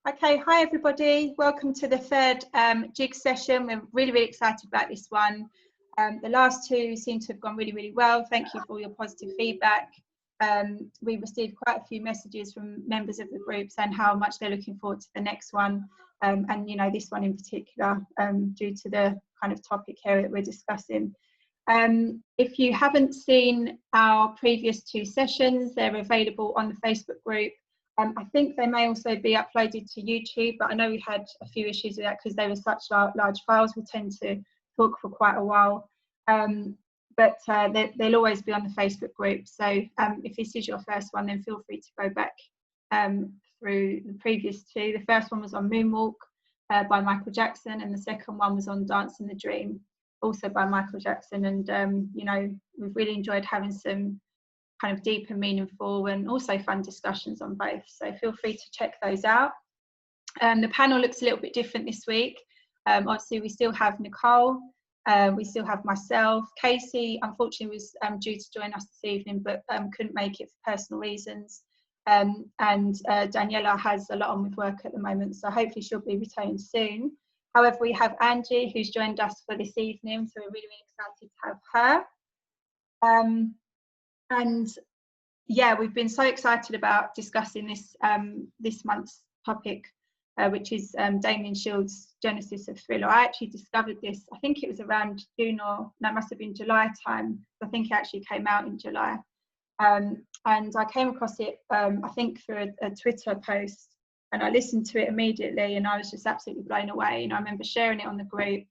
Okay, hi everybody. Welcome to the third JIGS session. We're really excited about this one. The last two seem to have gone really well. Thank you for all your positive feedback. We received quite a few messages from members of the group saying how much they're looking forward to the next one, and you know, this one in particular, due to the kind of topic area that we're discussing. If you haven't seen our previous two sessions, they're available on the Facebook group. I think they may also be uploaded to YouTube, but I know we had a few issues with that because they were such large files. We tend to talk for quite a while, but they'll always be on the Facebook group. So if this is your first one, then feel free to go back through the previous two. The first one was on Moonwalk by Michael Jackson, and the second one was on Dancing the Dream, also by Michael Jackson. And you know, we've really enjoyed having some kind of deep and meaningful and also fun discussions on both, so feel free to check those out. The panel looks a little bit different this week. Obviously we still have Nicole, we still have myself. Casey unfortunately was due to join us this evening, but couldn't make it for personal reasons, and Daniela has a lot on with work at the moment, so hopefully she'll be returning soon. However, we have Angie who's joined us for this evening, so we're really excited to have her. And yeah, we've been so excited about discussing this this month's topic, which is Damian Shields' Genesis of Thriller. I actually discovered this, I think it was around June, or no, it must have been July time. I think it actually came out in July. And I came across it, I think through a Twitter post, and I listened to it immediately, and I was just absolutely blown away. And I remember sharing it on the group,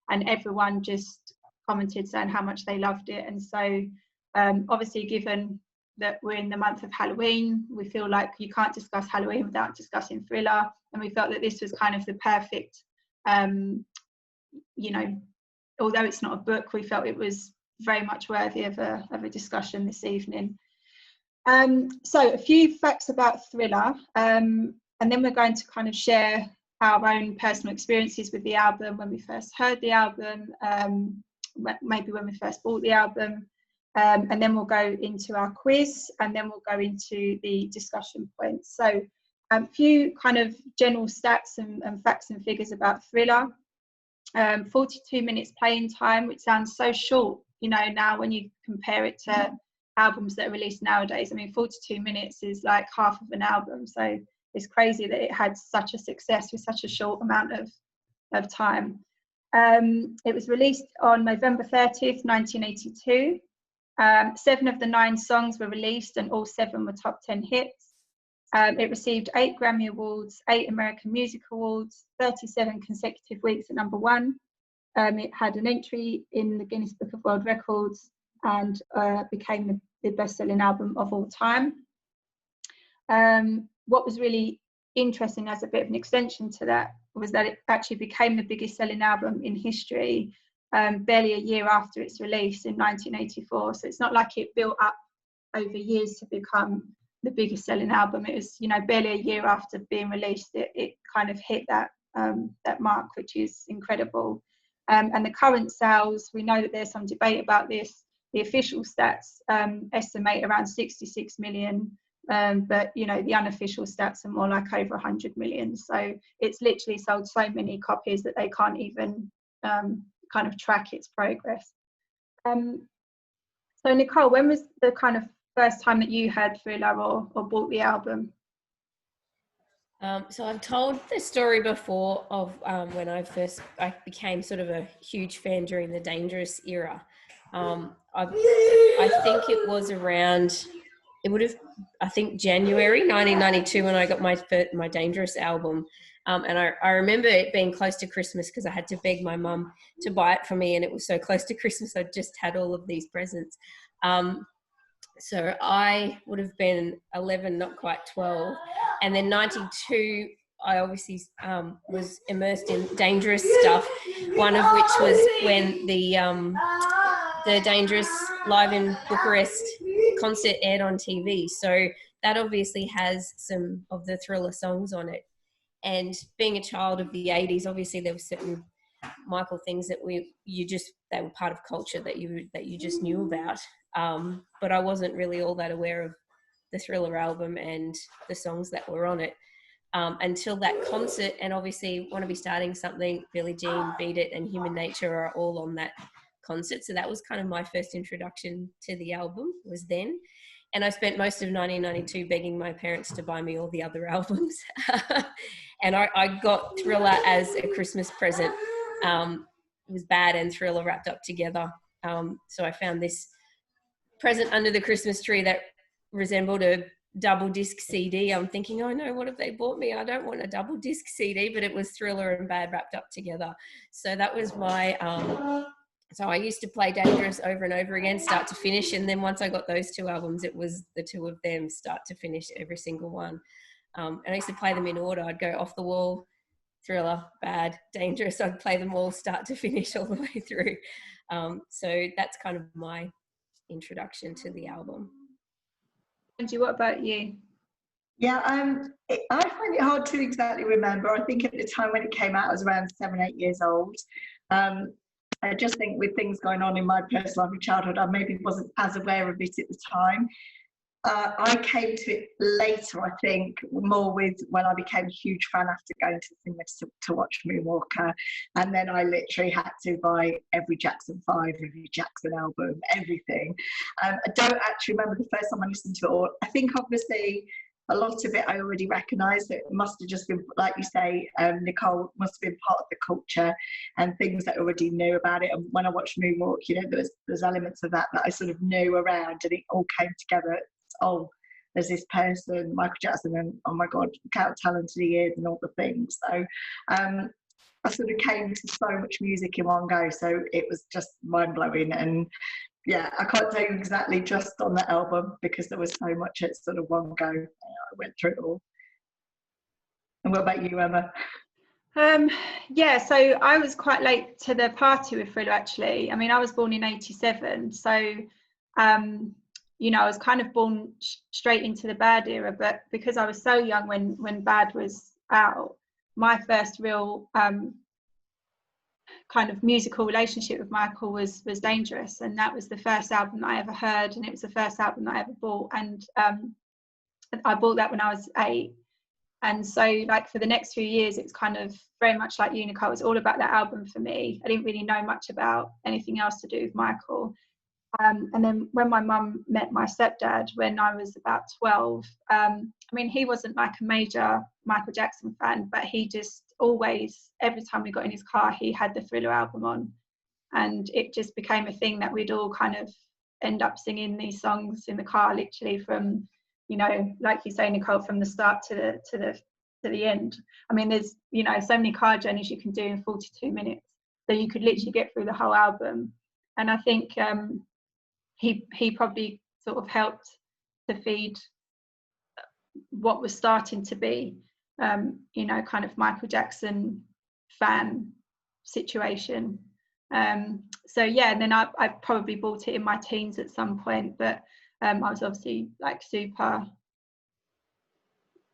and everyone just commented saying how much they loved it. And so obviously, given that we're in the month of Halloween, we feel like you can't discuss Halloween without discussing Thriller, and we felt that this was kind of the perfect, you know, although it's not a book, we felt it was very much worthy of a discussion this evening. So a few facts about Thriller, and then we're going to kind of share our own personal experiences with the album, when we first heard the album, maybe when we first bought the album. And then we'll go into our quiz, and then we'll go into the discussion points. So a few kind of general stats and facts and figures about Thriller. 42 minutes playing time, which sounds so short, you know, now when you compare it to albums that are released nowadays. I mean, 42 minutes is like half of an album, so it's crazy that it had such a success with such a short amount of time. It was released on November 30th, 1982. 7 of the 9 songs were released, and all 7 were top 10 hits. It received 8 Grammy Awards, 8 American Music Awards, 37 consecutive weeks at #1. It had an entry in the Guinness Book of World Records, and became the best-selling album of all time. What was really interesting, as a bit of an extension to that, was that it actually became the biggest selling album in history barely a year after its release in 1984. So it's not like it built up over years to become the biggest selling album. It was, you know, barely a year after being released, it kind of hit that mark, which is incredible. And the current sales, we know that there's some debate about this. The official stats estimate around 66 million, but you know, the unofficial stats are more like over 100 million. So it's literally sold so many copies that they can't even kind of track its progress. So Nicole, when was the kind of first time that you heard Thriller or bought the album? So I've told the story before of when I became sort of a huge fan during the Dangerous era. I think it was around, I think January 1992 when I got my Dangerous album. And I remember it being close to Christmas because I had to beg my mum to buy it for me, and it was so close to Christmas I just had all of these presents. So I would have been 11, not quite 12. And then 92, I obviously was immersed in Dangerous stuff, one of which was when the Dangerous Live in Bucharest concert aired on TV. So that obviously has some of the Thriller songs on it. And being a child of the 80s, obviously there were certain Michael things that they were part of culture that you just knew about. But I wasn't really all that aware of the Thriller album and the songs that were on it until that concert. And obviously Want to Be Starting Something, Billie Jean, Beat It and Human Nature are all on that concert. So that was kind of my first introduction to the album, was then. And I spent most of 1992 begging my parents to buy me all the other albums. And I got Thriller as a Christmas present. It was Bad and Thriller wrapped up together. So I found this present under the Christmas tree that resembled a double disc CD. I'm thinking, oh no, what have they bought me? I don't want a double disc CD, but it was Thriller and Bad wrapped up together. So that was my... So I used to play Dangerous over and over again, start to finish. And then once I got those two albums, it was the two of them, start to finish, every single one. And I used to play them in order. I'd go Off the Wall, Thriller, Bad, Dangerous. I'd play them all start to finish all the way through. So that's kind of my introduction to the album. Angie, what about you? Yeah, I find it hard to exactly remember. I think at the time when it came out, I was around 7, 8 years old. I just think with things going on in my personal life and childhood, I maybe wasn't as aware of it at the time. I came to it later, I think, more with when I became a huge fan after going to the cinema to watch Moonwalker. And then I literally had to buy every Jackson 5, every Jackson album, everything. I don't actually remember the first time I listened to it all. I think obviously a lot of it I already recognised. It must have just been, like you say, Nicole, must have been part of the culture and things that I already knew about it. And when I watched Moonwalk, you know, there's elements of that I sort of knew around, and it all came together. Oh, there's this person, Michael Jackson, and oh my God, look how talented he is and all the things. So I sort of came to so much music in one go. So it was just mind-blowing. And yeah, I can't tell you exactly just on the album because there was so much at sort of one go. I went through it all. And what about you, Emma? Yeah, so I was quite late to the party with Thriller, actually. I mean, I was born in 87, so you know, I was kind of born straight into the Bad era, but because I was so young when Bad was out, my first real kind of musical relationship with Michael was Dangerous, and that was the first album that I ever heard, and it was the first album that I ever bought, and I bought that when I was 8. And so like for the next few years, it's kind of very much like you, Nicole. It's all about that album for me. I didn't really know much about anything else to do with Michael. And then when my mum met my stepdad when I was about 12, I mean, he wasn't like a major Michael Jackson fan, but he just always, every time we got in his car, he had the Thriller album on. And it just became a thing that we'd all kind of end up singing these songs in the car, literally from, you know, like you say, Nicole, from the start to the end. I mean, there's, you know, so many car journeys you can do in 42 minutes, so you could literally get through the whole album. And I think he probably sort of helped to feed what was starting to be, you know, kind of Michael Jackson fan situation. So yeah, and then I probably bought it in my teens at some point, but I was obviously like super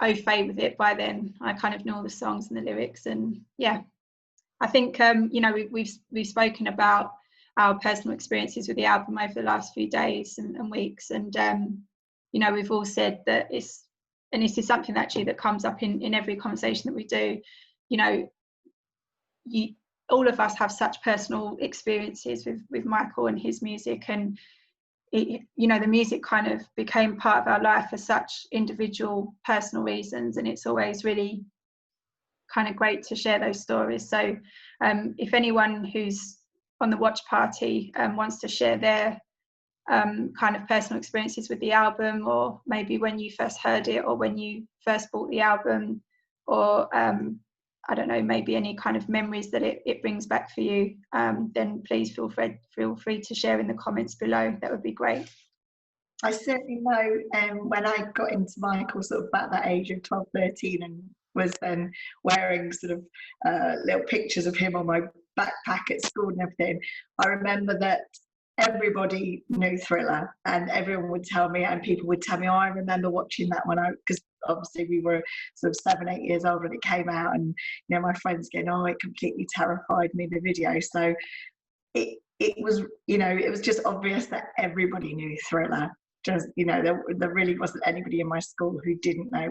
au fait with it by then. I kind of knew all the songs and the lyrics, and yeah, I think you know, we've spoken about our personal experiences with the album over the last few days and weeks, and you know, we've all said that it's, and this is something actually that comes up in every conversation that we do, you know, all of us have such personal experiences with Michael and his music, and it, you know, the music kind of became part of our life for such individual personal reasons, and it's always really kind of great to share those stories. So if anyone who's on the watch party wants to share their kind of personal experiences with the album, or maybe when you first heard it, or when you first bought the album, or I don't know, maybe any kind of memories that it brings back for you, then please feel free to share in the comments below. That would be great. I certainly know when I got into Michael sort of about that age of 12, 13, and was then wearing sort of little pictures of him on my backpack at school and everything, I remember that everybody knew Thriller, and everyone would tell me, and people would tell me, oh, I remember watching that when because obviously we were sort of 7, 8 years old when it came out, and you know, my friends going, oh, it completely terrified me, the video. So it was, you know, it was just obvious that everybody knew Thriller, just, you know, there really wasn't anybody in my school who didn't know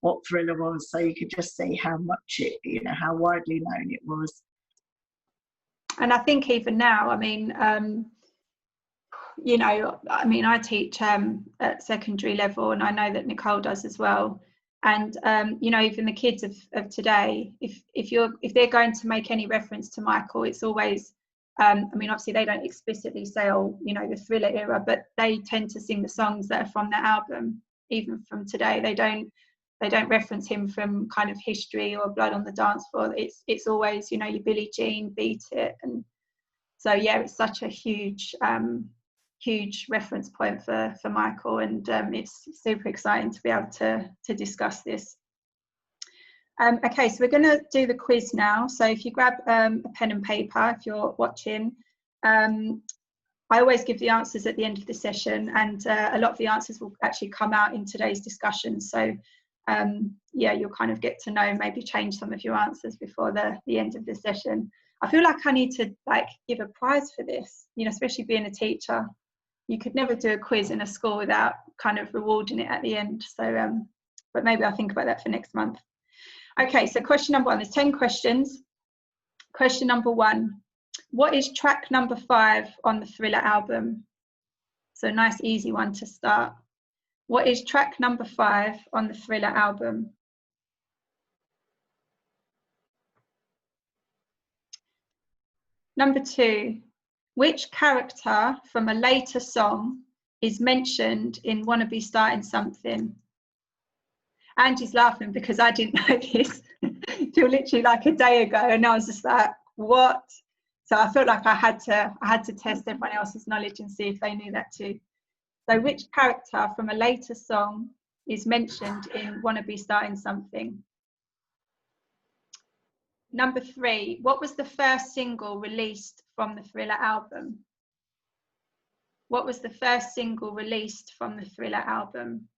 what Thriller was. So you could just see how much it, you know, how widely known it was. And I think even now, I mean, you know, I mean, I teach at secondary level, and I know that Nicole does as well. And you know, even the kids of today, if they're going to make any reference to Michael, it's always, I mean, obviously they don't explicitly say, oh, you know, the Thriller era, but they tend to sing the songs that are from that album, even from today. They don't reference him from kind of history or Blood on the Dance Floor. It's always, you know, your Billie Jean, Beat It. And so yeah, it's such a huge huge reference point for Michael, and it's super exciting to be able to discuss this. Okay, so we're going to do the quiz now. So if you grab a pen and paper, if you're watching, I always give the answers at the end of the session, and a lot of the answers will actually come out in today's discussion. So yeah, you'll kind of get to know, maybe change some of your answers before the end of the session. I feel like I need to like give a prize for this, you know, especially being a teacher. You could never do a quiz in a school without kind of rewarding it at the end. So, but maybe I'll think about that for next month. Okay, so question number 1, there's 10 questions. Question number 1, what is track number 5 on the Thriller album? So nice, easy one to start. What is track number 5 on the Thriller album? Number 2, which character from a later song is mentioned in Wanna Be Starting Something? Andy's laughing because I didn't know this till literally like a day ago, and I was just like, what? So I felt like I had to test everyone else's knowledge and see if they knew that too. So which character from a later song is mentioned in Wanna Be Starting Something? Number 3, what was the first single released from the Thriller album? What was the first single released from the Thriller album?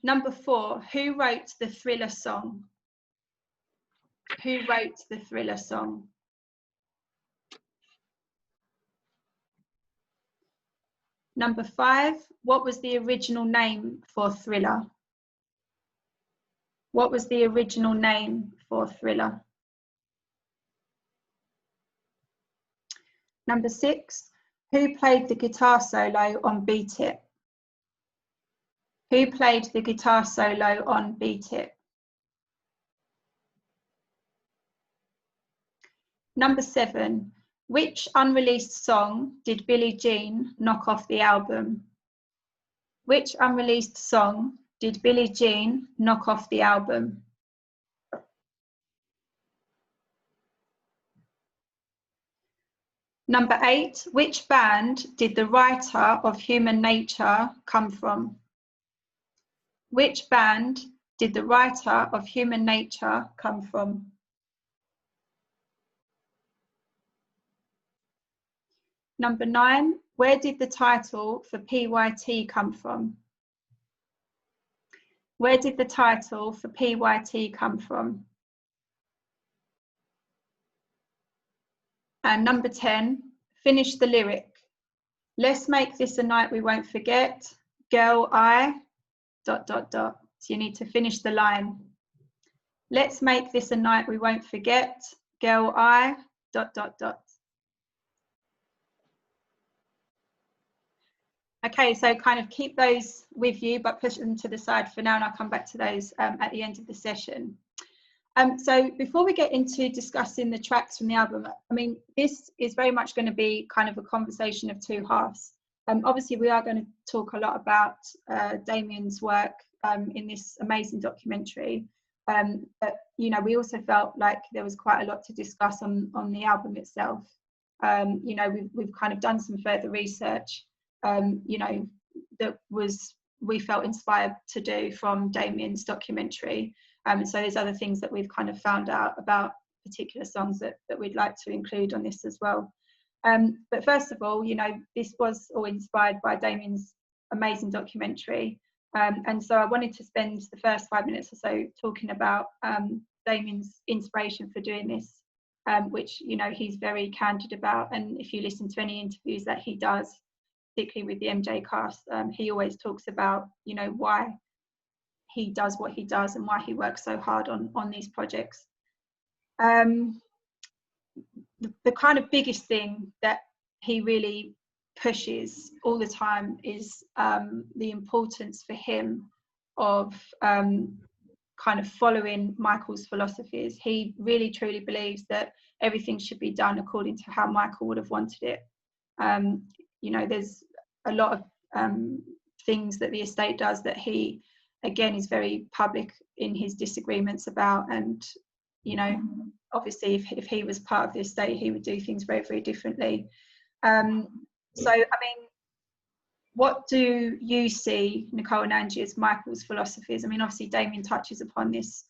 Number 4, who wrote the Thriller song? Who wrote the Thriller song? Number 5, what was the original name for Thriller? What was the original name for Thriller? Number 6, who played the guitar solo on Beat It? Who played the guitar solo on Beat It? Number 7, which unreleased song did Billie Jean knock off the album? Which unreleased song did Billie Jean knock off the album? Number 8, which band did the writer of Human Nature come from? Which band did the writer of Human Nature come from? Number 9, where did the title for P.Y.T come from? Where did the title for P.Y.T come from? And number 10, finish the lyric. Let's make this a night we won't forget. Girl, I... ... So you need to finish the line. Let's make this a night we won't forget. Girl, I... ... Okay, so kind of keep those with you, but push them to the side for now, and I'll come back to those at the end of the session. So before we get into discussing the tracks from the album, I mean, this is very much going to be kind of a conversation of two halves. Obviously, we are going to talk a lot about Damian's work in this amazing documentary, but you know, we also felt like there was quite a lot to discuss on the album itself. You know, we've kind of done some further research, you know, that we felt inspired to do from Damian's documentary. So there's other things that we've kind of found out about particular songs that we'd like to include on this as well. But first of all, you know, this was all inspired by Damian's amazing documentary. And so I wanted to spend the first 5 minutes or so talking about Damian's inspiration for doing this which, you know, he's very candid about. And if you listen to any interviews that he does, particularly with the MJ cast, he always talks about, you know, why he does what he does and why he works so hard on these projects. The kind of biggest thing that he really pushes all the time is the importance for him of kind of following Michael's philosophies. He really truly believes that everything should be done according to how Michael would have wanted it. You know, there's a lot of things that the estate does that he, again, is very public in his disagreements about. And, you know, obviously if he was part of the estate, he would do things very, very differently. So, I mean, what do you see, Nicole and Angie, as Michael's philosophies? I mean, obviously Damien touches upon this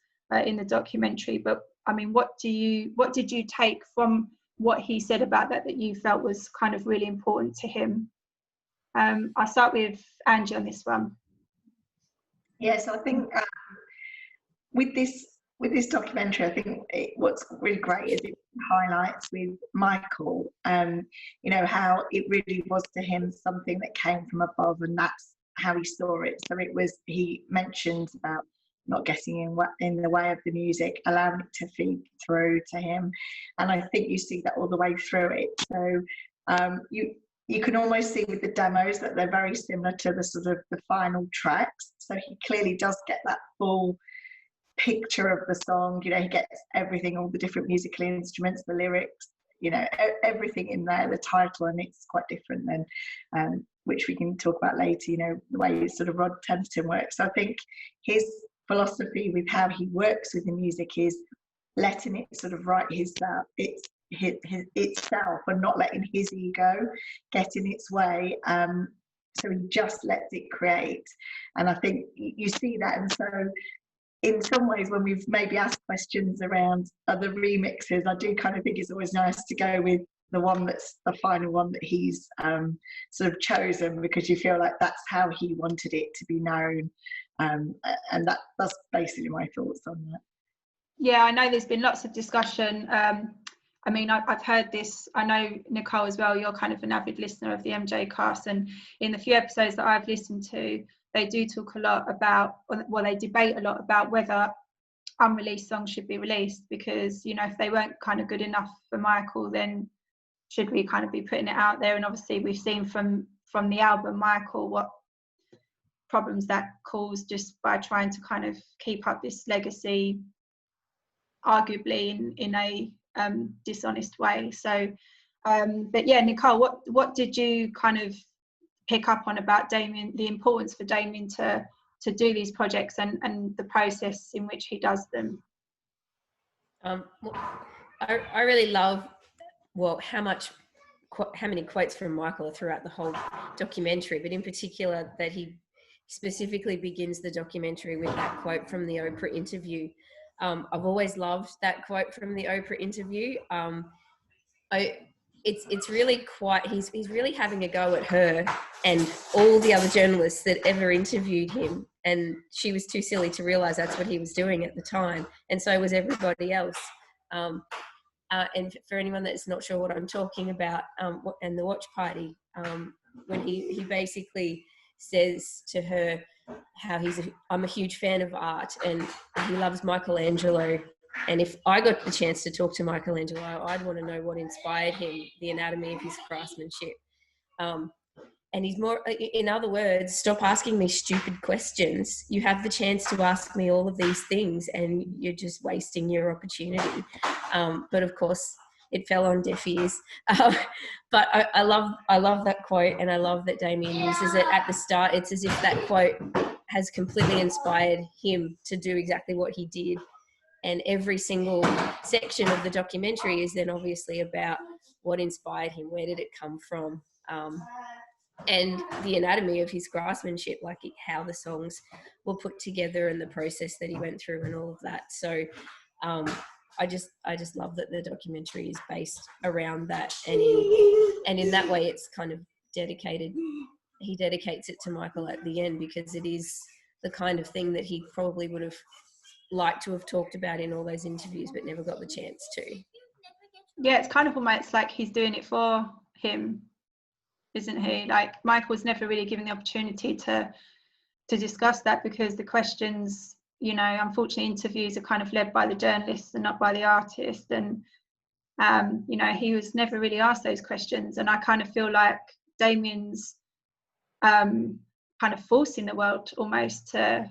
in the documentary, but I mean, what did you take from what he said about that you felt was kind of really important to him? I'll start with Angie on this one. Yes, I think with this documentary, I think what's really great is it highlights with Michael, you know, how it really was to him something that came from above, and that's how he saw it. So he mentioned about not getting in the way of the music, allowing it to feed through to him, and I think you see that all the way through it. So you can almost see with the demos that they're very similar to the sort of the final tracks. So he clearly does get that full picture of the song. You know, he gets everything, all the different musical instruments, the lyrics, you know, everything in there, the title, and it's quite different than which we can talk about later, you know, the way sort of Rod Temperton works. So I think his philosophy with how he works with the music is letting it sort of write itself and not letting his ego get in its way. So he just lets it create, and I think you see that. And so in some ways, when we've maybe asked questions around other remixes, I do kind of think it's always nice to go with the one that's the final one that he's sort of chosen, because you feel like that's how he wanted it to be known. And that's basically my thoughts on that. Yeah, I know there's been lots of discussion. I mean, I've heard this, I know Nicole as well, you're kind of an avid listener of the MJ cast, and in the few episodes that I've listened to, they do talk a lot about, well, they debate a lot about whether unreleased songs should be released, because, you know, if they weren't kind of good enough for Michael, then should we kind of be putting it out there? And obviously we've seen from the album Michael what problems that caused just by trying to kind of keep up this legacy, arguably in a dishonest way. So but yeah, Nicole, what did you kind of pick up on about Damien, the importance for Damien to do these projects and the process in which he does them? I really love how many quotes from Michael are throughout the whole documentary, but in particular that he specifically begins the documentary with that quote from the Oprah interview. I've always loved that quote from the Oprah interview. It's really quite, he's really having a go at her and all the other journalists that ever interviewed him, and she was too silly to realise that's what he was doing at the time, and so was everybody else. And for anyone that's not sure what I'm talking about, and the watch party, when he basically says to her how I'm a huge fan of art and he loves Michelangelo, and if I got the chance to talk to Michelangelo, I'd want to know what inspired him, the anatomy of his craftsmanship. And he's more, in other words, stop asking me stupid questions. You have the chance to ask me all of these things and you're just wasting your opportunity. But of course, it fell on deaf ears. But I love that quote, and I love that Damien uses it at the start. It's as if that quote has completely inspired him to do exactly what he did. And every single section of the documentary is then obviously about what inspired him, where did it come from, and the anatomy of his craftsmanship, like how the songs were put together and the process that he went through and all of that. So I just love that the documentary is based around that, and in that way it's kind of dedicated. He dedicates it to Michael at the end, because it is the kind of thing that he probably would have liked to have talked about in all those interviews but never got the chance to. Yeah, it's kind of almost like he's doing it for him, isn't he? Like Michael's never really given the opportunity to discuss that, because the questions, you know, unfortunately interviews are kind of led by the journalists and not by the artist, and you know, he was never really asked those questions. And I kind of feel like Damien's kind of forcing the world almost to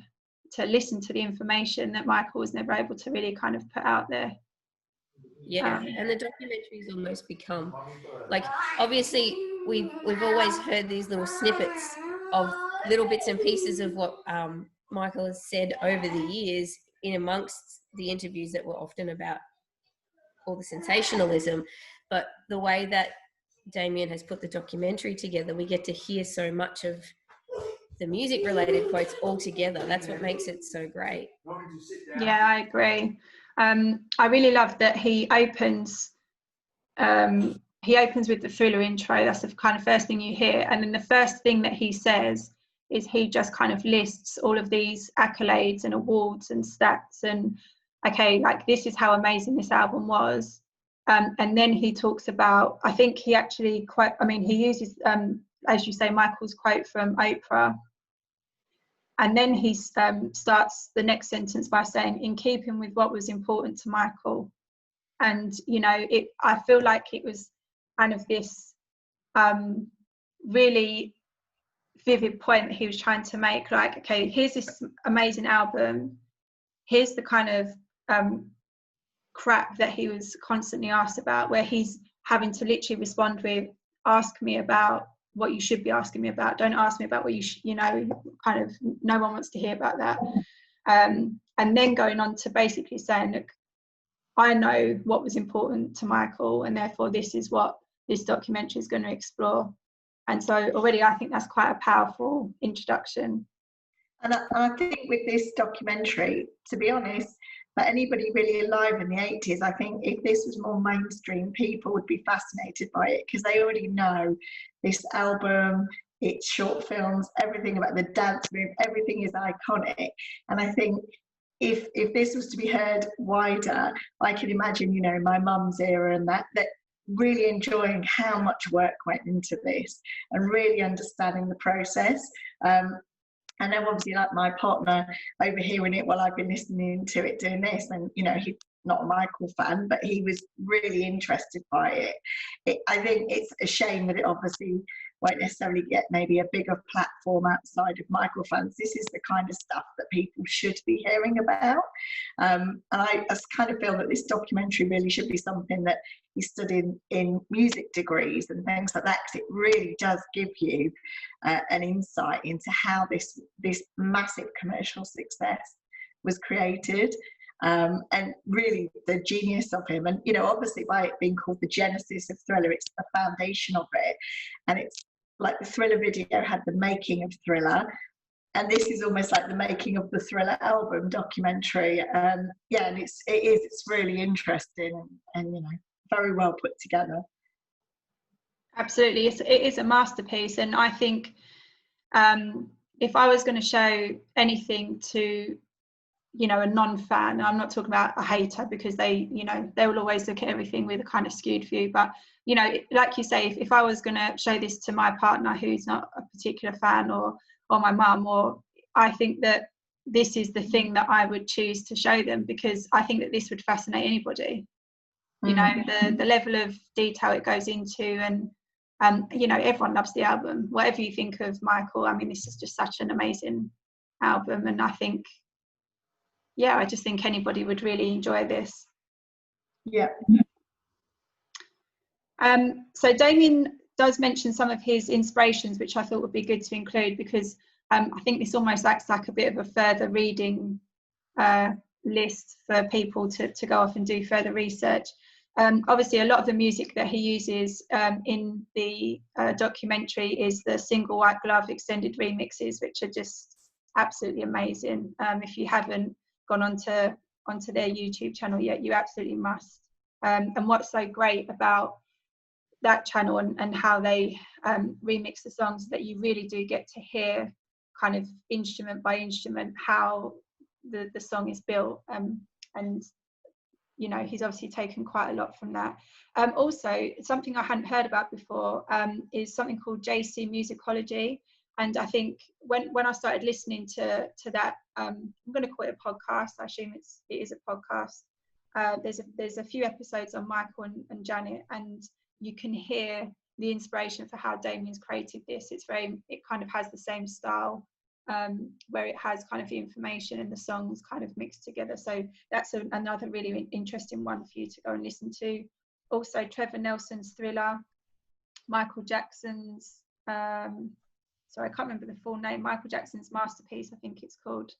listen to the information that Michael was never able to really kind of put out there. Yeah, and the documentary's almost become like, obviously we've always heard these little snippets of little bits and pieces of what Michael has said over the years in amongst the interviews that were often about all the sensationalism, but the way that Damien has put the documentary together, we get to hear so much of the music related quotes all together. That's what makes it so great. Yeah, I agree. I really love that he opens with the Thriller intro. That's the kind of first thing you hear, and then the first thing that he says is he just kind of lists all of these accolades and awards and stats, and okay, like this is how amazing this album was. And then he talks about, I think he actually he uses as you say, Michael's quote from Oprah. And then he starts the next sentence by saying, in keeping with what was important to Michael. And, you know, I feel like it was kind of this really vivid point that he was trying to make. Like, okay, here's this amazing album. Here's the kind of crap that he was constantly asked about, where he's having to literally respond with, ask me about what you should be asking me about. Don't ask me about what you know, kind of, no one wants to hear about that. And then going on to basically saying, look, I know what was important to Michael, and therefore this is what this documentary is going to explore. And so already I think that's quite a powerful introduction. And I think with this documentary, to be honest, for anybody really alive in the 80s, I think if this was more mainstream, people would be fascinated by it, because they already know this album, its short films, everything about the dance move, everything is iconic. And I think if this was to be heard wider, I can imagine, you know, my mum's era and that really enjoying how much work went into this and really understanding the process. And then obviously, like my partner overhearing it while I've been listening to it doing this, and you know, he's not a Michael fan, but he was really interested by it. I think it's a shame that it obviously won't necessarily get maybe a bigger platform outside of Michael fans. This is the kind of stuff that people should be hearing about. And I kind of feel that this documentary really should be something that you study in music degrees and things like that, because it really does give you an insight into how this massive commercial success was created. And really the genius of him, and you know, obviously by it being called the genesis of Thriller, it's the foundation of it. And it's like the Thriller video had the making of Thriller, and this is almost like the making of the Thriller album documentary. And it's really interesting and you know, very well put together. Absolutely, it is a masterpiece. And I think if I was going to show anything to, you know, a non-fan, I'm not talking about a hater, because they, you know, they will always look at everything with a kind of skewed view, but you know, like you say, if I was going to show this to my partner who's not a particular fan, or my mum, or I think that this is the thing that I would choose to show them, because I think that this would fascinate anybody. You know, the level of detail it goes into, and you know, everyone loves the album. Whatever you think of Michael, I mean, this is just such an amazing album, and I think, yeah, I just think anybody would really enjoy this. Yeah. So Damien does mention some of his inspirations, which I thought would be good to include, because I think this almost acts like a bit of a further reading list for people to go off and do further research. Obviously, a lot of the music that he uses in the documentary is the Single White Glove extended remixes, which are just absolutely amazing. If you haven't gone onto their YouTube channel yet, you absolutely must. And what's so great about that channel and how they remix the songs, that you really do get to hear kind of instrument by instrument how the song is built. And you know, he's obviously taken quite a lot from that. Also, something I hadn't heard about before is something called JC Musicology. And I think when I started listening to that, I'm going to call it a podcast. I assume it is a podcast. There's a few episodes on Michael and Janet, and you can hear the inspiration for how Damien's created this. It kind of has the same style, where it has kind of the information and the songs kind of mixed together. So that's another really interesting one for you to go and listen to. Also, Trevor Nelson's Thriller, Michael Jackson's, sorry, I can't remember the full name, Michael Jackson's Masterpiece, I think it's called.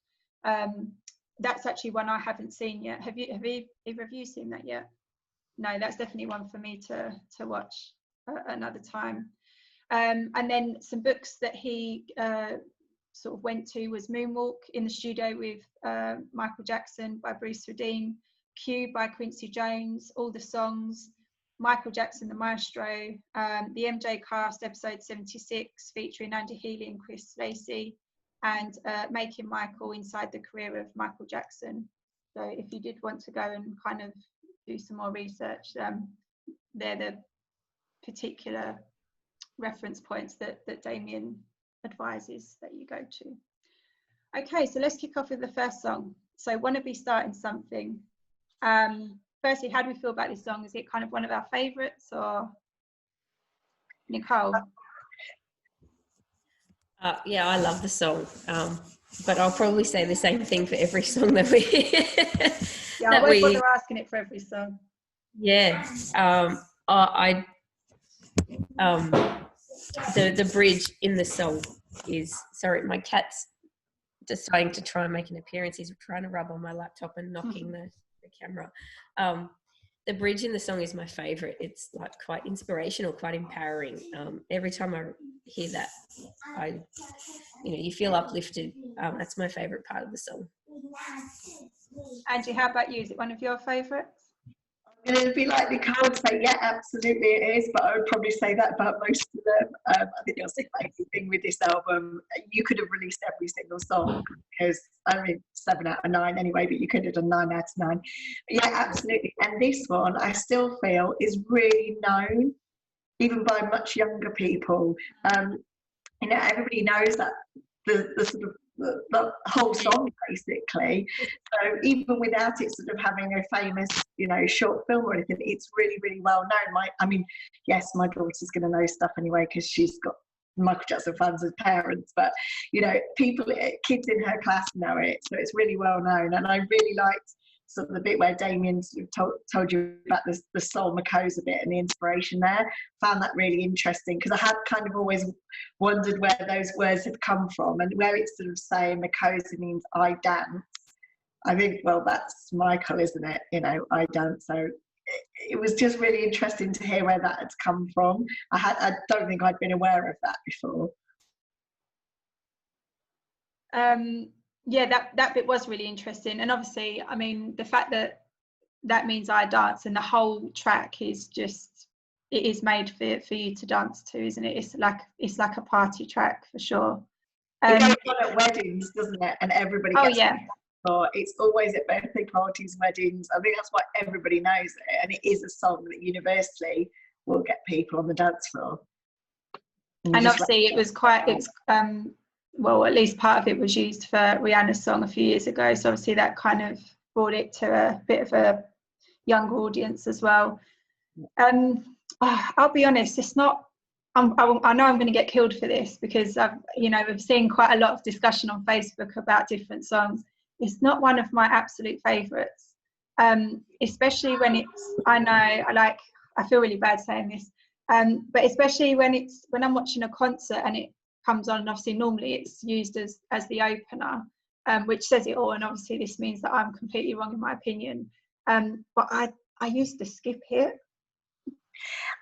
That's actually one I haven't seen yet. Have either of you seen that yet? No, that's definitely one for me to watch another time. And then some books that he sort of went to was Moonwalk in the Studio with Michael Jackson by Bruce Swedien, Q by Quincy Jones, all the songs, Michael Jackson the Maestro, the MJ Cast episode 76 featuring Andy Healy and Chris Lacey, and Making Michael Inside the Career of Michael Jackson. So if you did want to go and kind of do some more research, they're the particular reference points that Damien advises that you go to. Okay, so let's kick off with the first song. So Wanna Be Starting Something. Firstly, how do we feel about this song? Is it kind of one of our favourites, or Nicole? Yeah, I love the song, but I'll probably say the same thing for every song that we yeah, I won't bother asking it for every song. Yeah, the bridge in the song is, sorry, my cat's deciding to try and make an appearance. He's trying to rub on my laptop and knocking the camera. The bridge in the song is my favorite. It's like quite inspirational, quite empowering. Every time I hear that, you feel uplifted. That's my favorite part of the song. Angie, how about you? Is it one of your favorites? I'm going to be like Nicole and say, yeah, absolutely it is, but I would probably say that about most of them. I think that's the main thing with this album. You could have released every single song, because, 7 out of 9 anyway, but you could have done 9 out of 9. But yeah, absolutely. And this one, I still feel, is really known, even by much younger people. Everybody knows that the sort of the whole song, basically. So even without it sort of having a famous, short film or anything, it's really, really well known. Yes, my daughter's going to know stuff anyway, because she's got Michael Jackson fans as parents, but kids in her class know it, so it's really well known. And I really liked sort of the bit where Damien sort of told you about the soul Makosa bit and the inspiration there. Found that really interesting, because I had kind of always wondered where those words had come from, and where it's sort of saying Makosa means I dance. I think, well, that's Michael, isn't it? I dance. So it was just really interesting to hear where that had come from. I don't think I'd been aware of that before. Yeah, that bit was really interesting. And obviously, the fact that means I dance, and the whole track is just, it is made for you to dance to, isn't it? It's like a party track for sure. It goes on at weddings, doesn't it? And everybody gets it's always at birthday parties, weddings. I think that's why everybody knows it, and it is a song that universally will get people on the dance floor. And obviously well, at least part of it was used for Rihanna's song a few years ago, so obviously that kind of brought it to a bit of a younger audience as well. I'll be honest, it's not, I know I'm going to get killed for this, because we've seen quite a lot of discussion on Facebook about different songs. It's not one of my absolute favourites, especially when I feel really bad saying this, but especially when I'm watching a concert and it comes on, and obviously normally it's used as the opener, which says it all, and obviously this means that I'm completely wrong in my opinion, but I used to skip it.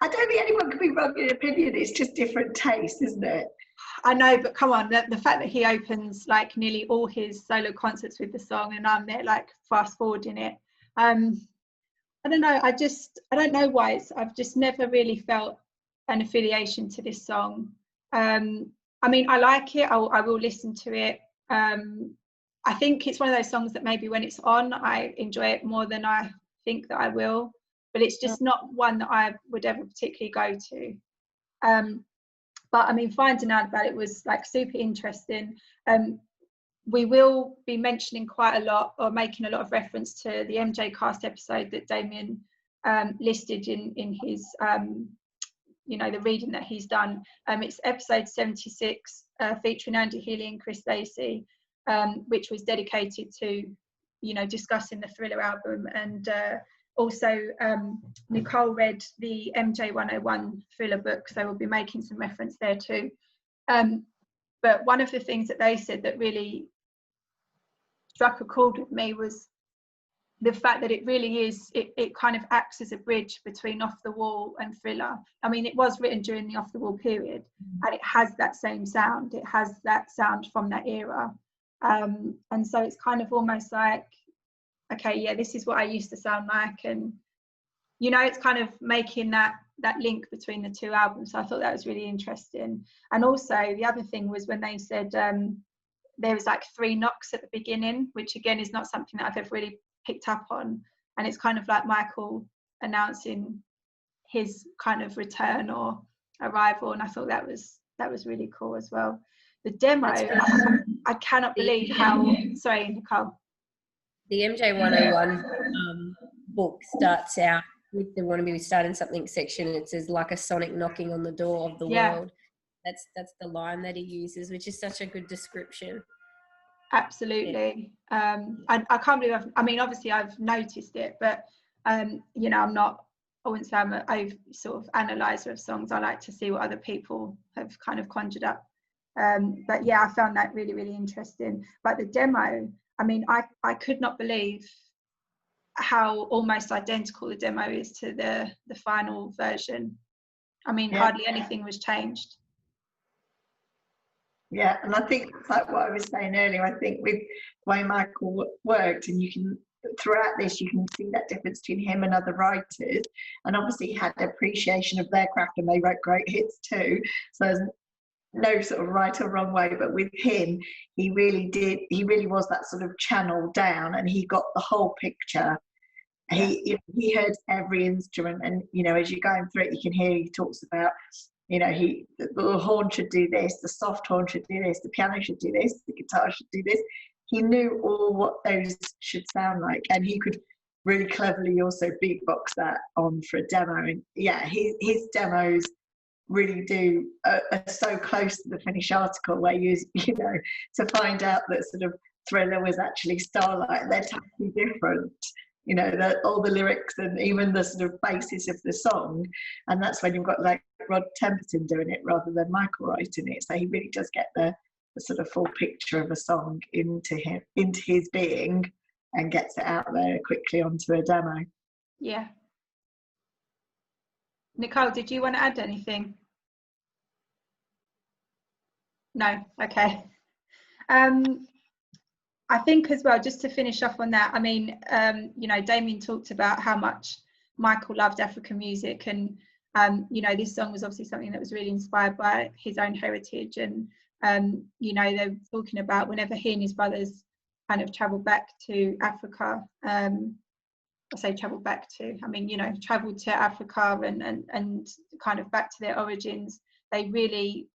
I don't think anyone can be wrong in opinion. It's just different taste, isn't it? I know, but come on, the fact that he opens like nearly all his solo concerts with the song, and I'm there like fast forwarding it, I don't know, I don't know why, I've just never really felt an affiliation to this song. I like it, I will listen to it. I think it's one of those songs that maybe when it's on, I enjoy it more than I think that I will, but it's just not one that I would ever particularly go to. But I mean, finding out about it was like super interesting. We will be mentioning quite a lot, or making a lot of reference to the MJ Cast episode that Damien listed in his the reading that he's done. It's episode 76, featuring Andy Healy and Chris Lacey, which was dedicated to discussing the Thriller album. And also Nicole read the MJ 101 Thriller book, so we'll be making some reference there too. But one of the things that they said that really struck a chord with me was the fact that it really is, it kind of acts as a bridge between Off the Wall and Thriller. I mean, it was written during the Off the Wall period, and it has that same sound. It has that sound from that era. And so it's kind of almost like, okay, yeah, this is what I used to sound like. And, it's kind of making that link between the two albums. So I thought that was really interesting. And also the other thing was when they said there was like 3 knocks at the beginning, which again is not something that I've ever really picked up on. And it's kind of like Michael announcing his kind of return or arrival. And I thought that was really cool as well. The demo, I cannot believe how, sorry, Nicole. The MJ 101 book starts out with the "Want to be starting something" section. It says, like a sonic knocking on the door of the world. That's the line that he uses, which is such a good description. Absolutely. I can't believe obviously I've noticed it, but I wouldn't say I'm a sort of analyzer of songs. I like to see what other people have kind of conjured up. But yeah, I found that really, really interesting. But the demo, I could not believe how almost identical the demo is to the final version. Hardly anything was changed. Yeah, and I think it's like what I was saying earlier. I think with the way Michael worked, and you can, throughout this, you can see that difference between him and other writers. And obviously he had appreciation of their craft, and they wrote great hits too. So there's no sort of right or wrong way, but with him, he really was that sort of channel down, and he got the whole picture. Yeah. He heard every instrument, and as you're going through it, you can hear he talks about, the horn should do this, the soft horn should do this, the piano should do this, the guitar should do this. He knew all what those should sound like, and he could really cleverly also beatbox that on for a demo. And yeah, his demos really are so close to the finished article, where to find out that sort of Thriller was actually Starlight, they're totally different. All the lyrics and even the sort of basis of the song, and that's when you've got like Rod Temperton doing it rather than Michael writing it. So he really does get the sort of full picture of a song into his being, and gets it out there quickly onto a demo. Yeah. Nicole, did you want to add anything? No. Okay. I think as well, just to finish off on that, Damien talked about how much Michael loved African music, and this song was obviously something that was really inspired by his own heritage. And they're talking about whenever he and his brothers kind of traveled back to Africa, I say traveled back to, traveled to Africa and kind of back to their origins, they really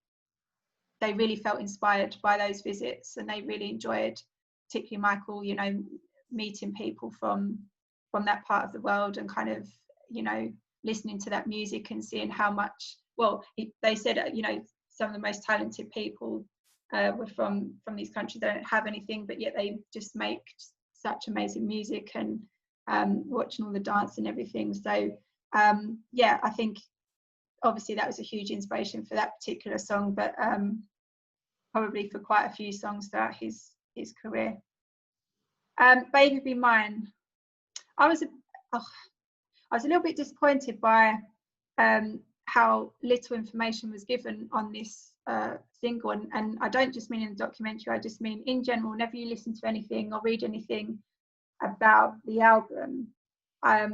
felt inspired by those visits, and they really enjoyed, particularly Michael, meeting people from that part of the world, and kind of, listening to that music and seeing how much, they said, some of the most talented people were from these countries. They don't have anything, but yet they just make such amazing music, and watching all the dance and everything. So I think obviously that was a huge inspiration for that particular song, but probably for quite a few songs throughout his career. Baby Be Mine. I was a little bit disappointed by how little information was given on this single, and I don't just mean in the documentary, I just mean in general. Whenever you listen to anything or read anything about the album, I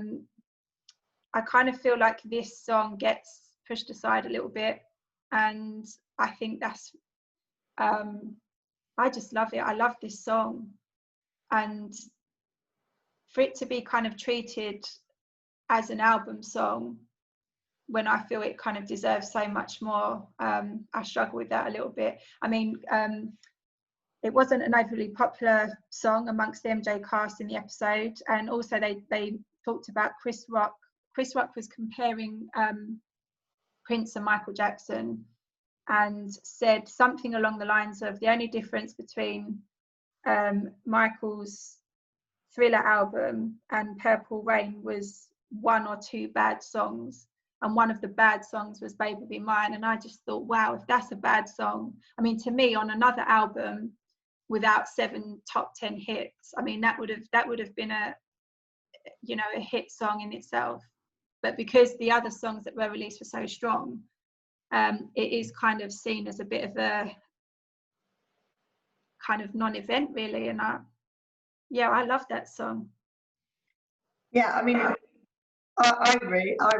kind of feel like this song gets pushed aside a little bit, and I think that's I just love it. I love this song, and for it to be kind of treated as an album song, when I feel it kind of deserves so much more, I struggle with that a little bit. I mean, it wasn't an overly popular song amongst the MJ cast in the episode, and also they talked about Chris Rock. Chris Rock was comparing Prince and Michael Jackson, and said something along the lines of the only difference between Michael's Thriller album and Purple Rain was 1 or 2 bad songs, and one of the bad songs was Baby Be Mine. And I just thought, wow, if that's a bad song, I mean, to me, on another album without 7 top 10 hits, I mean, that would have been a hit song in itself. But because the other songs that were released were so strong, it is kind of seen as a bit of a kind of non-event, really. And I love that song. Yeah, I mean, I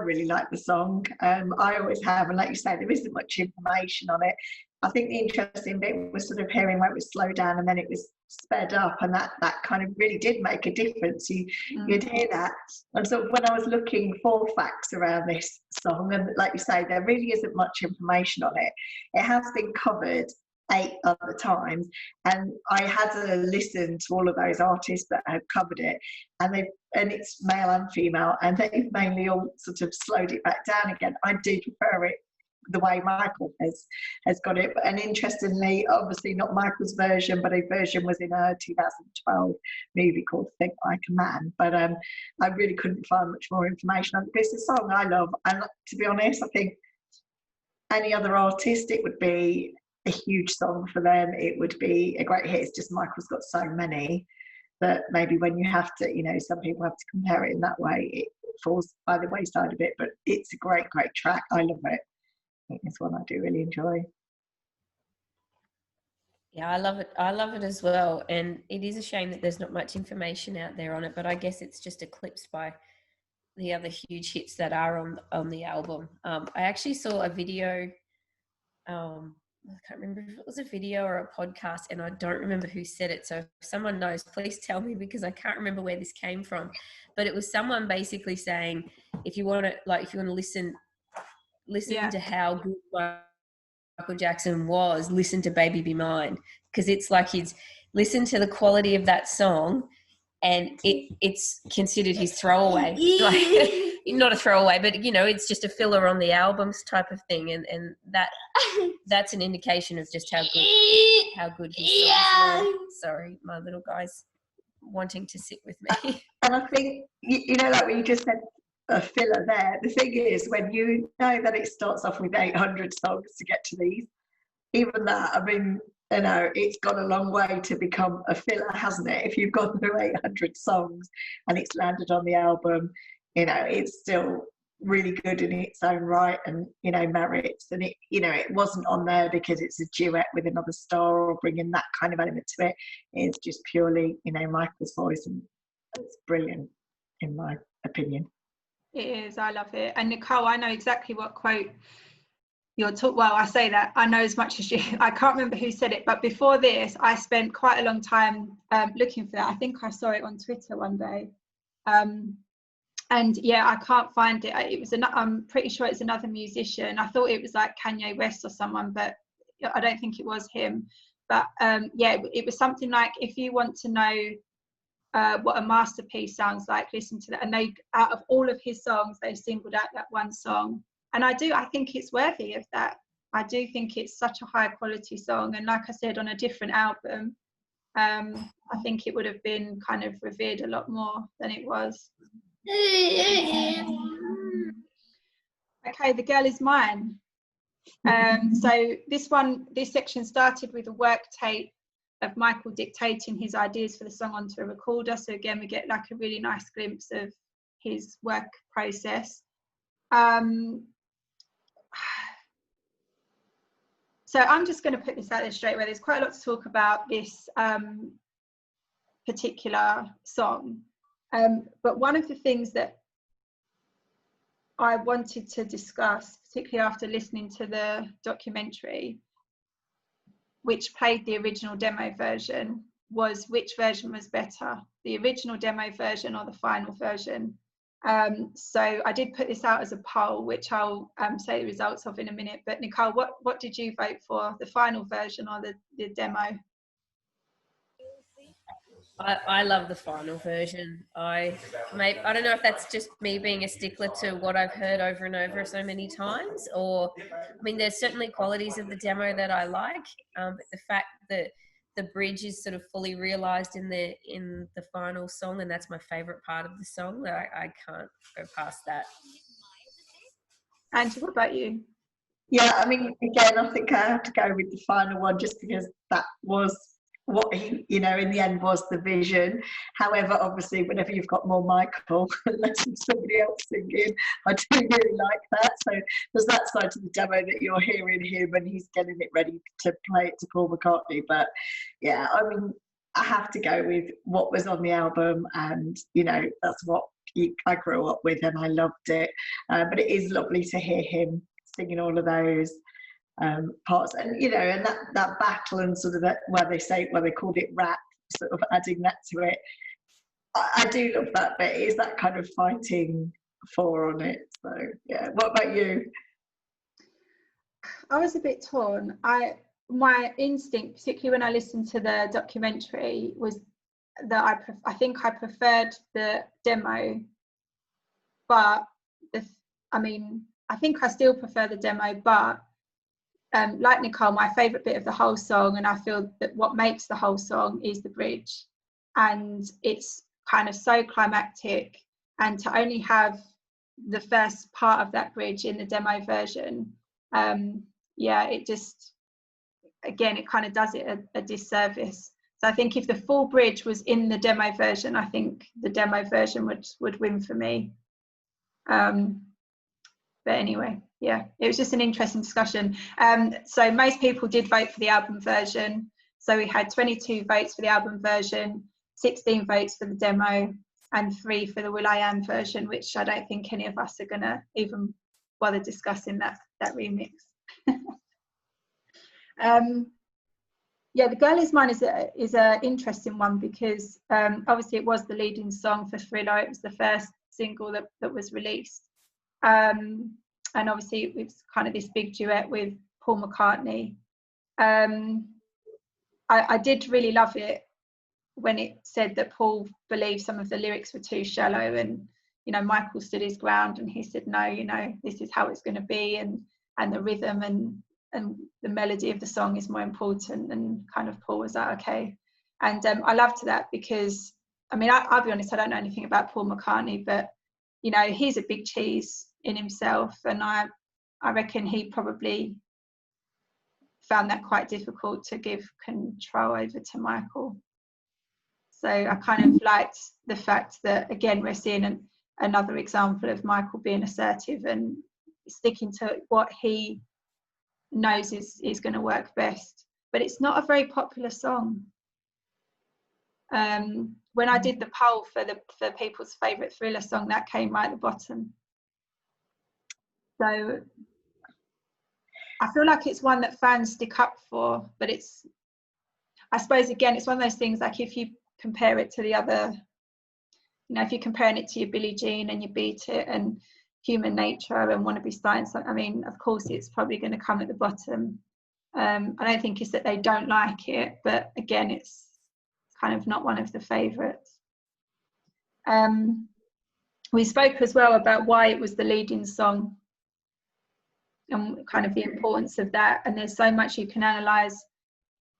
really like the song. I always have, and like you say, there isn't much information on it. I think the interesting bit was sort of hearing where it was slowed down and then it was sped up, and that kind of really did make a difference. You'd hear that. And so when I was looking for facts around this song, and like you say, there really isn't much information on it. It has been covered 8 other times, and I had to listen to all of those artists that have covered it, and it's male and female, and they've mainly all sort of slowed it back down again. I do prefer it the way Michael has got it. And interestingly, obviously not Michael's version, but a version was in a 2012 movie called Think Like a Man. But I really couldn't find much more information on it. It's a song I love, and to be honest, I think any other artist, it would be a huge song for them. It would be a great hit. It's just Michael's got so many that maybe when you have to, some people have to compare it in that way, it falls by the wayside a bit. But it's a great track. I love it. I think it's one I do really enjoy. Yeah, I love it. I love it as well. And it is a shame that there's not much information out there on it, but I guess it's just eclipsed by the other huge hits that are on the album. I actually saw a video, I can't remember if it was a video or a podcast, and I don't remember who said it. So if someone knows, please tell me, because I can't remember where this came from. But it was someone basically saying, if you want to listen to how good Michael Jackson was, listen to Baby Be Mine, because it's like he's listened to the quality of that song, and it's considered his throwaway. Like, not a throwaway, but it's just a filler on the albums type of thing, and that's an indication of just how good his songs were. Sorry, my little guy's wanting to sit with me. And I think like when you just said a filler there, the thing is, when you know that it starts off with 800 songs to get to these, even that, I mean, it's gone a long way to become a filler, hasn't it? If you've gone through 800 songs and it's landed on the album, it's still really good in its own right, and merits. And it wasn't on there because it's a duet with another star or bringing that kind of element to it. It's just purely Michael's voice, and it's brilliant in my opinion. It is. I love it. And Nicole, I know exactly what quote you're talking. Well, I say that I know as much as you. I can't remember who said it, but before this, I spent quite a long time looking for that. I think I saw it on Twitter one day, and yeah, I can't find it. I'm pretty sure it's another musician. I thought it was like Kanye West or someone, but I don't think it was him. But it was something like, if you want to know what a masterpiece sounds like, listen to that. And they, out of all of his songs, they singled out that one song, and I think it's worthy of that. I do think it's such a high quality song, and like I said, on a different album, I think it would have been kind of revered a lot more than it was. Okay, The Girl Is Mine. So this section started with a work tape of Michael dictating his ideas for the song onto a recorder. So again, we get like a really nice glimpse of his work process. So I'm just going to put this out there straight away. There's quite a lot to talk about this particular song. But one of the things that I wanted to discuss, particularly after listening to the documentary, which played the original demo version, was which version was better, the original demo version or the final version. So I did put this out as a poll, which I'll say the results of in a minute. But Nicole, what did you vote for, the final version or the demo? I love the final version. I don't know if that's just me being a stickler to what I've heard over and over so many times, or I mean, there's certainly qualities of the demo that I like, but the fact that the bridge is sort of fully realised in the final song, and that's my favourite part of the song. That I can't go past that. Angie, what about you? Yeah, I mean, again, I think I have to go with the final one just because that was what he, you know, in the end was the vision. However, obviously, whenever you've got more Michael less than somebody else singing, I do really like that. So there's that side to the demo that you're hearing him and he's getting it ready to play it to Paul McCartney. But yeah, I mean, I have to go with what was on the album, and you know, that's what I grew up with and I loved it. But it is lovely to hear him singing all of those parts, and you know, and that battle and sort of that where they called it rap, sort of adding that to it. I do love that bit. It's that kind of fighting for on it. So yeah. What about you? I was a bit torn. My instinct, particularly when I listened to the documentary, was that I think I preferred the demo, but I think I still prefer the demo, but like Nicole, my favourite bit of the whole song, and I feel that what makes the whole song is the bridge, and it's kind of so climactic, and to only have the first part of that bridge in the demo version, it just, again, it kind of does it a disservice. So I think if the full bridge was in the demo version, I think the demo version would win for me. But anyway, yeah, it was just an interesting discussion. So most people did vote for the album version. So we had 22 votes for the album version, 16 votes for the demo, and 3 for the will.i.am version, which I don't think any of us are going to even bother discussing that remix. Yeah, The Girl Is Mine is a interesting one because obviously it was the leading song for Thriller. It was the first single that was released. And obviously it was kind of this big duet with Paul McCartney. I did really love it when it said that Paul believed some of the lyrics were too shallow, and you know, Michael stood his ground and he said, no, you know, this is how it's going to be, and the rhythm and the melody of the song is more important. And kind of Paul was like, okay. And I loved that because, I mean, I'll be honest, I don't know anything about Paul McCartney, but you know, he's a big cheese in himself, and I reckon he probably found that quite difficult to give control over to Michael. So I kind of liked the fact that, again, we're seeing another example of Michael being assertive and sticking to what he knows is going to work best. But it's not a very popular song. When I did the poll for people's favourite Thriller song, that came right at the bottom. So I feel like it's one that fans stick up for, but it's, I suppose, again, it's one of those things, like if you compare it to the other, you know, if you're comparing it to your Billie Jean and your Beat It and Human Nature and Wanna Be Startin, I mean, of course it's probably going to come at the bottom. I don't think it's that they don't like it, but again, it's kind of not one of the favourites. We spoke as well about why it was the leading song and kind of the importance of that, and there's so much you can analyse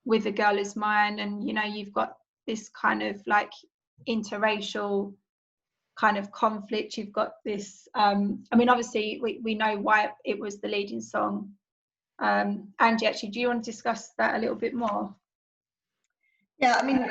with The Girl Is Mine, and you know, you've got this kind of like interracial kind of conflict, you've got this I mean, obviously we know why it was the leading song. Angie, actually, do you want to discuss that a little bit more? Yeah, I mean,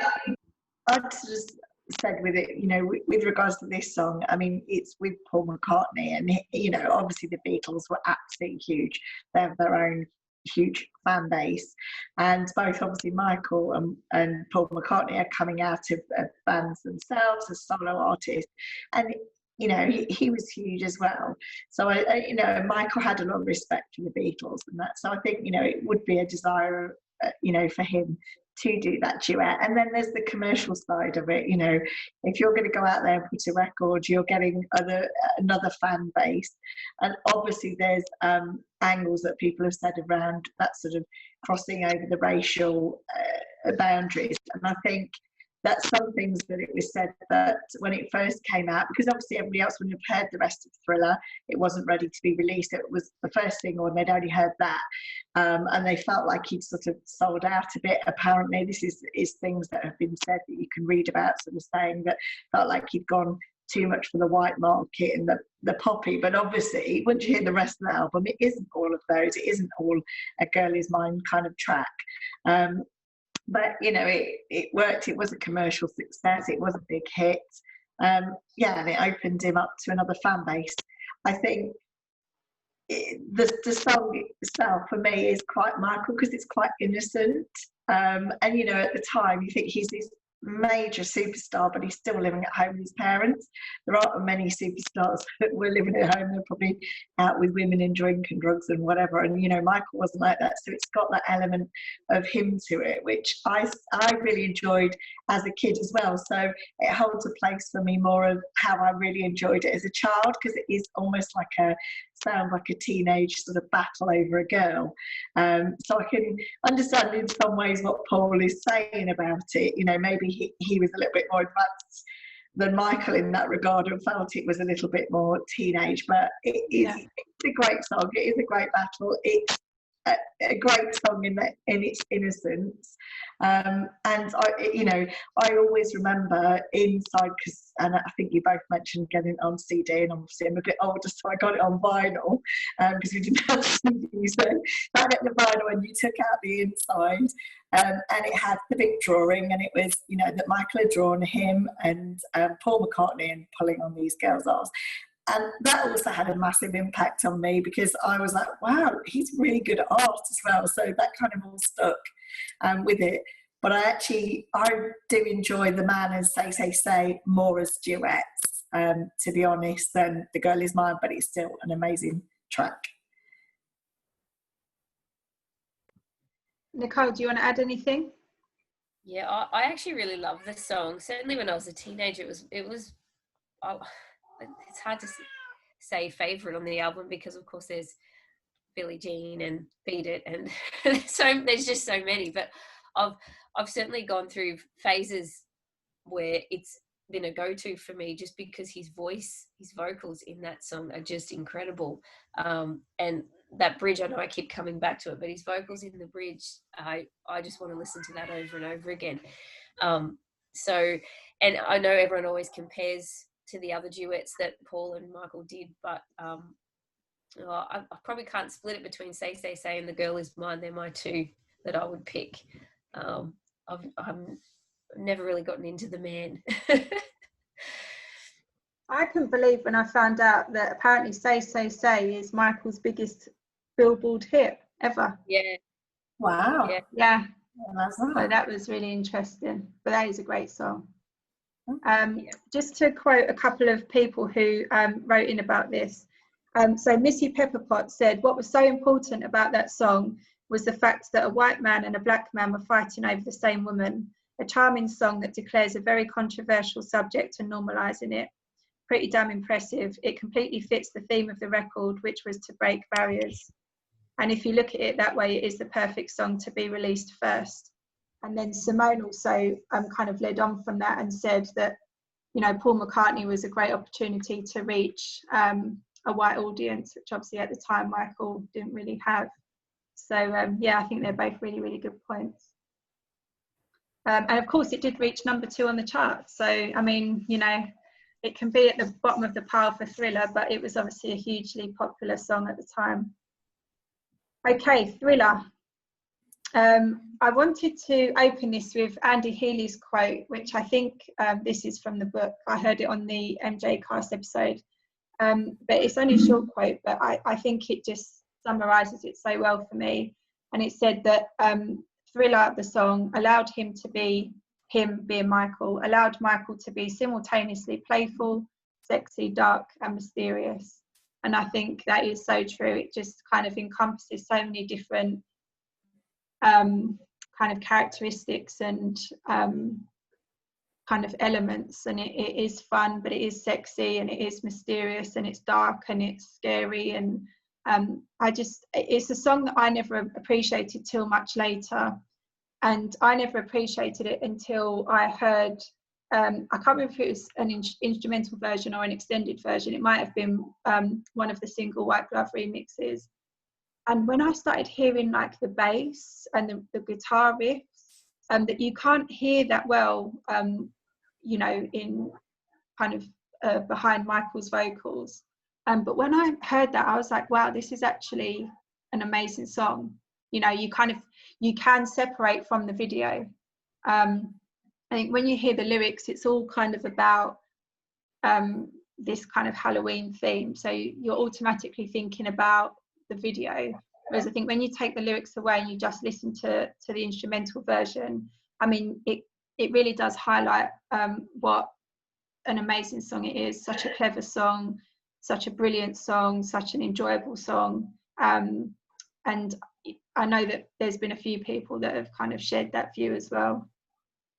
I'd just said with it, you know, with regards to this song, I mean, it's with Paul McCartney, and you know, obviously the Beatles were absolutely huge. They have their own huge fan base, and both obviously Michael and Paul McCartney are coming out of bands themselves as solo artists, and you know, he was huge as well. So I you know, Michael had a lot of respect for the Beatles and that. So I think, you know, it would be a desire, you know, for him to do that duet. And then there's the commercial side of it. You know, if you're going to go out there and put a record, you're getting another fan base, and obviously there's angles that people have said around that sort of crossing over the racial boundaries. And I think that some things that it was said that when it first came out, because obviously everybody else wouldn't have heard the rest of Thriller, it wasn't ready to be released. It was the first single and they'd only heard that. And they felt like he'd sort of sold out a bit. Apparently, this is things that have been said that you can read about, sort of saying that felt like he'd gone too much for the white market and the poppy. But obviously, once you hear the rest of the album, it isn't all of those. It isn't all a Girl Is Mine kind of track. But, you know, it worked. It was a commercial success. It was a big hit. And it opened him up to another fan base. I think the song itself, for me, is quite Michael because it's quite innocent. And, you know, at the time, you think he's this major superstar, but he's still living at home with his parents. There aren't many superstars that were living at home. They're probably out with women and drink and drugs and whatever. And, you know, Michael wasn't like that. So it's got that element of him to it, which I really enjoyed as a kid as well. So it holds a place for me more of how I really enjoyed it as a child, because it is almost like sounds like a teenage sort of battle over a girl. So I can understand in some ways what Paul is saying about it. You know, maybe he was a little bit more advanced than Michael in that regard and felt it was a little bit more teenage, but it's a great song. It is a great battle. It's a great song in its innocence. And I always remember inside, and I think you both mentioned getting it on CD, and obviously I'm a bit older, so I got it on vinyl because we didn't have CD. So I got the vinyl and you took out the inside, and it had the big drawing, and it was, you know, that Michael had drawn him and Paul McCartney and pulling on these girls' arms. And that also had a massive impact on me because I was like, wow, he's really good at art as well. So that kind of all stuck with it. But I do enjoy The Man and Say more as duets, to be honest, than The Girl Is Mine, but it's still an amazing track. Nicole, do you want to add anything? Yeah, I actually really love this song. Certainly when I was a teenager, it's hard to say favourite on the album because, of course, there's Billie Jean and Beat It, and there's just so many. But I've certainly gone through phases where it's been a go-to for me just because his vocals in that song are just incredible. And that bridge, I know I keep coming back to it, but his vocals in the bridge, I just want to listen to that over and over again. So, and I know everyone always compares to the other duets that Paul and Michael did, but I probably can't split it between Say and The Girl Is Mine. They're my two that I would pick. I've never really gotten into The Man. I couldn't believe when I found out that apparently Say is Michael's biggest Billboard hit ever. Yeah. Wow. Yeah. So that was really interesting. But that is a great song. Just to quote a couple of people who wrote in about this. So Missy Pepperpot said, what was so important about that song was the fact that a white man and a black man were fighting over the same woman. A charming song that declares a very controversial subject and normalising it. Pretty damn impressive. It completely fits the theme of the record, which was to break barriers. And if you look at it that way, it is the perfect song to be released first. And then Simone also kind of led on from that and said that, you know, Paul McCartney was a great opportunity to reach a white audience, which obviously at the time Michael didn't really have. So I think they're both really, really good points. And of course it did reach number 2 on the chart. So, I mean, you know, it can be at the bottom of the pile for Thriller, but it was obviously a hugely popular song at the time. Okay, Thriller. I wanted to open this with Andy Healy's quote, which I think this is from the book. I heard it on the MJ Cast episode, but it's only a short quote, but I think it just summarises it so well for me. And it said that Thriller, the song, allowed him to be him being Michael, allowed Michael to be simultaneously playful, sexy, dark and mysterious. And I think that is so true. It just kind of encompasses so many different kind of characteristics and kind of elements, and it is fun, but it is sexy, and it is mysterious, and it's dark, and it's scary, and it's a song that I never appreciated till much later. And I never appreciated it until I heard, I can't remember if it was an instrumental version or an extended version. It might have been one of the single White Glove remixes. And when I started hearing like the bass and the guitar riffs, that you can't hear that well, you know, in kind of behind Michael's vocals. But when I heard that, I was like, wow, this is actually an amazing song. You know, you can separate from the video. I think when you hear the lyrics, it's all kind of about this kind of Halloween theme. So you're automatically thinking about the video. Whereas I think when you take the lyrics away and you just listen to the instrumental version, I mean, it really does highlight what an amazing song it is. Such a clever song, such a brilliant song, such an enjoyable song. And I know that there's been a few people that have kind of shared that view as well.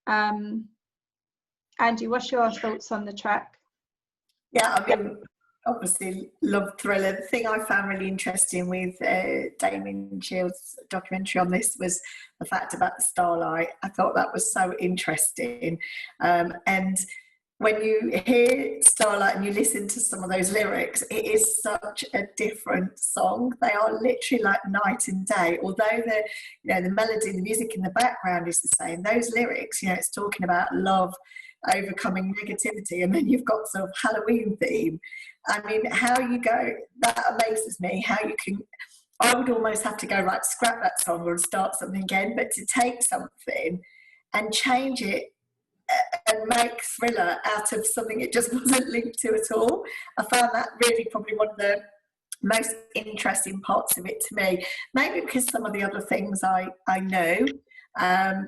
Angie, what's your thoughts on the track? Yeah, I mean, obviously love Thriller. The thing I found really interesting with Damian Shields' documentary on this was the fact about the starlight. I thought that was so interesting. And when you hear Starlight and you listen to some of those lyrics, it is such a different song. They are literally like night and day. Although the melody, the music in the background is the same, those lyrics, you know, it's talking about love, overcoming negativity, and then you've got sort of Halloween theme. I mean, how you go, that amazes me, how you can, I would almost have to go, right, scrap that song or start something again, but to take something and change it and make Thriller out of something it just wasn't linked to at all. I found that really probably one of the most interesting parts of it to me. Maybe because some of the other things I know,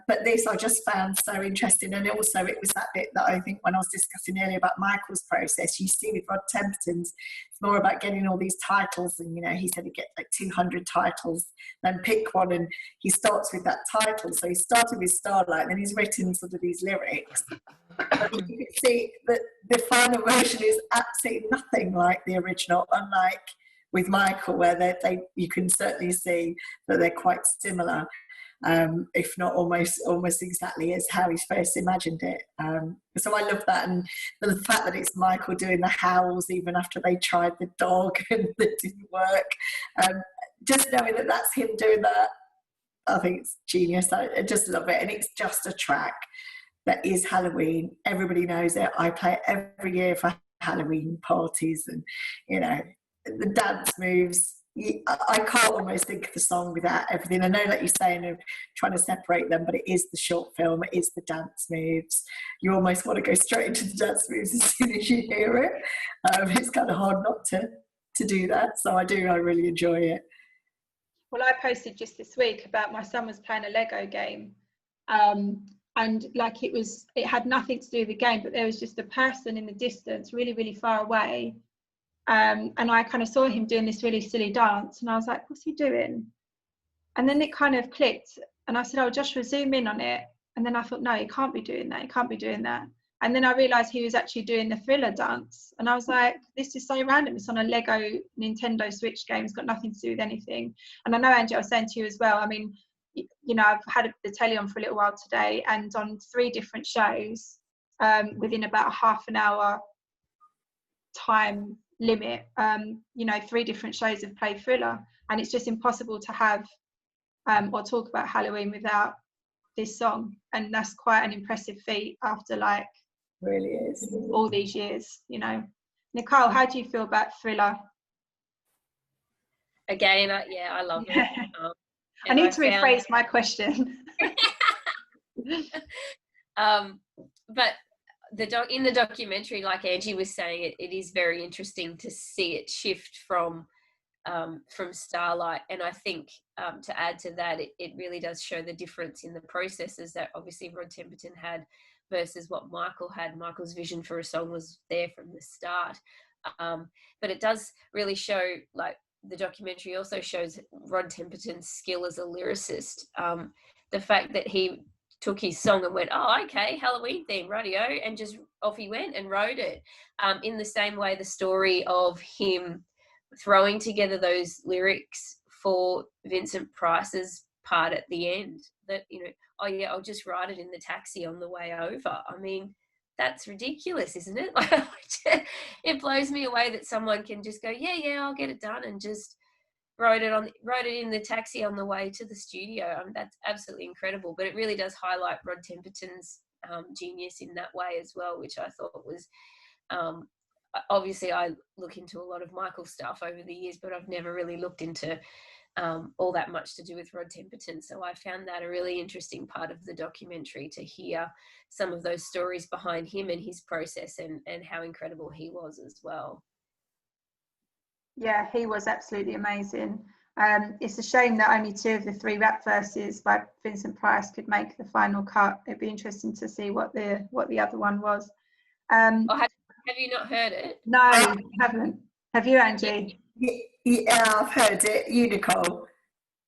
but this I just found so interesting. And also it was that bit that I think when I was discussing earlier about Michael's process, you see with Rod Temperton's, it's more about getting all these titles, and you know, he said he'd get like 200 titles, then pick one, and he starts with that title. So he started with Starlight, and then he's written sort of these lyrics. But you can see that the final version is absolutely nothing like the original, unlike with Michael, where you can certainly see that they're quite similar, if not almost exactly as how he's first imagined it. So I love that, and the fact that it's Michael doing the howls even after they tried the dog and that didn't work. Just knowing that that's him doing that, I think it's genius. I just love it, and it's just a track that is Halloween. Everybody knows it. I play it every year for Halloween parties, and you know, the dance moves. I can't almost think of the song without everything. I know that you're saying of trying to separate them, but it is the short film, it is the dance moves. You almost want to go straight into the dance moves as soon as you hear it. It's kind of hard not to do that. So I really enjoy it. Well, I posted just this week about my son was playing a Lego game. And like it had nothing to do with the game, but there was just a person in the distance, really, really far away. And I kind of saw him doing this really silly dance, and I was like, what's he doing? And then it kind of clicked, and I said, oh, Joshua, zoom in on it. And then I thought, no, he can't be doing that. He can't be doing that. And then I realized he was actually doing the Thriller dance. And I was like, this is so random. It's on a Lego Nintendo Switch game. It's got nothing to do with anything. And I know, Angie, I was saying to you as well, I mean, you know, I've had the telly on for a little while today, and on 3 different shows within about a half an hour time limit, you know, 3 different shows have played Thriller, and it's just impossible to have or talk about Halloween without this song, and that's quite an impressive feat after like really is all these years, you know. Nicole, how do you feel about Thriller? Again, I love it. I need to rephrase my question. But in the documentary, like Angie was saying, it is very interesting to see it shift from Starlight. And I think to add to that, it really does show the difference in the processes that obviously Rod Temperton had versus what Michael had. Michael's vision for a song was there from the start. But it does really show, like, the documentary also shows Rod Temperton's skill as a lyricist. the fact that he took his song and went, oh, okay, Halloween theme, radio, and just off he went and wrote it. In the same way, the story of him throwing together those lyrics for Vincent Price's part at the end, that, you know, oh yeah, I'll just write it in the taxi on the way over. I mean, that's ridiculous, isn't it? It blows me away that someone can just go, yeah, I'll get it done, and just wrote it in the taxi on the way to the studio. That's absolutely incredible. But it really does highlight Rod Temperton's genius in that way as well, which I thought was, obviously I look into a lot of Michael stuff over the years, but I've never really looked into all that much to do with Rod Temperton. So I found that a really interesting part of the documentary, to hear some of those stories behind him and his process, and how incredible he was as well. Yeah, he was absolutely amazing. It's a shame that only 2 of the 3 rap verses by Vincent Price could make the final cut. It'd be interesting to see what the other one was. Have you not heard it? No, I haven't. Have you, Angie? Yeah, I've heard it. You, Nicole?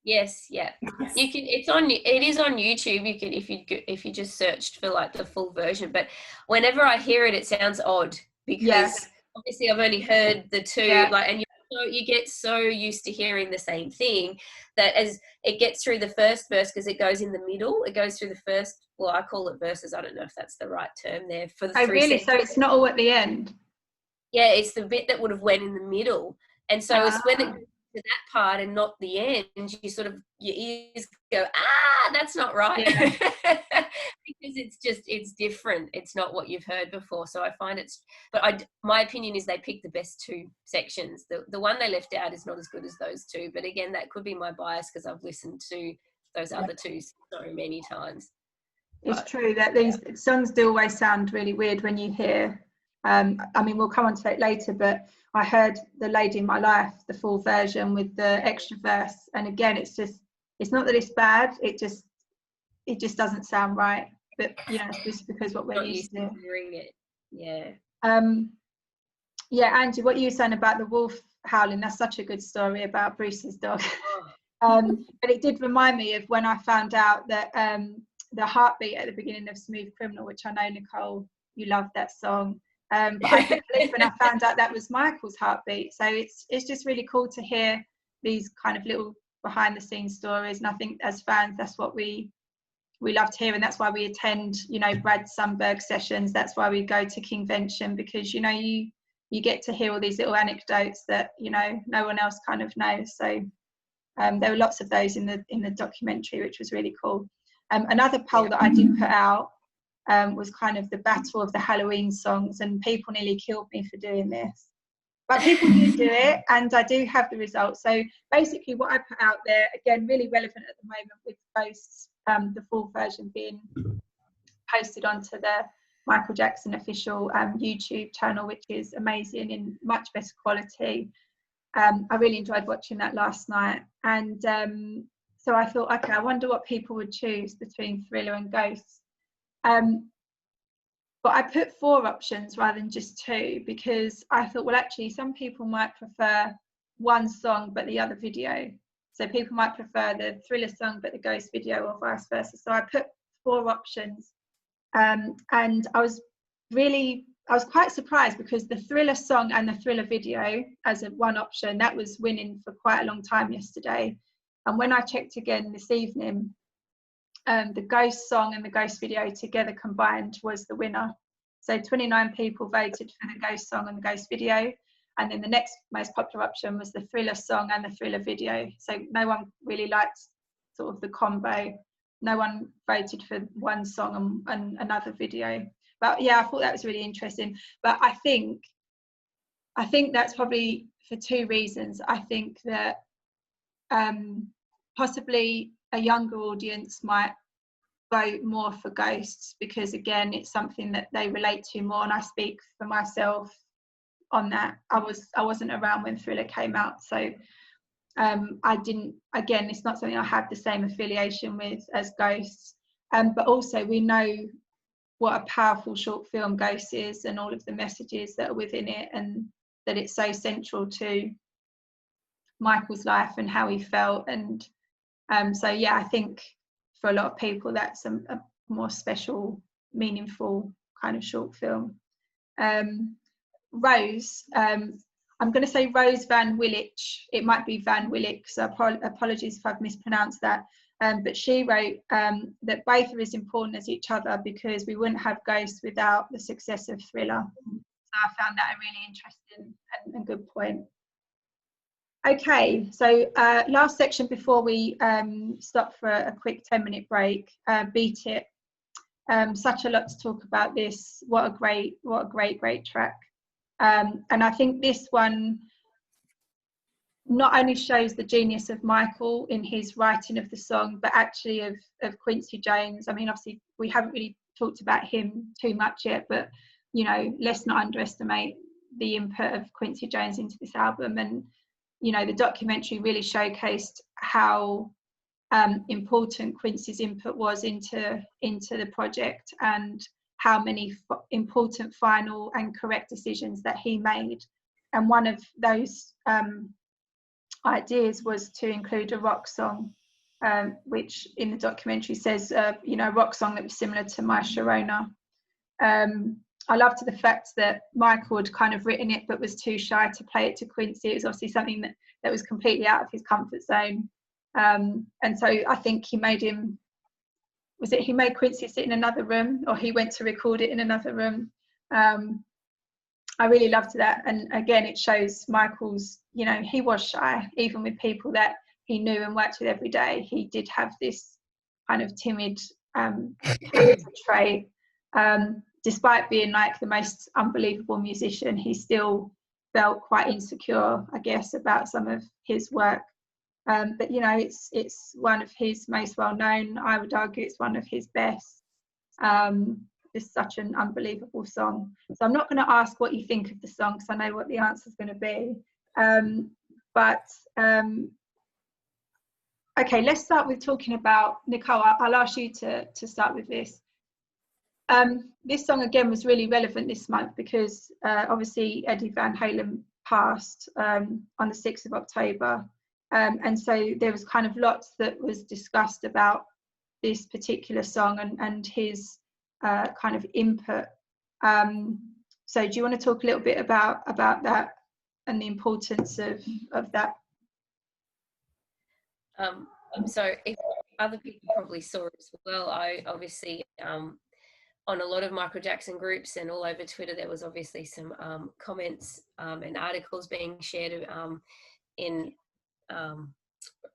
Yes, yeah. Yes. You can. It is on YouTube. You can, if you just searched for like the full version. But whenever I hear it, it sounds odd, because obviously I've only heard the 2. And you get so used to hearing the same thing, that as it gets through the first verse, because it goes in the middle, it goes through the first. Well, I call it verses. I don't know if that's the right term there for the 3 really? sentences. So it's not all at the end? Yeah, it's the bit that would have went in the middle. And so it's when it gets to that part and not the end, you sort of, your ears go, that's not right. Yeah. Because it's different. It's not what you've heard before. So I find my opinion is they picked the best 2 sections. The one they left out is not as good as those 2. But again, that could be my bias, because I've listened to those other 2 so many times. It's true that these songs do always sound really weird when you hear, I mean, we'll come on to it later, but I heard The Lady in My Life, the full version with the extra verse, and again, it's not that it's bad, it just doesn't sound right. But you know, it's just because what we're used to hearing it. Yeah. Yeah, Angie, what you were saying about the wolf howling, that's such a good story about Bruce's dog. But it did remind me of when I found out that the heartbeat at the beginning of Smooth Criminal, which I know, Nicole, you love that song. But I couldn't believe when I found out that was Michael's heartbeat. So it's just really cool to hear these kind of little behind the scenes stories. And I think as fans, that's what we love to hear. And that's why we attend, you know, Brad Sundberg sessions. That's why we go to Kingvention, because, you know, you get to hear all these little anecdotes that, you know, no one else kind of knows. So there were lots of those in the documentary, which was really cool. Another poll that I did put out was kind of the battle of the Halloween songs, and people nearly killed me for doing this, but people do it, and I do have the results. So basically what I put out there, again, really relevant at the moment with Ghosts, the full version being posted onto the Michael Jackson official YouTube channel, which is amazing in much better quality. I really enjoyed watching that last night, and so I thought, okay, I wonder what people would choose between Thriller and Ghosts. But I put 4 options rather than just 2, because I thought, well, actually, some people might prefer one song but the other video. So people might prefer the Thriller song but the Ghost video, or vice versa. So I put 4 options, and I was quite surprised, because the Thriller song and the Thriller video as one option, that was winning for quite a long time yesterday. And when I checked again this evening, the Ghost song and the Ghost video together combined was the winner. So 29 people voted for the Ghost song and the Ghost video, and then the next most popular option was the Thriller song and the Thriller video. So no one really liked sort of the combo. No one voted for one song and another video. But yeah, I thought that was really interesting. But I think that's probably for 2 reasons. I think that possibly a younger audience might vote more for Ghosts, because again, it's something that they relate to more, and I speak for myself on that. I wasn't around when Thriller came out, so I didn't, again, it's not something I have the same affiliation with as Ghosts, but also we know what a powerful short film Ghosts is, and all of the messages that are within it, and that it's so central to Michael's life and how he felt. And so yeah, I think for a lot of people, that's a more special, meaningful kind of short film. Rose, I'm going to say Rose Van Willich. It might be Van Willich, so apologies if I've mispronounced that. But she wrote that both are as important as each other because we wouldn't have Ghost without the success of Thriller. So I found that a really interesting and good point. Okay, so last section before we stop for a quick 10-minute break. Beat It. Such a lot to talk about this. What a great track. And I think this one not only shows the genius of Michael in his writing of the song, but actually of Quincy Jones. I mean, obviously we haven't really talked about him too much yet, but you know, let's not underestimate the input of Quincy Jones into this album. And you know, the documentary really showcased how important Quincy's input was into the project, and how many important final and correct decisions that he made. And one of those ideas was to include a rock song, which in the documentary says, you know, a rock song that was similar to My Sharona. I loved the fact that Michael had kind of written it but was too shy to play it to Quincy. It was obviously something that was completely out of his comfort zone. And so I think he made him, he made Quincy sit in another room, or he went to record it in another room. I really loved that. And again, it shows Michael's, you know, he was shy, even with people that he knew and worked with every day. He did have this kind of timid trait. Despite being like the most unbelievable musician, he still felt quite insecure, I guess, about some of his work. But you know, it's one of his most well-known. I would argue it's one of his best. It's such an unbelievable song. So I'm not going to ask what you think of the song, because I know what the answer is going to be. Okay, let's start with talking about Nicole. I'll ask you to start with this. This song again was really relevant this month because obviously Eddie Van Halen passed on the 6th of October. And so there was kind of lots that was discussed about this particular song and his kind of input. So do you want to talk a little bit about that and the importance of that? So if other people probably saw it as well, I obviously on a lot of Michael Jackson groups and all over Twitter, there was obviously some comments and articles being shared in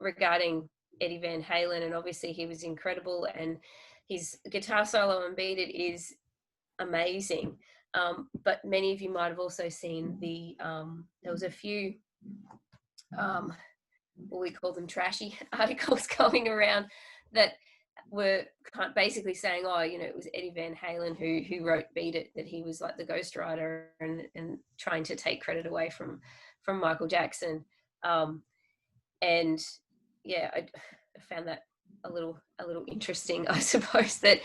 regarding Eddie Van Halen, and obviously he was incredible, and his guitar solo on Beat It is amazing. But many of you might have also seen the there was a few what we call them trashy articles going around that were basically saying, oh, you know, it was Eddie Van Halen who wrote Beat It, that he was like the ghostwriter and trying to take credit away from Michael Jackson. And yeah, I found that a little interesting, I suppose, that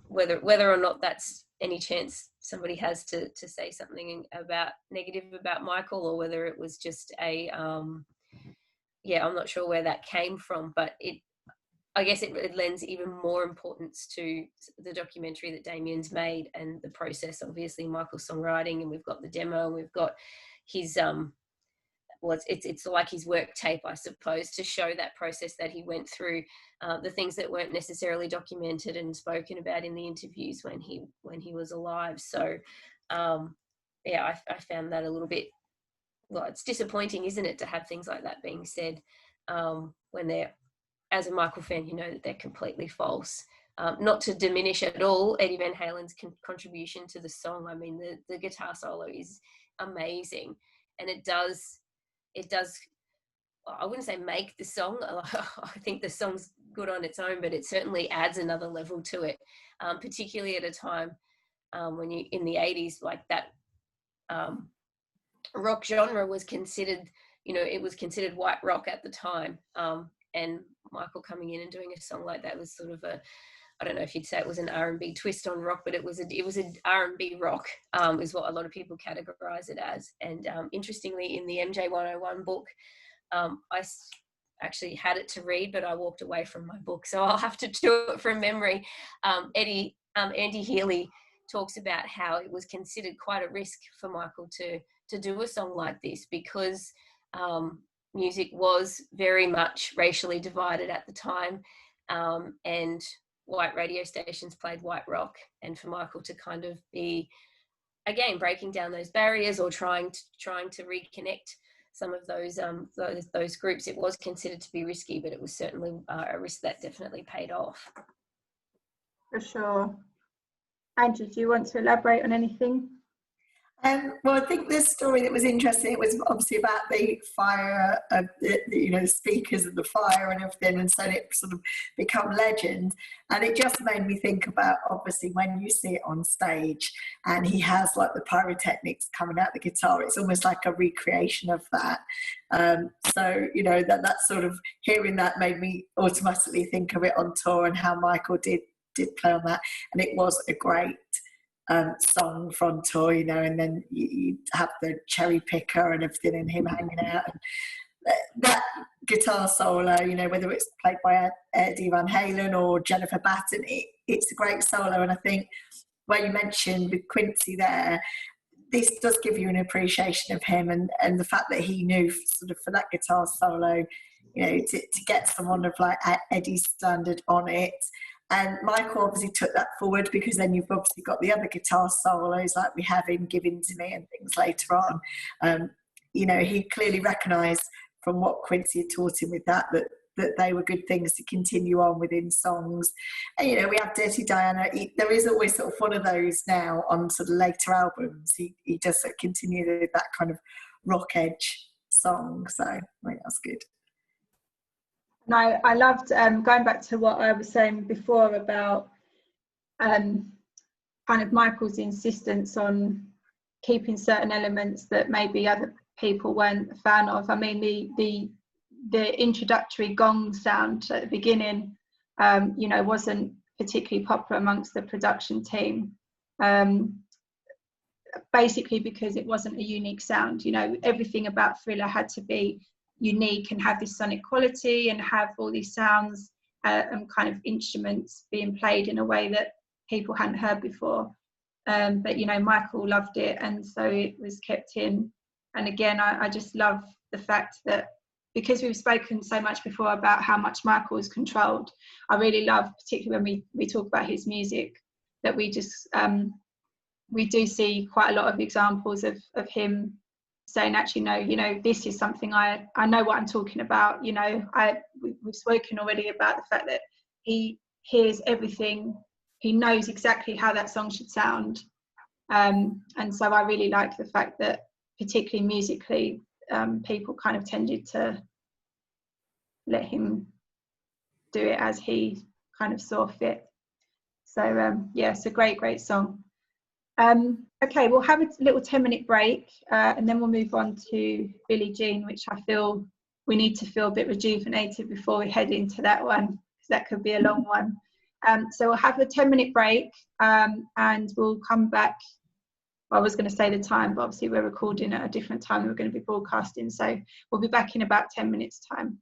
whether or not that's any chance somebody has to say something about negative about Michael, or whether it was just a yeah, I'm not sure where that came from, but I guess it lends even more importance to the documentary that Damien's made and the process. Obviously, Michael's songwriting, and we've got the demo, and we've got his well, it's like his work tape, I suppose, to show that process that he went through, the things that weren't necessarily documented and spoken about in the interviews when he was alive. So, yeah, I found that a little bit. Well, it's disappointing, isn't it, to have things like that being said when they're, as a Michael fan, you know that they're completely false. Not to diminish at all Eddie Van Halen's contribution to the song. I mean, the guitar solo is amazing, and it does, I wouldn't say make the song. I think the song's good on its own, but it certainly adds another level to it, particularly at a time when you, in the 80s, like that rock genre was considered, you know, it was considered white rock at the time. And Michael coming in and doing a song like that was sort of a, I don't know if you'd say it was an R&B twist on rock, but it was an R&B rock, is what a lot of people categorize it as. And interestingly, in the MJ 101 book, I actually had it to read, but I walked away from my book, so I'll have to do it from memory. Andy Healy talks about how it was considered quite a risk for Michael to do a song like this, because music was very much racially divided at the time, and white radio stations played white rock, and for Michael to kind of be, again, breaking down those barriers or trying to reconnect some of those groups, it was considered to be risky, but it was certainly a risk that definitely paid off. For sure. Andrew, do you want to elaborate on anything? Well, I think this story that was interesting, it was obviously about the fire, the speakers of the fire and everything, and so it sort of become legend. And it just made me think about, obviously, when you see it on stage and he has like the pyrotechnics coming out the guitar, it's almost like a recreation of that. So, that sort of, hearing that made me automatically think of it on tour and how Michael did play on that. And it was a great song from tour, and then you have the cherry picker and everything and him hanging out, and that guitar solo, whether it's played by Eddie Van Halen or Jennifer Batten, it's a great solo. And I think where you mentioned with Quincy there, this does give you an appreciation of him, and the fact that he knew sort of for that guitar solo, to get someone of like Eddie's standard on it. And Michael obviously took that forward, because then you've obviously got the other guitar solos like we have in Giving to Me and things later on. He clearly recognised from what Quincy had taught him with that they were good things to continue on within songs. And, we have Dirty Diana. There is always sort of one of those now on sort of later albums. He does sort of continue that kind of rock edge song. So I think that's good. No, I loved going back to what I was saying before about kind of Michael's insistence on keeping certain elements that maybe other people weren't a fan of. I mean, the introductory gong sound at the beginning, wasn't particularly popular amongst the production team, basically because it wasn't a unique sound. Everything about Thriller had to be unique and have this sonic quality and have all these sounds and kind of instruments being played in a way that people hadn't heard before. But Michael loved it, and so it was kept in. And again, I just love the fact that, because we've spoken so much before about how much Michael is controlled, I really love, particularly when we talk about his music, that we just we do see quite a lot of examples of him saying, actually, no, this is something I know what I'm talking about. We've spoken already about the fact that he hears everything. He knows exactly how that song should sound. And so I really like the fact that, particularly musically, people kind of tended to let him do it as he kind of saw fit. So it's a great song. Okay, we'll have a little 10-minute break, and then we'll move on to Billie Jean, which I feel we need to feel a bit rejuvenated before we head into that one, because that could be a long one. So we'll have a 10-minute break, and we'll come back. I was going to say the time, but obviously we're recording at a different time than we're going to be broadcasting, so we'll be back in about 10 minutes time.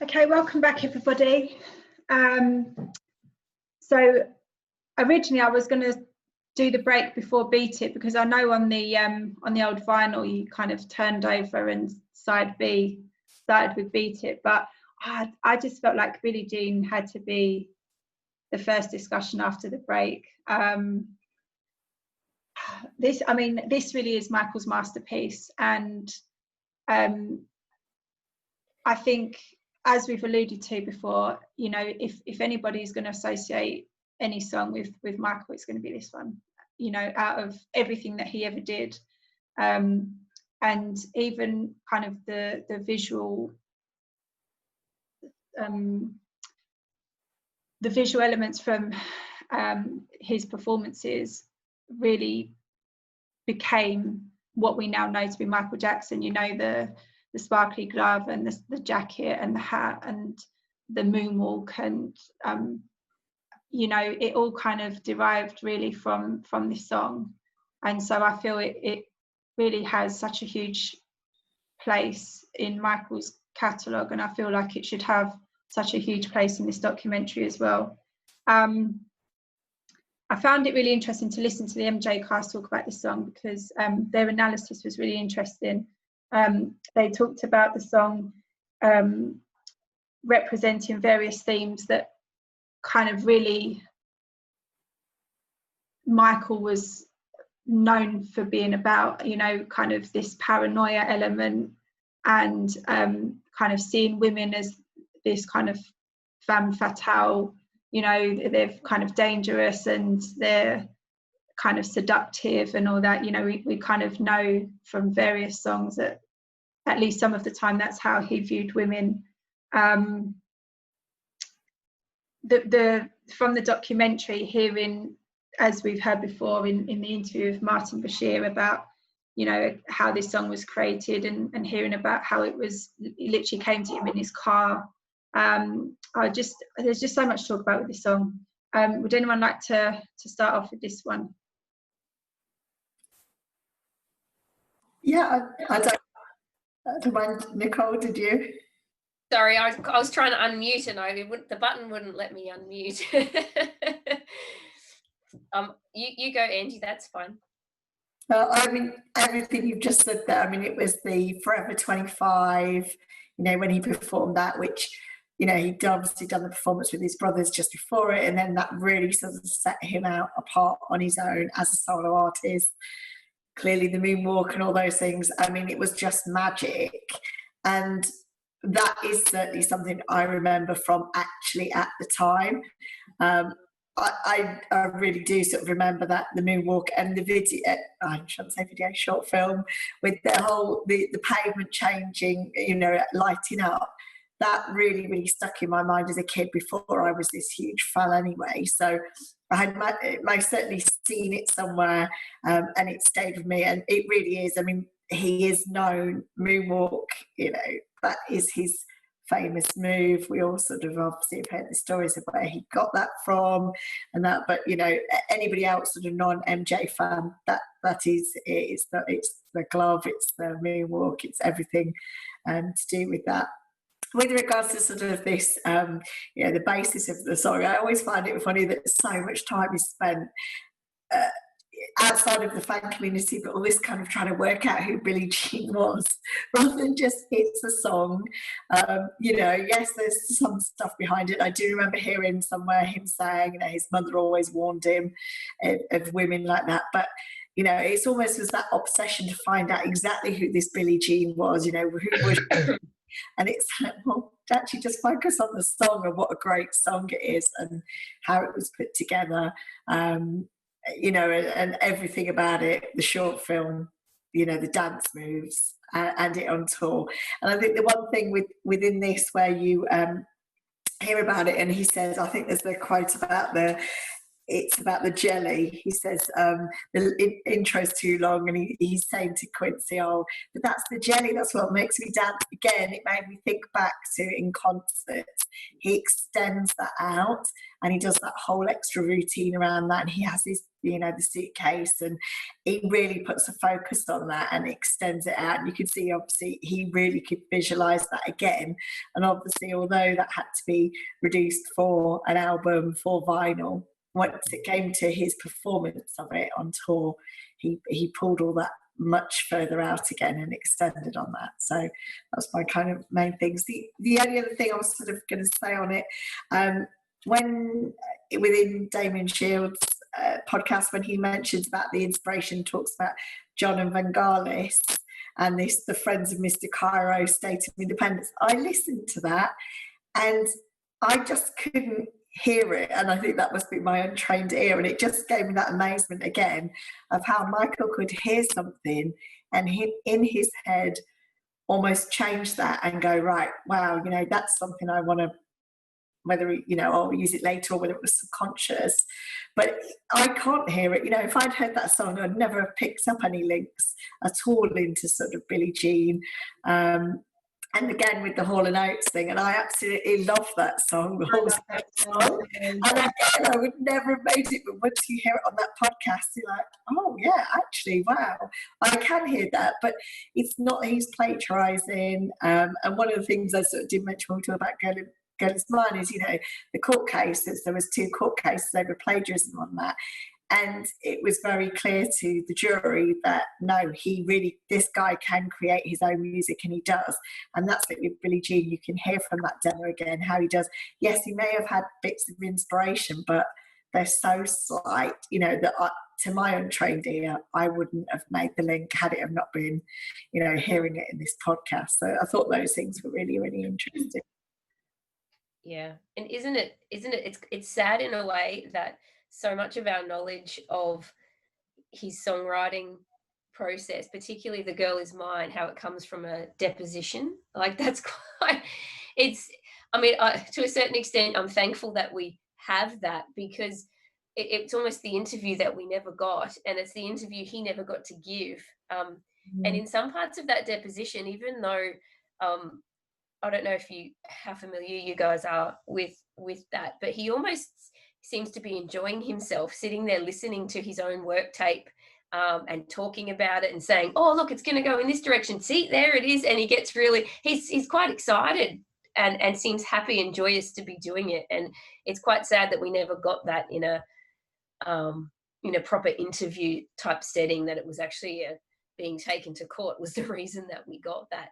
Okay, welcome back everybody. So originally I was going to do the break before Beat It, because I know on the old vinyl you kind of turned over and side B started with Beat It, but I just felt like Billie Jean had to be the first discussion after the break. This really is Michael's masterpiece, and I think, as we've alluded to before, you know, if anybody is going to associate any song with Michael, it's going to be this one, you know, out of everything that he ever did. And even kind of the visual elements from his performances really became what we now know to be Michael Jackson. You know, the sparkly glove and the jacket and the hat and the moonwalk, and you know, it all kind of derived really from this song. And so I feel it really has such a huge place in Michael's catalogue, and I feel like it should have such a huge place in this documentary as well. I found it really interesting to listen to the MJ cast talk about this song, because their analysis was really interesting. They talked about the song representing various themes that kind of really Michael was known for being about, you know, kind of this paranoia element, and kind of seeing women as this kind of femme fatale, you know, they're kind of dangerous and they're kind of seductive and all that. You know, we kind of know from various songs that at least some of the time that's how he viewed women. From the documentary, hearing, as we've heard before in the interview with Martin Bashir, about, you know, how this song was created, and hearing about how it literally came to him in his car. There's just so much to talk about with this song. Would anyone like to start off with this one? Yeah, I don't mind. Nicole, did you? Sorry, I was trying to unmute and the button wouldn't let me unmute. You go, Angie, that's fine. I mean, everything you've just said there, I mean, it was the Forever 25, you know, when he performed that, which, you know, he'd obviously done the performance with his brothers just before it, and then that really sort of set him out apart on his own as a solo artist. Clearly the moonwalk and all those things, I mean, it was just magic. And that is certainly something I remember from actually at the time. I really do sort of remember that, the moonwalk and the video, I shouldn't say video, short film, with the pavement changing, you know, lighting up. That really, really stuck in my mind as a kid before I was this huge fan anyway. So I had most certainly seen it somewhere, and it stayed with me. And it really is, I mean, he is known, moonwalk, you know, that is his famous move. We all sort of obviously have heard the stories of where he got that from and that, but, you know, anybody else sort of non-MJ fan, that is it's the glove, it's the moonwalk, it's everything to do with that. With regards to sort of this, you know, the basis of the song, I always find it funny that so much time is spent outside of the fan community, but all this kind of trying to work out who Billie Jean was, rather than just it's a song. You know, yes, there's some stuff behind it. I do remember hearing somewhere him saying, you know, his mother always warned him of women like that, but you know, it's almost was that obsession to find out exactly who this Billie Jean was, you know, who was. And it's like, well, actually just focus on the song and what a great song it is and how it was put together, you know, and everything about it, the short film, you know, the dance moves, and it on tour. And I think the one thing within this where you hear about it, and he says, I think there's the quote about it's about the jelly. He says the intro's too long, and he's saying to Quincy, "Oh, but that's the jelly. That's what makes me dance." Again, it made me think back to in concerts. He extends that out, and he does that whole extra routine around that. And he has his, you know, the suitcase, and he really puts a focus on that and extends it out. And you can see, obviously, he really could visualize that again. And obviously, although that had to be reduced for an album, for vinyl, once it came to his performance of it on tour, he pulled all that much further out again and extended on that. So that's my kind of main things. The only other thing I was sort of going to say on it, when within Damian Shields' podcast, when he mentions about the inspiration, talks about John and Vangelis and the Friends of Mr. Cairo State of Independence. I listened to that and I just couldn't hear it, and I think that must be my untrained ear, and it just gave me that amazement again of how Michael could hear something and in his head almost change that and go, right, wow, you know, that's something I want to, whether, you know, I'll use it later or whether it was subconscious, but I can't hear it. You know, if I'd heard that song, I'd never have picked up any links at all into sort of Billie Jean, and again with the Hall & Oates thing, and I absolutely love that song, the Hall & Oates song. And again, I would never have made it, but once you hear it on that podcast, you're like, oh yeah, actually, wow, I can hear that. But it's not, he's plagiarising. And one of the things I sort of did mention when we talk about Girl Is Mine is, you know, the court cases, there was 2 court cases over plagiarism on that. And it was very clear to the jury that no, this guy can create his own music, and he does. And that's it with Billie Jean. You can hear from that demo again how he does. Yes, he may have had bits of inspiration, but they're so slight, you know, that to my untrained ear, I wouldn't have made the link had it have not been, you know, hearing it in this podcast. So I thought those things were really, really interesting. Yeah, and isn't it? It's sad in a way that so much of our knowledge of his songwriting process, particularly The Girl Is Mine, how it comes from a deposition. Like that's quite, I mean, to a certain extent, I'm thankful that we have that, because it's almost the interview that we never got, and it's the interview he never got to give. And in some parts of that deposition, even though, I don't know how familiar you guys are with that, but he almost seems to be enjoying himself sitting there listening to his own work tape, and talking about it and saying, oh, look, it's going to go in this direction. See, there it is. And he gets really, he's quite excited and seems happy and joyous to be doing it. And it's quite sad that we never got that in a proper interview type setting, that it was actually being taken to court was the reason that we got that.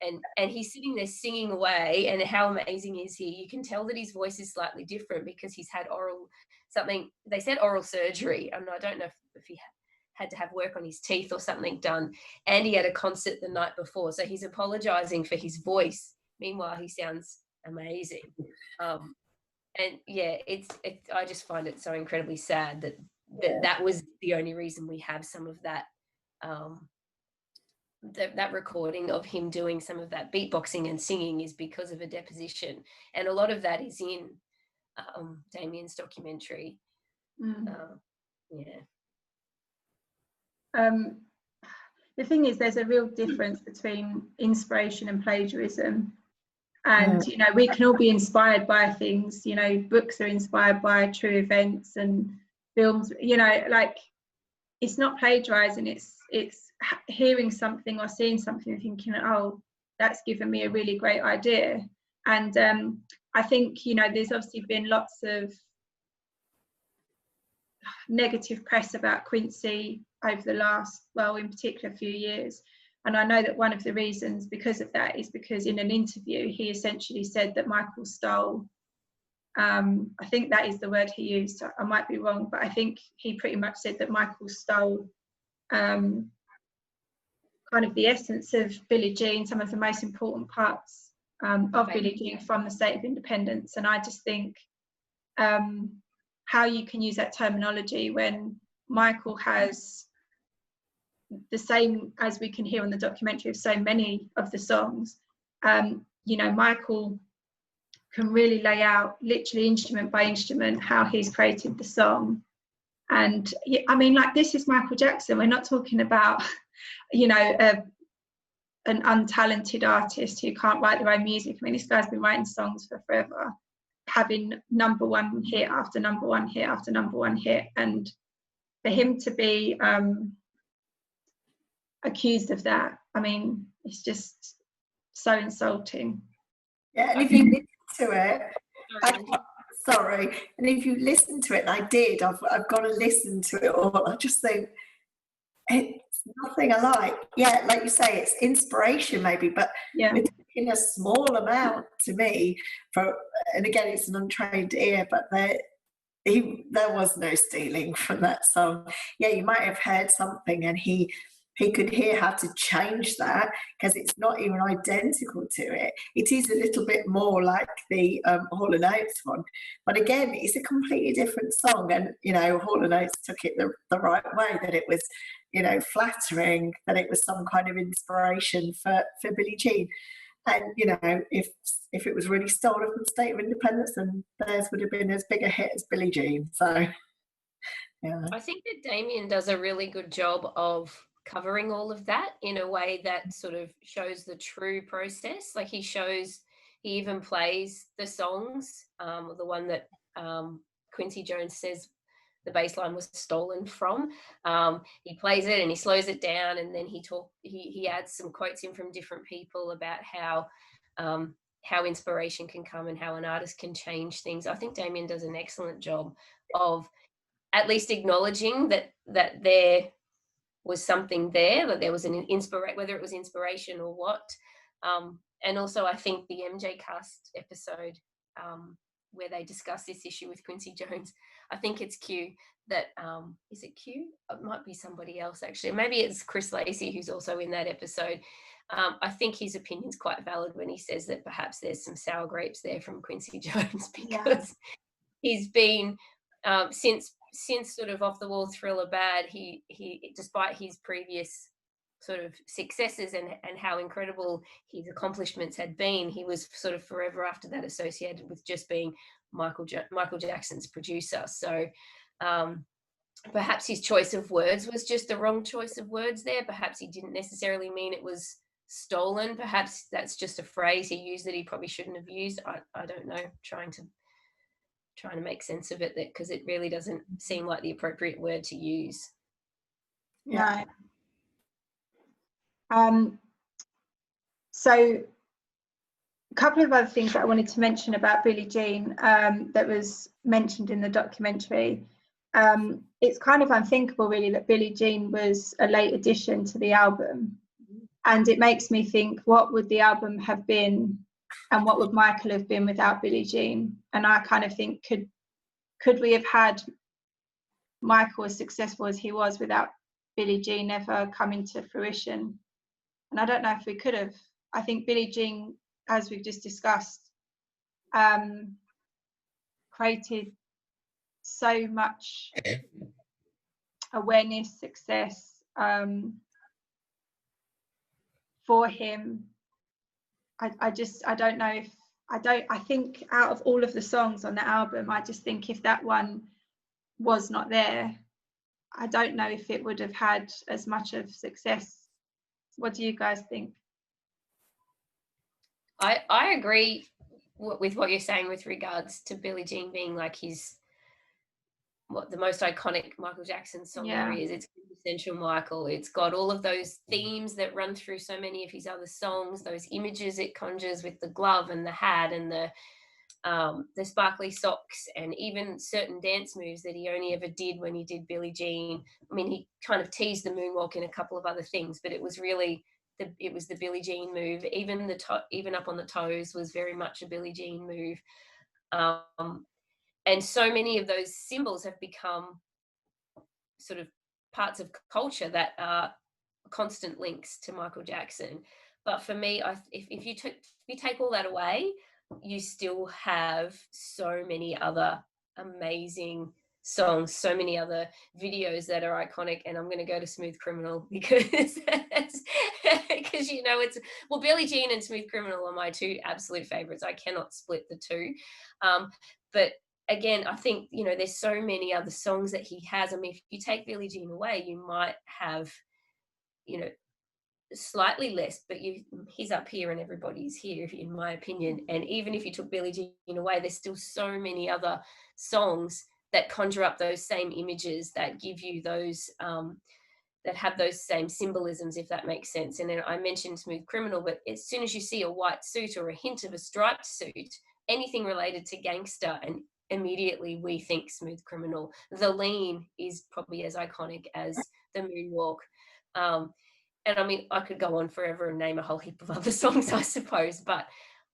And he's sitting there singing away, and how amazing is he? You can tell that his voice is slightly different because he's had they said oral surgery, and I don't know if he had to have work on his teeth or something done, and he had a concert the night before, so he's apologizing for his voice. Meanwhile, he sounds amazing. And yeah, I just find it so incredibly sad that was the only reason we have some of that that recording of him doing some of that beatboxing and singing, is because of a deposition, and a lot of that is in Damien's documentary. The thing is, there's a real difference between inspiration and plagiarism, and you know, we can all be inspired by things. You know, books are inspired by true events, and films, you know, like, it's not plagiarizing, it's hearing something or seeing something and thinking, oh, that's given me a really great idea. And I think, you know, there's obviously been lots of negative press about Quincy over the last, well, in particular, few years. And I know that one of the reasons because of that is because in an interview, he essentially said that Michael stole, I think that is the word he used, I might be wrong, but I think he pretty much said that Michael stole kind of the essence of Billie Jean, some of the most important parts of Billie Jean from the State of Independence. And I just think how you can use that terminology when Michael has the same, as we can hear on the documentary, of so many of the songs. You know, Michael can really lay out literally instrument by instrument how he's created the song. And I mean, like, this is Michael Jackson. We're not talking about, you know, an untalented artist who can't write their own music. I mean, this guy's been writing songs for forever, having number one hit after number one hit after number one hit. And for him to be accused of that, I mean, it's just so insulting. Yeah, and if you listen to it, sorry, and if you listen to it, and I did, I've got to listen to it all. I just think it's nothing alike. Yeah, like you say, it's inspiration maybe, but we're taking a small amount to me. And again, it's an untrained ear, but there was no stealing from that song. Yeah, you might have heard something, and he could hear how to change that, because it's not even identical to it. It is a little bit more like the Hall & Oates one. But again, it's a completely different song. And, you know, Hall & Oates took it the right way, that it was, you know, flattering, that it was some kind of inspiration for Billie Jean. And, you know, if it was really stolen from State of Independence, then theirs would have been as big a hit as Billie Jean. So, yeah. I think that Damien does a really good job of covering all of that in a way that sort of shows the true process. Like, he even plays the songs, the one that Quincy Jones says the bass line was stolen from. He plays it and he slows it down, and then he adds some quotes in from different people about how inspiration can come and how an artist can change things. I think Damien does an excellent job of at least acknowledging that there was something there, that there was an whether it was inspiration or what. And also, I think the MJ Cast episode where they discuss this issue with Quincy Jones, I think it's Q that, is it Q? It might be somebody else, actually. Maybe it's Chris Lacey, who's also in that episode. I think his opinion's quite valid when he says that perhaps there's some sour grapes there from Quincy Jones, because he's been, since sort of Off the Wall Thriller Bad, he despite his previous sort of successes and how incredible his accomplishments had been, he was sort of forever after that associated with just being Michael Jackson's producer. So perhaps his choice of words was just the wrong choice of words there. Perhaps he didn't necessarily mean it was stolen. Perhaps that's just a phrase he used that he probably shouldn't have used. I don't know, trying to make sense of it, because it really doesn't seem like the appropriate word to use. Yeah. So a couple of other things that I wanted to mention about Billie Jean that was mentioned in the documentary. It's kind of unthinkable, really, that Billie Jean was a late addition to the album. And it makes me think, what would the album have been, and what would Michael have been without Billie Jean? And I kind of think, could we have had Michael as successful as he was without Billie Jean ever coming to fruition? And I don't know if we could have. I think Billie Jean, as we've just discussed, created so much awareness, success for him. I don't know if I think out of all of the songs on the album, I just think if that one was not there, I don't know if it would have had as much of success. What do you guys think? I agree with what you're saying with regards to Billie Jean being like the most iconic Michael Jackson song there is. It's quintessential Michael. It's got all of those themes that run through so many of his other songs, those images it conjures with the glove and the hat and the sparkly socks, and even certain dance moves that he only ever did when he did Billie Jean. I mean, he kind of teased the moonwalk in a couple of other things, but it was really the Billie Jean move. Even even Up on the Toes was very much a Billie Jean move. And so many of those symbols have become sort of parts of culture that are constant links to Michael Jackson. But for me, if you take all that away, you still have so many other amazing songs, so many other videos that are iconic, and I'm going to go to Smooth Criminal because because it's, well, Billie Jean and Smooth Criminal are my two absolute favorites. I cannot split the two. But again, I think, there's so many other songs that he has. I mean, if you take Billie Jean away, you might have, slightly less, but he's up here and everybody's here, in my opinion. And even if you took Billie Jean away, there's still so many other songs that conjure up those same images, that give you those, that have those same symbolisms, if that makes sense. And then I mentioned Smooth Criminal, but as soon as you see a white suit or a hint of a striped suit, anything related to gangster, and immediately we think Smooth Criminal. The Lean is probably as iconic as the Moonwalk. And I mean, I could go on forever and name a whole heap of other songs, I suppose, but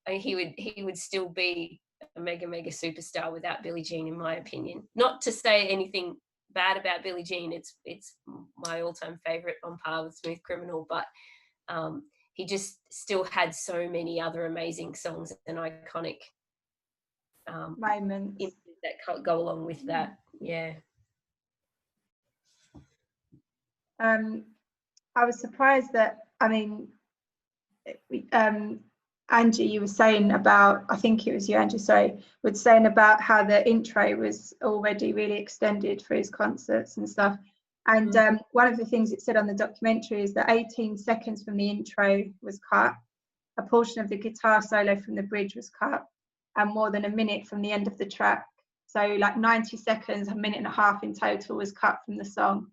he would still be a mega superstar without Billie Jean, in my opinion. Not to say anything bad about Billie Jean, it's my all-time favorite, on par with Smooth Criminal, but he just still had so many other amazing songs and iconic moments that go along with that. Yeah. I was surprised that, Angie, you were saying about, I think it was you, Angie, sorry, was saying about how the intro was already really extended for his concerts and stuff. And one of the things it said on the documentary is that 18 seconds from the intro was cut, a portion of the guitar solo from the bridge was cut, and more than a minute from the end of the track. So like 90 seconds, a minute and a half in total was cut from the song.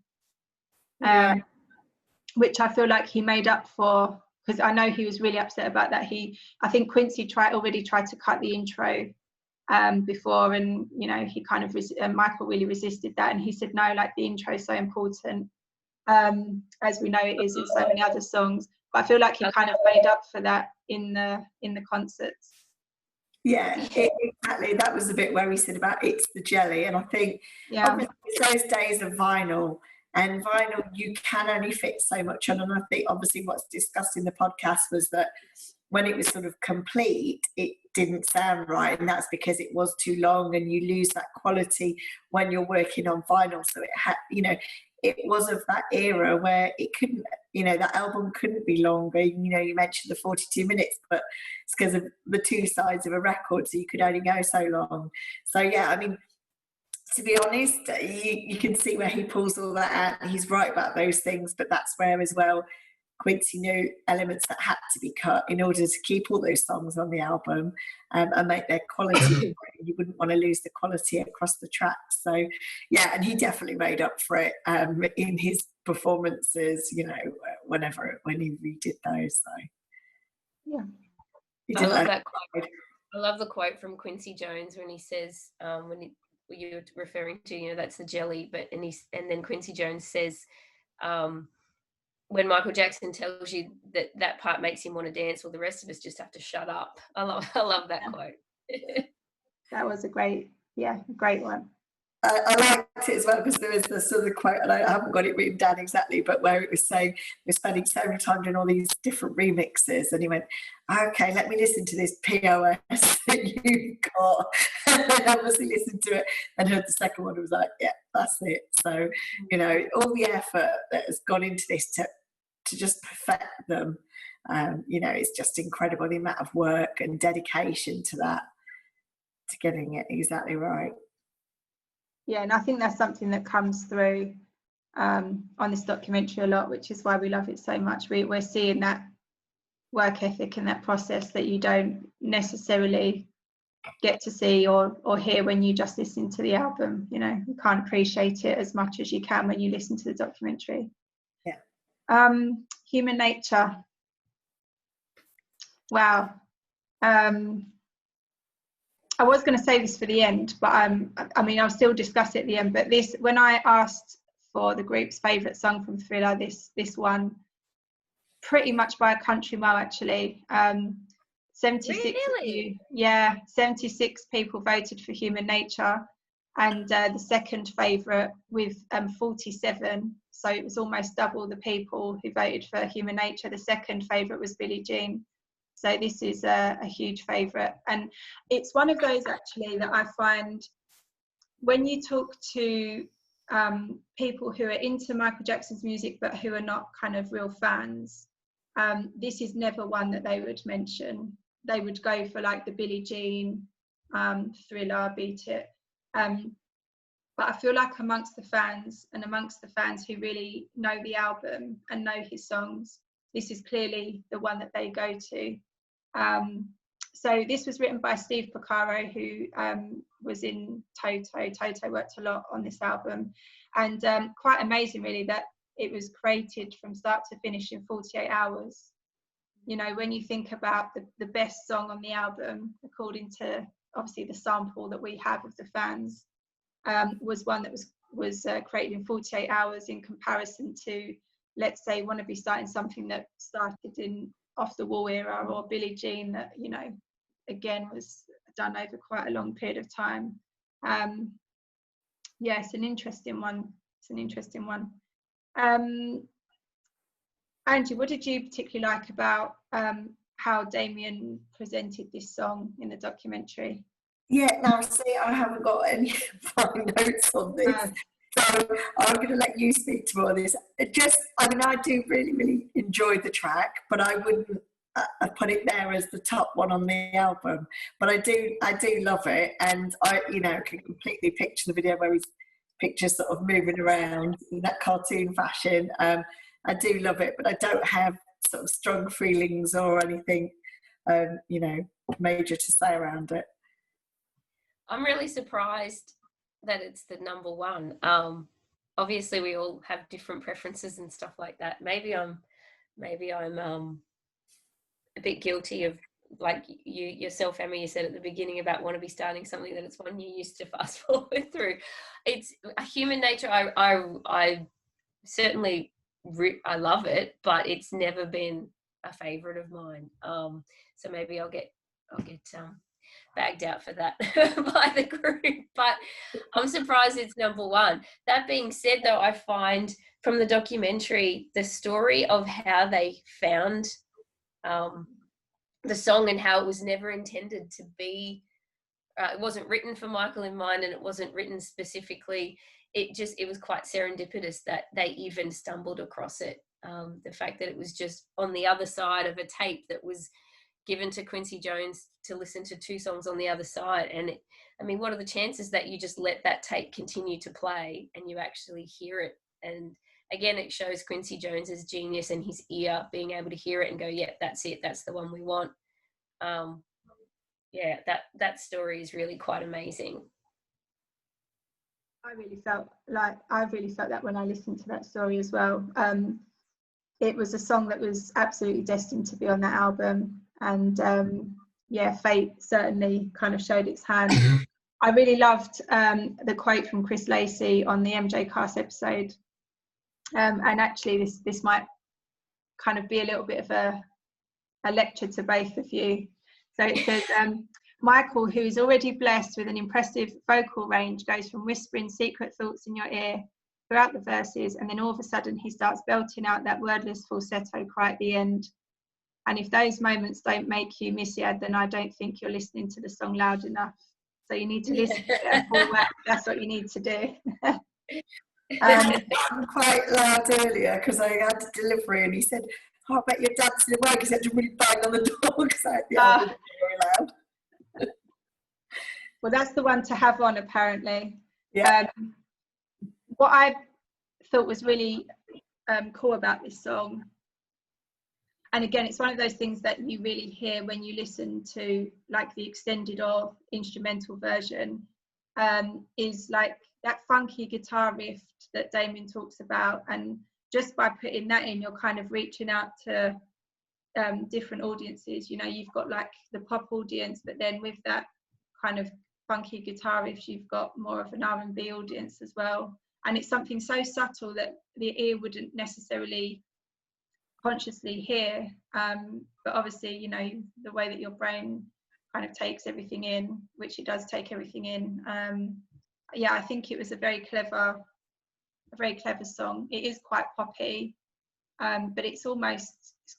Which I feel like he made up for, because I know he was really upset about that. I think Quincy already tried to cut the intro before, and he kind of Michael really resisted that, and he said no, like the intro is so important, as we know it is in so many other songs. But I feel like he kind of made up for that in the concerts. Yeah, exactly. That was the bit where he said about it's the jelly, and I think obviously it's those days of vinyl. And vinyl, you can only fit so much on. And I think obviously what's discussed in the podcast was that when it was sort of complete, it didn't sound right. And that's because it was too long, and you lose that quality when you're working on vinyl. So it had, it was of that era where it couldn't, that album couldn't be longer. You mentioned the 42 minutes, but it's because of the two sides of a record. So you could only go so long. So yeah, I mean, to be honest, you can see where he pulls all that out. He's right about those things, but that's where as well Quincy knew elements that had to be cut in order to keep all those songs on the album and make their quality. You wouldn't want to lose the quality across the tracks. So yeah, and he definitely made up for it in his performances, when he redid those. So yeah, I love that quote. I love the quote from Quincy Jones when he says, you're referring to, that's the jelly, and then Quincy Jones says, when Michael Jackson tells you that part makes him want to dance, well, the rest of us just have to shut up. I love that quote. That was a great one. I liked it as well because there was the sort of quote, and I haven't got it written down exactly, but where it was saying we're spending so many time doing all these different remixes, and he went, okay, let me listen to this POS that you've got. And I obviously listened to it and heard the second one and was like, yeah, that's it. So, all the effort that has gone into this to just perfect them, it's just incredible, the amount of work and dedication to that, to getting it exactly right. Yeah, and I think that's something that comes through on this documentary a lot, which is why we love it so much. We're seeing that work ethic and that process that you don't necessarily get to see or hear when you just listen to the album. You can't appreciate it as much as you can when you listen to the documentary. Yeah. Human Nature. Wow. I was going to say this for the end, but I'll still discuss it at the end. But when I asked for the group's favourite song from Thriller, this one, pretty much by a country mile, actually. 76. Really? 76 people voted for Human Nature, and the second favourite with 47. So it was almost double the people who voted for Human Nature. The second favourite was Billie Jean. So this is a huge favourite, and it's one of those actually that I find when you talk to people who are into Michael Jackson's music but who are not kind of real fans, this is never one that they would mention. They would go for like the Billie Jean, Thriller, Beat It. But I feel like amongst the fans who really know the album and know his songs, this is clearly the one that they go to. So this was written by Steve Porcaro, who was in Toto. Toto worked a lot on this album, and quite amazing really that it was created from start to finish in 48 hours. You know, when you think about the best song on the album, according to obviously the sample that we have of the fans, was one that was created in 48 hours in comparison to, let's say, Wanna Be Starting Something that started in Off the Wall era, or Billie Jean that, you know, again was done over quite a long period of time. Yeah, it's an interesting one. Angie, what did you particularly like about how Damien presented this song in the documentary? Yeah, now see, I haven't got any fine notes on this, so I'm going to let you speak to more of this. I mean, I do really, really enjoy the track, but I wouldn't put it there as the top one on the album. But I do love it, and I, you know, can completely picture the video where he's pictures sort of moving around in that cartoon fashion. I do love it, but I don't have sort of strong feelings or anything, you know, major to say around it. I'm really surprised that it's the number one. Obviously we all have different preferences and stuff like that. Maybe I'm a bit guilty of, like you yourself, Emma, you said at the beginning about Wanna Be Starting Something, that it's one you used to fast forward through. It's a human nature. I certainly I love it, but it's never been a favorite of mine. So maybe I'll get bagged out for that by the group, but I'm surprised it's number one. That being said, though, I find from the documentary the story of how they found the song and how it was never intended to be, it wasn't written for Michael in mind, and it wasn't written specifically. It was quite serendipitous that they even stumbled across it. The fact that it was just on the other side of a tape that was given to Quincy Jones to listen to two songs on the other side. And I mean, what are the chances that you just let that tape continue to play and you actually hear it? And again, it shows Quincy Jones's genius and his ear being able to hear it and go, yeah, that's it. That's the one we want. Yeah, that story is really quite amazing. I really felt that when I listened to that story as well. It was a song that was absolutely destined to be on that album, and yeah, fate certainly kind of showed its hand. I really loved the quote from Chris Lacey on the MJ Cast episode, and actually this might kind of be a little bit of a lecture to both of you. So it says, Michael, who is already blessed with an impressive vocal range, goes from whispering secret thoughts in your ear throughout the verses, and then all of a sudden he starts belting out that wordless falsetto cry at the end. And if those moments don't make you miss it, then I don't think you're listening to the song loud enough. So you need to listen to it full whack. That's what you need to do. I'm quite loud earlier because I had a delivery, and he said, "Oh, I bet you're dancing away," because he had to really bang on the door because I had the album very loud. Well, that's the one to have on, apparently. Yeah. What I thought was really cool about this song, and again, it's one of those things that you really hear when you listen to like the extended or instrumental version, is like that funky guitar riff that Damien talks about. And just by putting that in, you're kind of reaching out to different audiences. You know, you've got like the pop audience, but then with that kind of funky guitar riffs, you've got more of an R&B audience as well. And it's something so subtle that the ear wouldn't necessarily consciously hear, but obviously, you know, the way that your brain kind of takes everything in, which it does take everything in. Yeah, I think it was a very clever song. It is quite poppy, but it's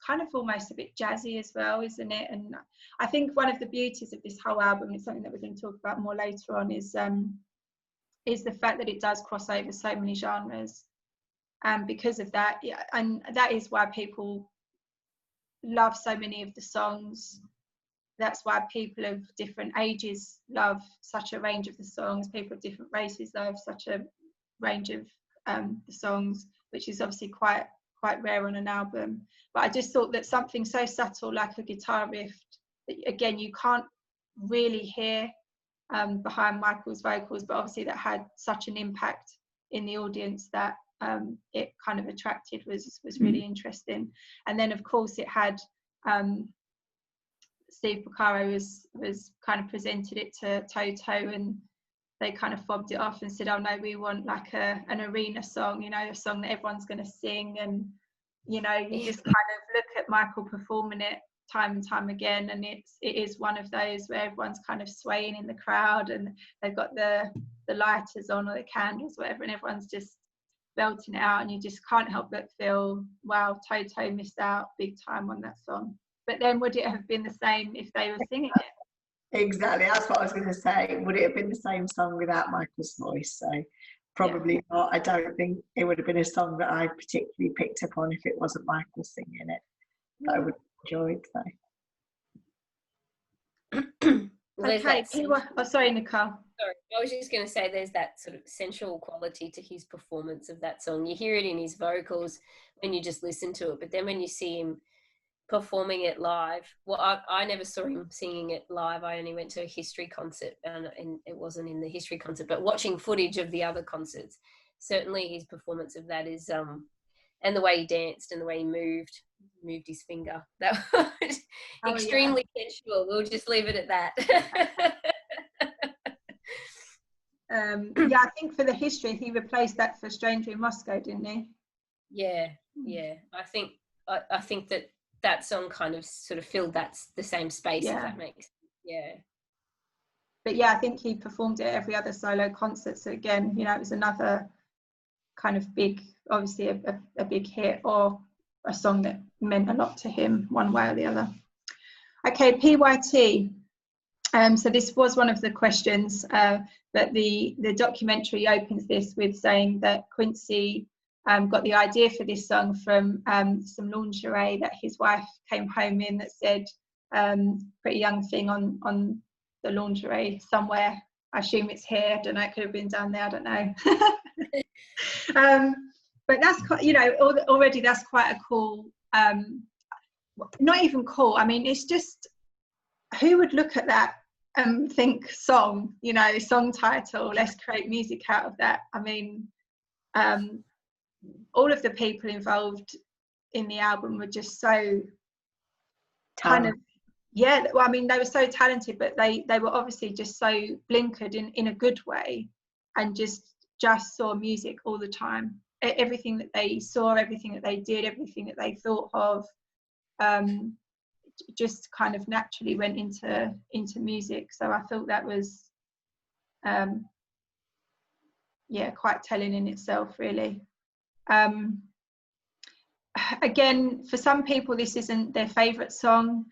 kind of almost a bit jazzy as well, isn't it? And I think one of the beauties of this whole album is something that we're going to talk about more later on, is is the fact that it does cross over so many genres. And because of that, yeah, and that is why people love so many of the songs. That's why people of different ages love such a range of the songs. People of different races love such a range of the songs, which is obviously quite rare on an album. But I just thought that something so subtle like a guitar riff, that, again, you can't really hear behind Michael's vocals, but obviously that had such an impact in the audience that it kind of attracted was really interesting. And then of course it had Steve Porcaro was kind of presented it to Toto, and they kind of fobbed it off and said, oh no, we want like an arena song, you know, a song that everyone's going to sing. And you know, you just kind of look at Michael performing it time and time again, and it is one of those where everyone's kind of swaying in the crowd, and they've got the lighters on or the candles, whatever, and everyone's just belting it out, and you just can't help but feel, wow, Toto missed out big time on that song. But then would it have been the same if they were singing it? Exactly, that's what I was going to say. Would it have been the same song without Michael's voice? So probably not. I don't think it would have been a song that I particularly picked up on if it wasn't Michael singing it. But I would have enjoyed that. Okay, oh, sorry, Nicole. Sorry, I was just going to say there's that sort of sensual quality to his performance of that song. You hear it in his vocals when you just listen to it, but then when you see him performing it live, well, I never saw him singing it live. I only went to a History concert, and it wasn't in the History concert, but watching footage of the other concerts, certainly his performance of that is, and the way he danced and the way he moved his finger, that was extremely sensual. We'll just leave it at that. Yeah, I think for the History, he replaced that for Stranger in Moscow, didn't he? Yeah. I think that song kind of sort of filled the same space, if that makes sense. But yeah, I think he performed it at every other solo concert. So again, you know, it was another kind of big, obviously a big hit, or a song that meant a lot to him one way or the other. Okay, P.Y.T. So this was one of the questions, but the documentary opens this with saying that Quincy got the idea for this song from some lingerie that his wife came home in that said pretty young thing on the lingerie somewhere. I assume it's here, I don't know, it could have been down there, I don't know. But that's quite, you know, already that's quite a cool, not even cool, I mean, it's just, who would look at that and think song, you know, song title, let's create music out of that. I mean, all of the people involved in the album were just so kind of, well, I mean, they were so talented, but they were obviously just so blinkered in a good way, and just saw music all the time. Everything that they saw, everything that they did, everything that they thought of, just kind of naturally went into music. So I thought that was quite telling in itself, really. Again, for some people this isn't their favorite song.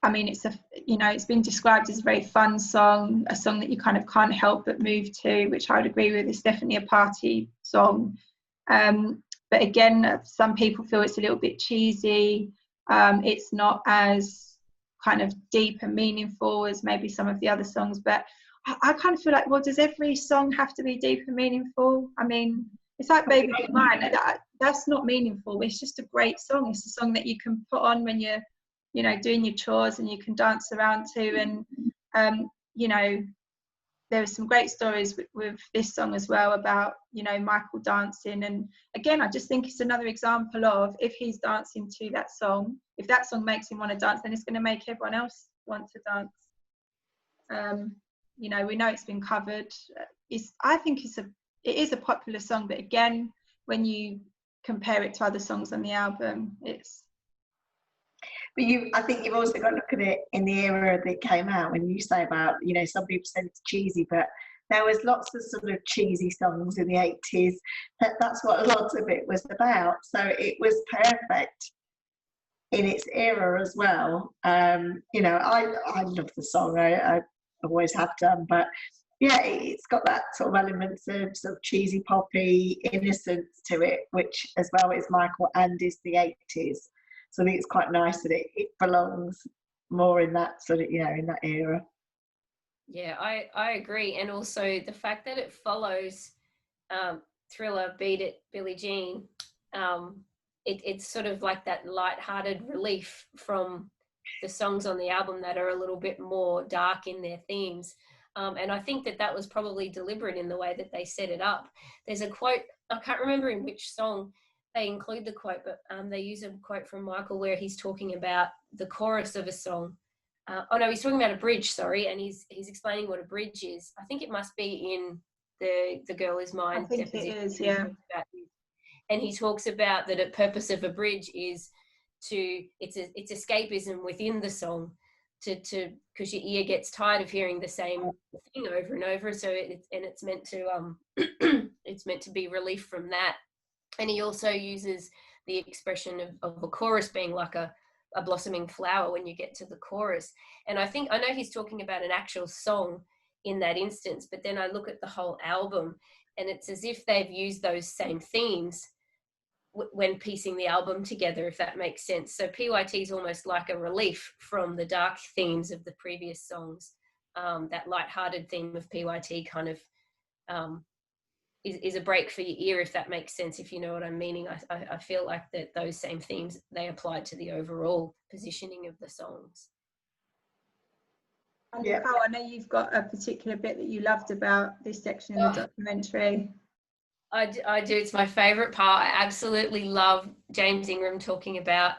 I mean, it's been described as a very fun song, a song that you kind of can't help but move to, which I would agree with. It's definitely a party song. But again, some people feel it's a little bit cheesy. It's not as kind of deep and meaningful as maybe some of the other songs. But I kind of feel like, well, does every song have to be deep and meaningful? I mean, it's like Baby Be Mine. That's not meaningful. It's just a great song. It's a song that you can put on when you're, you know, doing your chores, and you can dance around to. And you know, there were some great stories with this song as well about, you know, Michael dancing. And again, I just think it's another example of, if he's dancing to that song, if that song makes him want to dance, then it's going to make everyone else want to dance. You know, we know it's been covered. I think it is a popular song, but again, when you compare it to other songs on the album, it's. But I think you've also got to look at it in the era that it came out. When you say about, you know, some people said it's cheesy, but there was lots of sort of cheesy songs in the 80s. That's what lots of it was about. So it was perfect in its era as well. You know, I love the song. I always have done, but yeah, it's got that sort of elements of sort of cheesy poppy innocence to it, which as well is Michael and is the 80s. So I think it's quite nice that it belongs more in that sort of, you know, in that era. Yeah, I agree. And also the fact that it follows Thriller, Beat It, Billie Jean, it's sort of like that light-hearted relief from the songs on the album that are a little bit more dark in their themes. And I think that was probably deliberate in the way that they set it up. There's a quote, I can't remember in which song they include the quote, but they use a quote from Michael where he's talking about the chorus of a song. He's talking about a bridge, sorry, and he's explaining what a bridge is. I think it must be in the Girl Is Mine. I think it is, yeah. And he talks about that the purpose of a bridge is it's escapism within the song, to because your ear gets tired of hearing the same thing over and over. So it's meant to it's meant to be relief from that. And he also uses the expression of a chorus being like a blossoming flower when you get to the chorus. And I know he's talking about an actual song in that instance, but then I look at the whole album and it's as if they've used those same themes when piecing the album together, if that makes sense. So P.Y.T is almost like a relief from the dark themes of the previous songs. That light-hearted theme of P.Y.T kind of is a break for your ear, if that makes sense, if you know what I'm meaning. I feel like that those same themes, they applied to the overall positioning of the songs. And Nicole, I know you've got a particular bit that you loved about this section in the documentary. I do. It's my favourite part. I absolutely love James Ingram talking about,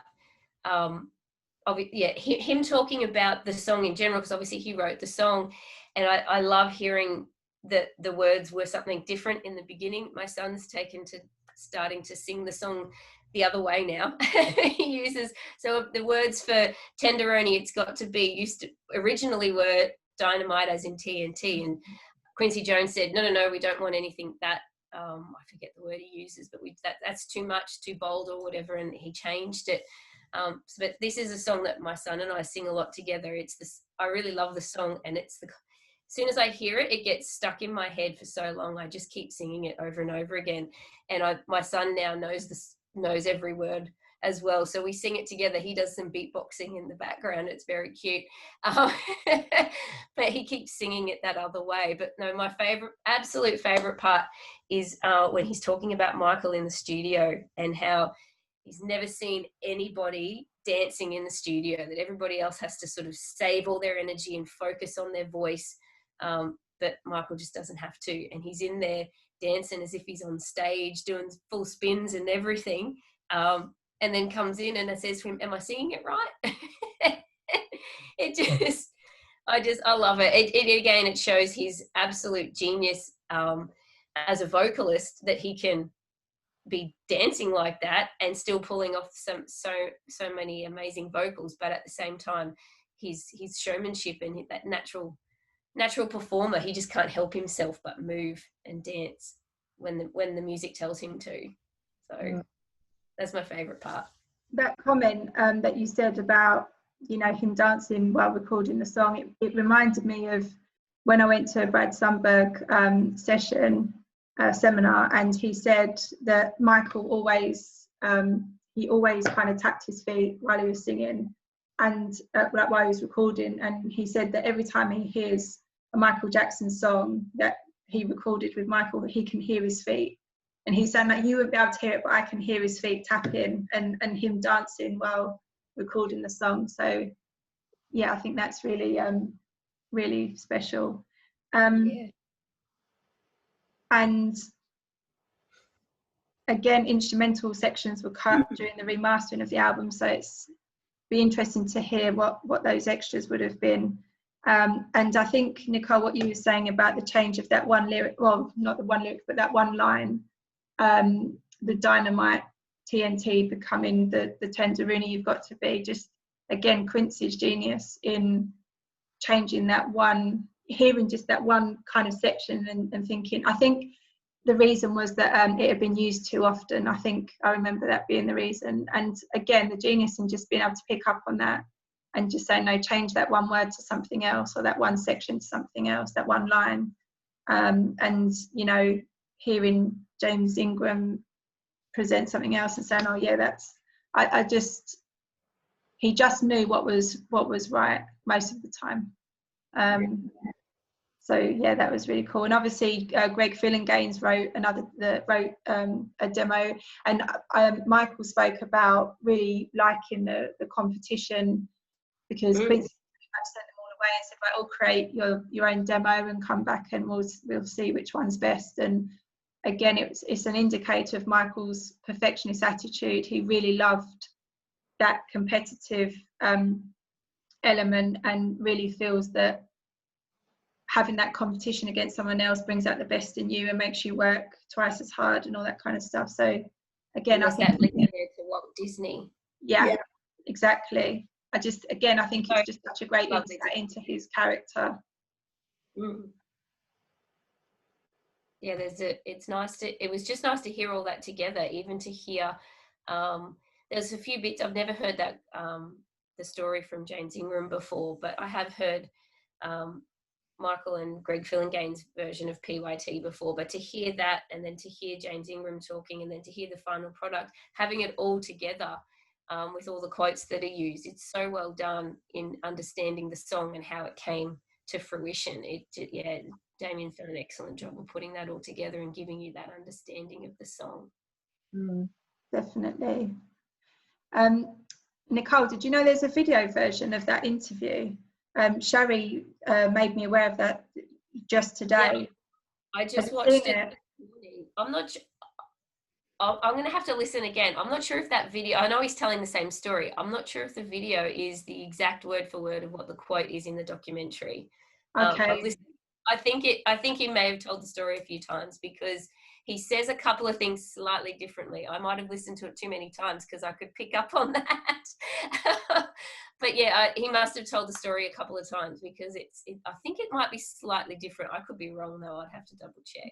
him talking about the song in general, because obviously he wrote the song, and I love hearing that the words were something different in the beginning. My son's taken to starting to sing the song the other way now. He uses, so the words for tenderoni, it's got to be, originally were dynamite as in TNT, and Quincy Jones said, no, we don't want anything that, I forget the word he uses, but that's too much, too bold or whatever, and he changed it. But this is a song that my son and I sing a lot together. I really love the song, and as soon as I hear it, it gets stuck in my head for so long. I just keep singing it over and over again. And my son now knows every word as well. So we sing it together. He does some beatboxing in the background. It's very cute. But he keeps singing it that other way. But no, my absolute favorite part is when he's talking about Michael in the studio and how he's never seen anybody dancing in the studio, that everybody else has to sort of save all their energy and focus on their voice. But Michael just doesn't have to, and he's in there dancing as if he's on stage, doing full spins and everything, and then comes in and I says to him, am I singing it right? I love it. It shows his absolute genius as a vocalist, that he can be dancing like that and still pulling off so many amazing vocals, but at the same time his showmanship and that natural performer, he just can't help himself but move and dance when the music tells him to. So that's my favorite part. That comment that you said about, him dancing while recording the song, it reminded me of when I went to a Brad Sundberg seminar, and he said that Michael always kind of tapped his feet while he was singing, and while he was recording, and he said that every time he hears a Michael Jackson song that he recorded with Michael, he can hear his feet, and he's saying that you wouldn't be able to hear it, but I can hear his feet tapping and him dancing while recording the song. So yeah, I think that's really really special. And again, instrumental sections were cut during the remastering of the album, so it's be interesting to hear what those extras would have been. And I think, Nicole, what you were saying about the change of that one lyric, well, not the one lyric, but that one line, the dynamite TNT becoming the tenderoni you've got to be, just again, Quincy's genius in changing that one, hearing just that one kind of section and thinking, I think the reason was that it had been used too often. I think I remember that being the reason. And again, the genius in just being able to pick up on that and just say, no, change that one word to something else, or that one section to something else, that one line. and you know, hearing James Ingram present something else and saying, oh yeah, that's he just knew what was right most of the time. So yeah, that was really cool. And obviously Greg Fillinganes wrote a demo, and Michael spoke about really liking the competition, because Quincy sent them all away and said, right, all create your own demo and come back and we'll see which one's best. And again, it's an indicator of Michael's perfectionist attitude. He really loved that competitive element, and really feels that having that competition against someone else brings out the best in you and makes you work twice as hard and all that kind of stuff. So again, I think that linked to Walt Disney. Yeah, exactly. I think it's just such a great insight into his character. Yeah, it was just nice to hear all that together, even to hear there's a few bits I've never heard, that the story from James Ingram before, but I have heard Michael and Greg Fillingane's version of P.Y.T before, but to hear that, and then to hear James Ingram talking, and then to hear the final product, having it all together with all the quotes that are used, it's so well done in understanding the song and how it came to fruition. Damien's done an excellent job of putting that all together and giving you that understanding of the song. Definitely. Nicole, did you know there's a video version of that interview? Sherry made me aware of that just today. Yeah, I just watched it. I'm not sure. I'm going to have to listen again. I'm not sure if that video, I know he's telling the same story. I'm not sure if the video is the exact word for word of what the quote is in the documentary. Okay. I think he may have told the story a few times, because he says a couple of things slightly differently. I might have listened to it too many times because I could pick up on that. But yeah, he must have told the story a couple of times, because I think it might be slightly different. I could be wrong though. I'd have to double check.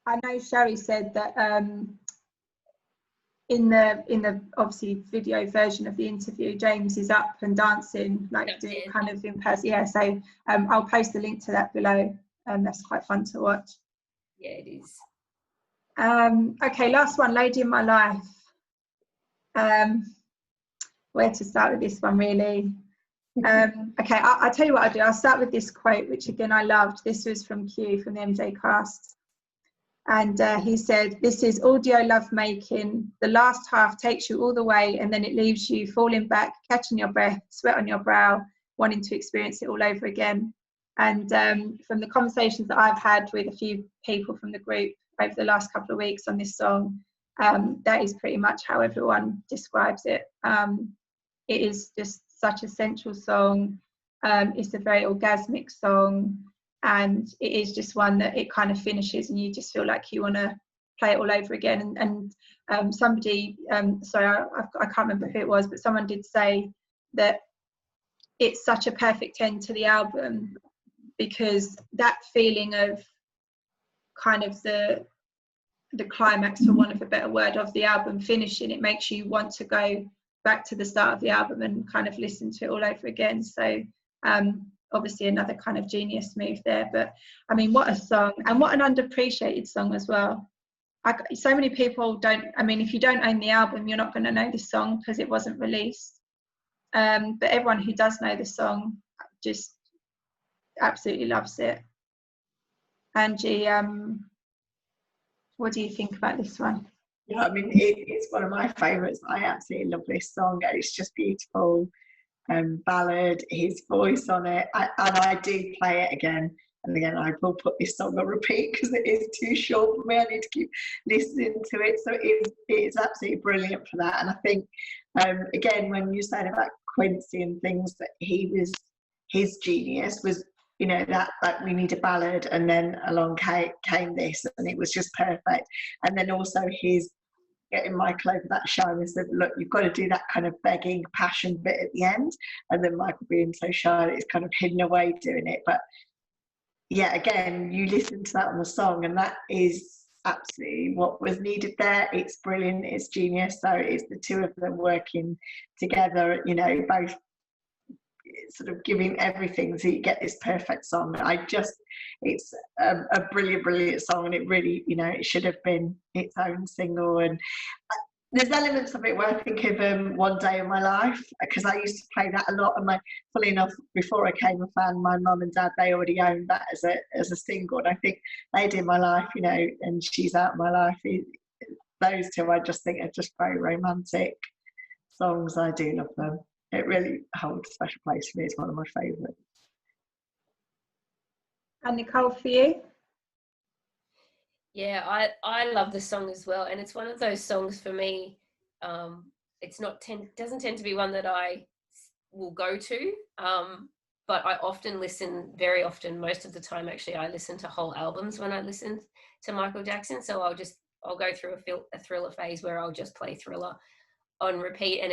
I know Sherry said that in the obviously video version of the interview, James is up and dancing, like doing kind of in person. Yeah, so I'll post the link to that below. That's quite fun to watch. Yeah, it is. Okay, last one, Lady in My Life. Where to start with this one, really? Okay, I'll tell you what I'll do. I'll start with this quote, which again I loved. This was from Q, from the MJ cast. And he said, this is audio lovemaking. The last half takes you all the way, and then it leaves you falling back, catching your breath, sweat on your brow, wanting to experience it all over again. And from the conversations that I've had with a few people from the group over the last couple of weeks on this song, that is pretty much how everyone describes it. It is just such a sensual song. It's a very orgasmic song. And it is just one that it kind of finishes and you just feel like you want to play it all over again. And somebody, sorry, I can't remember who it was, but someone did say that it's such a perfect end to the album, because that feeling of kind of the climax, for want of a better word, of the album finishing, it makes you want to go back to the start of the album and kind of listen to it all over again. So obviously another kind of genius move there, but I mean, what a song, and what an underappreciated song as well. So many people don't, I mean, if you don't own the album, you're not going to know this song because it wasn't released, but everyone who does know the song just absolutely loves it. Angie, what do you think about this one? Yeah, I mean, it's one of my favourites. I absolutely love this song. It's just beautiful. Ballad, his voice on it, and I do play it again and again. I will put this song on repeat because it is too short for me. I need to keep listening to it. So it is absolutely brilliant for that. And I think again, when you said about Quincy and things, that his genius was, you know, that we need a ballad, and then along came this, and it was just perfect. And then also his getting Michael over that shy and said, look, you've got to do that kind of begging passion bit at the end, and then Michael being so shy that it's kind of hidden away doing it. But yeah, again, you listen to that on the song, and that is absolutely what was needed there. It's brilliant, it's genius. So it's the two of them working together, you know, both sort of giving everything so you get this perfect song. It's a brilliant song, and it really, you know, it should have been its own single. And there's elements of it where I think of One Day in My Life, because I used to play that a lot. And fully enough, before I became a fan, my mum and dad, they already owned that as a single. And I think Lady in My Life, you know, and She's Out of My Life, those two I just think are just very romantic songs. I do love them. It really holds a special place for me. It's one of my favourites. And Nicole, for you? Yeah, I love the song as well, and it's one of those songs for me. Doesn't tend to be one that I will go to, but I often listen. Very often, most of the time, actually, I listen to whole albums when I listen to Michael Jackson. So I'll go through a Thriller phase where I'll just play Thriller on repeat, and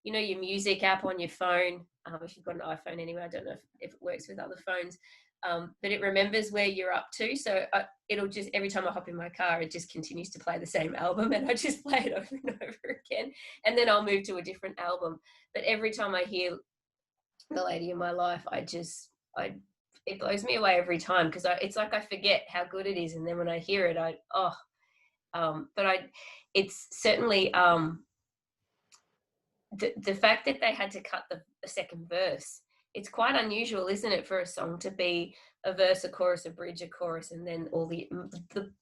you know, your music app on your phone. If you've got an iPhone anyway, I don't know if it works with other phones. But it remembers where you're up to, so it'll just, every time I hop in my car, it just continues to play the same album, and I just play it over and over again, and then I'll move to a different album. But every time I hear The Lady in My Life, it blows me away every time, because it's like I forget how good it is, and then when I hear it, it's certainly the fact that they had to cut the second verse. It's quite unusual, isn't it, for a song to be a verse, a chorus, a bridge, a chorus, and then all the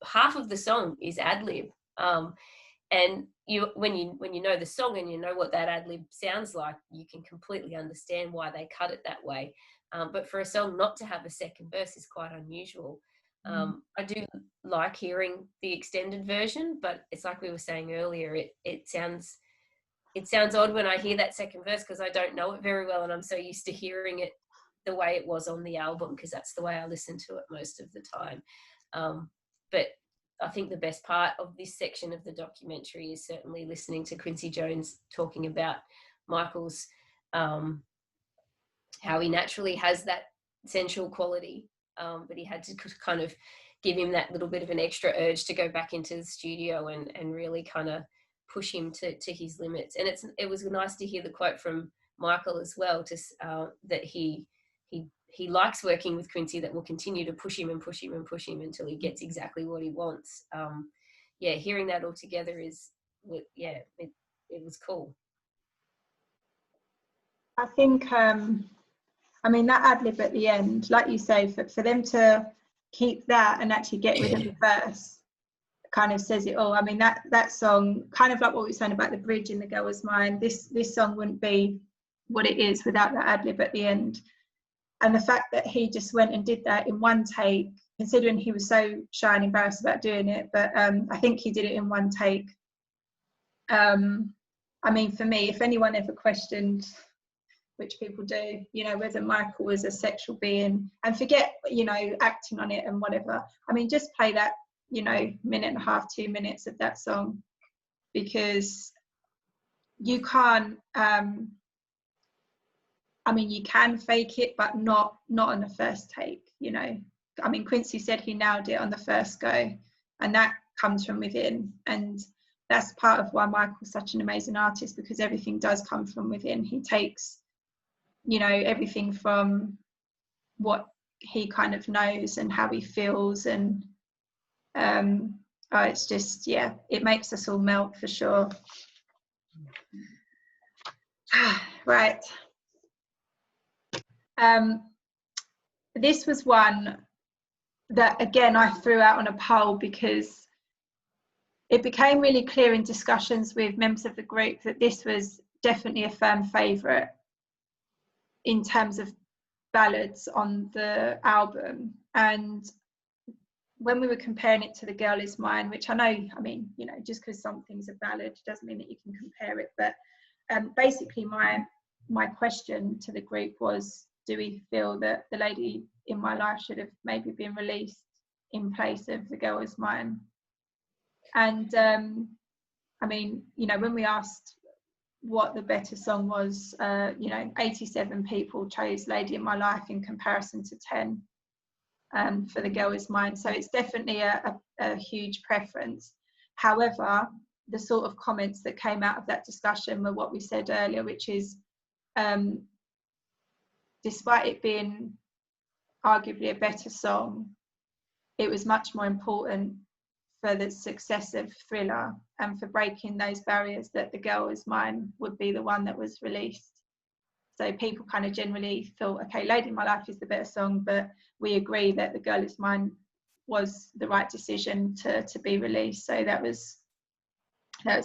half of the song is ad-lib. And when you know the song and you know what that ad-lib sounds like, you can completely understand why they cut it that way. But for a song not to have a second verse is quite unusual. I do like hearing the extended version, but it's like we were saying earlier, it sounds odd when I hear that second verse, because I don't know it very well, and I'm so used to hearing it the way it was on the album, because that's the way I listen to it most of the time. But I think the best part of this section of the documentary is certainly listening to Quincy Jones talking about Michael's, how he naturally has that sensual quality, but he had to kind of give him that little bit of an extra urge to go back into the studio and really kind of push him to his limits. And it was nice to hear the quote from Michael as well, that he likes working with Quincy, that will continue to push him and push him and push him until he gets exactly what he wants. Hearing that all together it was cool. I think that ad-lib at the end, like you say, for them to keep that and actually get rid of the verse kind of says it all. I mean, that song, kind of like what we were saying about the bridge in The Girl Was Mine, this song wouldn't be what it is without that ad-lib at the end. And the fact that he just went and did that in one take, considering he was so shy and embarrassed about doing it, but I think he did it in one take. I mean, for me, if anyone ever questioned, which people do, you know, whether Michael was a sexual being, and forget, you know, acting on it and whatever, I mean, just play that, you know, minute and a half, 2 minutes of that song, because you can't, I mean, you can fake it, but not on the first take, you know. I mean, Quincy said he nailed it on the first go, and that comes from within. And that's part of why Michael's such an amazing artist, because everything does come from within. He takes, you know, everything from what he kind of knows and how he feels, and it's just, yeah, it makes us all melt for sure. Right. This was one that, again, I threw out on a poll, because it became really clear in discussions with members of the group that this was definitely a firm favourite in terms of ballads on the album. And when we were comparing it to The Girl Is Mine, which I know, I mean, you know, just because something's a ballad doesn't mean that you can compare it, but basically my question to the group was, do we feel that The Lady in My Life should have maybe been released in place of The Girl Is Mine? And I mean, you know, when we asked what the better song was, you know, 87 people chose Lady in My Life in comparison to 10 for The Girl Is Mine. So it's definitely a huge preference. However, the sort of comments that came out of that discussion were what we said earlier, which is despite it being arguably a better song, it was much more important for the success of Thriller and for breaking those barriers that The Girl Is Mine would be the one that was released. So people kind of generally thought, okay, Lady in My Life is the better song, but we agree that The Girl Is Mine was the right decision to be released. So that was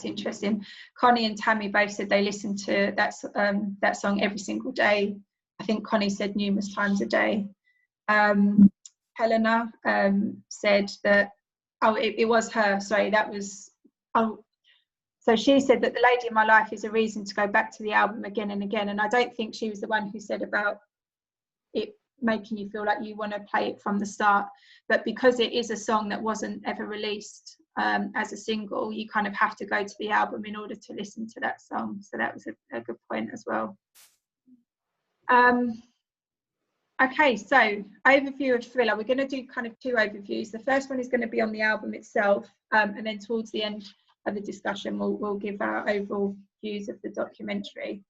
interesting. Connie and Tammy both said they listened to that song every single day. I think Connie said numerous times a day. Helena said that, it was her, sorry, that was, so she said that The Lady in My Life is a reason to go back to the album again and again, and I don't think she was the one who said about it making you feel like you want to play it from the start, but because it is a song that wasn't ever released as a single, you kind of have to go to the album in order to listen to that song. So that was a good point as well. Okay, so overview of Thriller. We're going to do kind of two overviews. The first one is going to be on the album itself, and then towards the end of the discussion, we'll give our overall views of the documentary.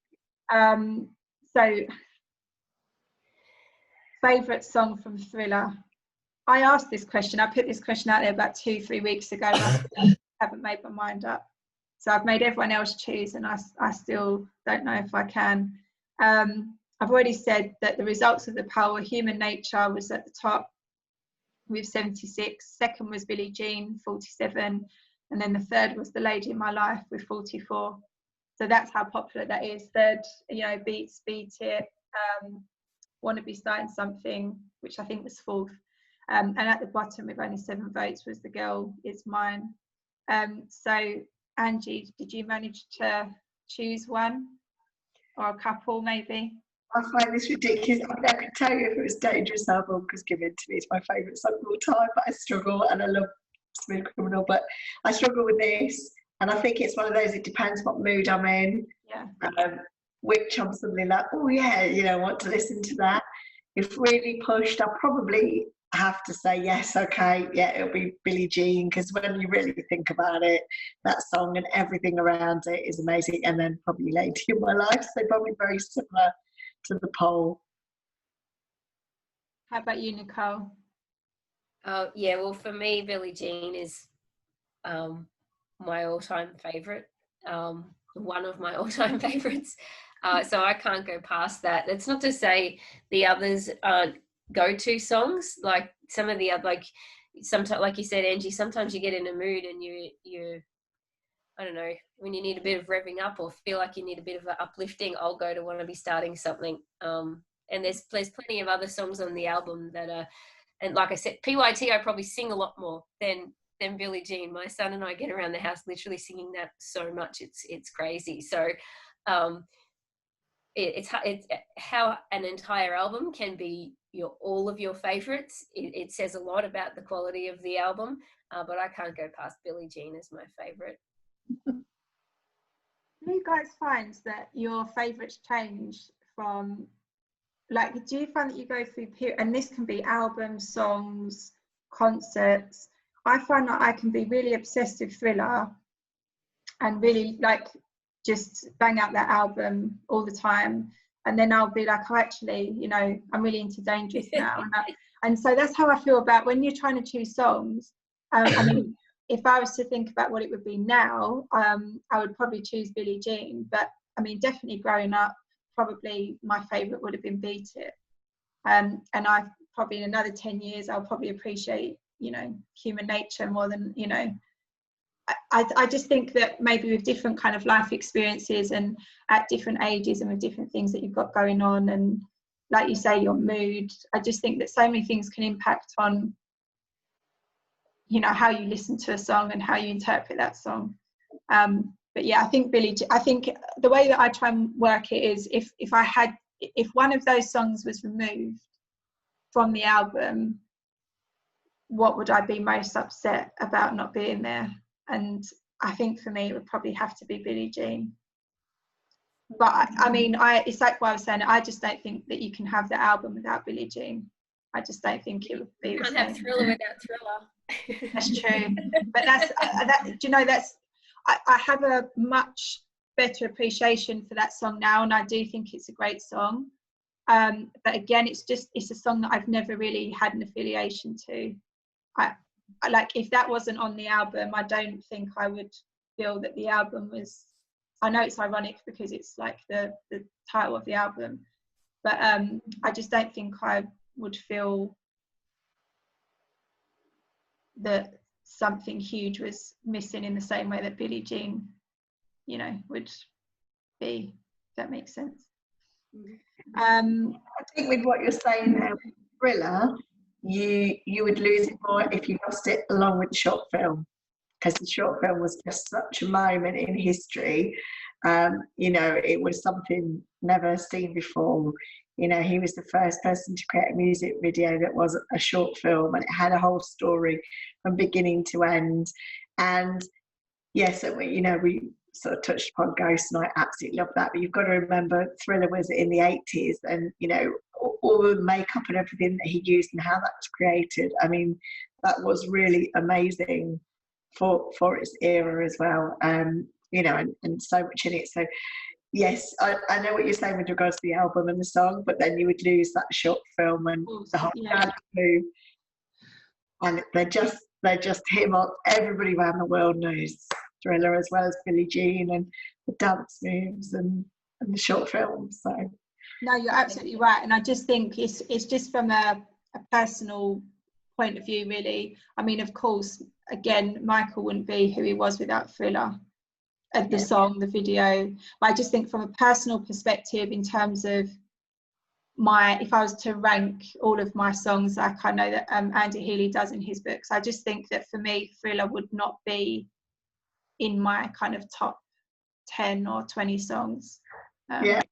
So, favourite song from Thriller. I asked this question. I put this question out there about 2-3 weeks ago, and I still haven't made my mind up. So I've made everyone else choose, and I still don't know if I can. I've already said that the results of the poll, Human Nature was at the top with 76. Second was Billie Jean, 47. And then the third was The Lady in My Life with 44. So that's how popular that is. Third, beats Beat It, Wanna Be Starting Something, which I think was fourth. And at the bottom with only 7 votes was The Girl Is Mine. So Angie, did you manage to choose one or a couple maybe? I find this ridiculous. I mean, I could tell you if it was Dangerous album, because Give In To Me is my favourite song of all time, but I struggle, and I love Smooth Criminal, but I struggle with this, and I think it's one of those, it depends what mood I'm in. Yeah. Which I'm suddenly like, oh yeah, I want to listen to that. If really pushed, I'll probably have to say yes, okay, yeah, it'll be Billie Jean, because when you really think about it, that song and everything around it is amazing. And then probably Lady in My Life, so probably very similar to the poll. How about you, Nicole? Yeah, well, for me, Billie Jean is my all-time favourite, one of my all-time favourites. So I can't go past that. That's not to say the others aren't go-to songs. Like some of the other, sometimes, like you said, Angie, sometimes you get in a mood and you I don't know, when you need a bit of revving up or feel like you need a bit of uplifting, I'll go to Wanna Be Starting Something. And there's plenty of other songs on the album that are, and like I said, P.Y.T. I probably sing a lot more than Billie Jean. My son and I get around the house literally singing that so much, it's crazy. So it's how an entire album can be all of your favorites. It says a lot about the quality of the album, but I can't go past Billie Jean as my favorite. Do you guys find that your favourites change from, do you find that you go through and this can be albums, songs, concerts? I find that I can be really obsessed with Thriller and really just bang out that album all the time, and then I'll be like, oh, actually, I'm really into Dangerous now. And so that's how I feel about when you're trying to choose songs. I mean, if I was to think about what it would be now, I would probably choose Billie Jean. But I mean, definitely growing up, probably my favourite would have been Beat It. And I probably in another 10 years, I'll probably appreciate, Human Nature more than, I just think that maybe with different kind of life experiences and at different ages and with different things that you've got going on, and like you say, your mood, I just think that so many things can impact on how you listen to a song and how you interpret that song. But yeah, I think I think the way that I try and work it is if one of those songs was removed from the album, what would I be most upset about not being there? And I think for me it would probably have to be Billie Jean. But I mean, it's like what I was saying, I just don't think that you can have the album without Billie Jean. I just don't think it would be the same. You can't have Thriller without Thriller. That's true. But I have a much better appreciation for that song now, and I do think it's a great song. But again, it's a song that I've never really had an affiliation to. I like, if that wasn't on the album, I don't think I would feel that the album was, I know it's ironic because it's like the title of the album, but I just don't think I would feel that something huge was missing in the same way that Billie Jean, you know, would be. If that makes sense. I think with what you're saying there, with Thriller, you would lose it more if you lost it along with the short film, because the short film was just such a moment in history. You know, it was something never seen before. You know, he was the first person to create a music video that was a short film, and it had a whole story from beginning to end. And yes, you know, we sort of touched upon Ghost, and I absolutely love that. But you've got to remember, Thriller was in the 80s, and you know, all the makeup and everything that he used and how that was created. I mean, that was really amazing for its era as well. You know, and so much in it. So yes, I know what you're saying with regards to the album and the song, but then you would lose that short film and the whole dance move. And they're just him on. Everybody around the world knows Thriller as well as Billie Jean, and the dance moves and the short films. So no, you're absolutely right, and I just think it's just from a personal point of view, really. I mean, of course, again, Michael wouldn't be who he was without Thriller, the song, the video. But I just think from a personal perspective, in terms of if I was to rank all of my songs, like I know that Andy Healy does in his books, I just think that for me, Thriller would not be in my kind of top 10 or 20 songs. Except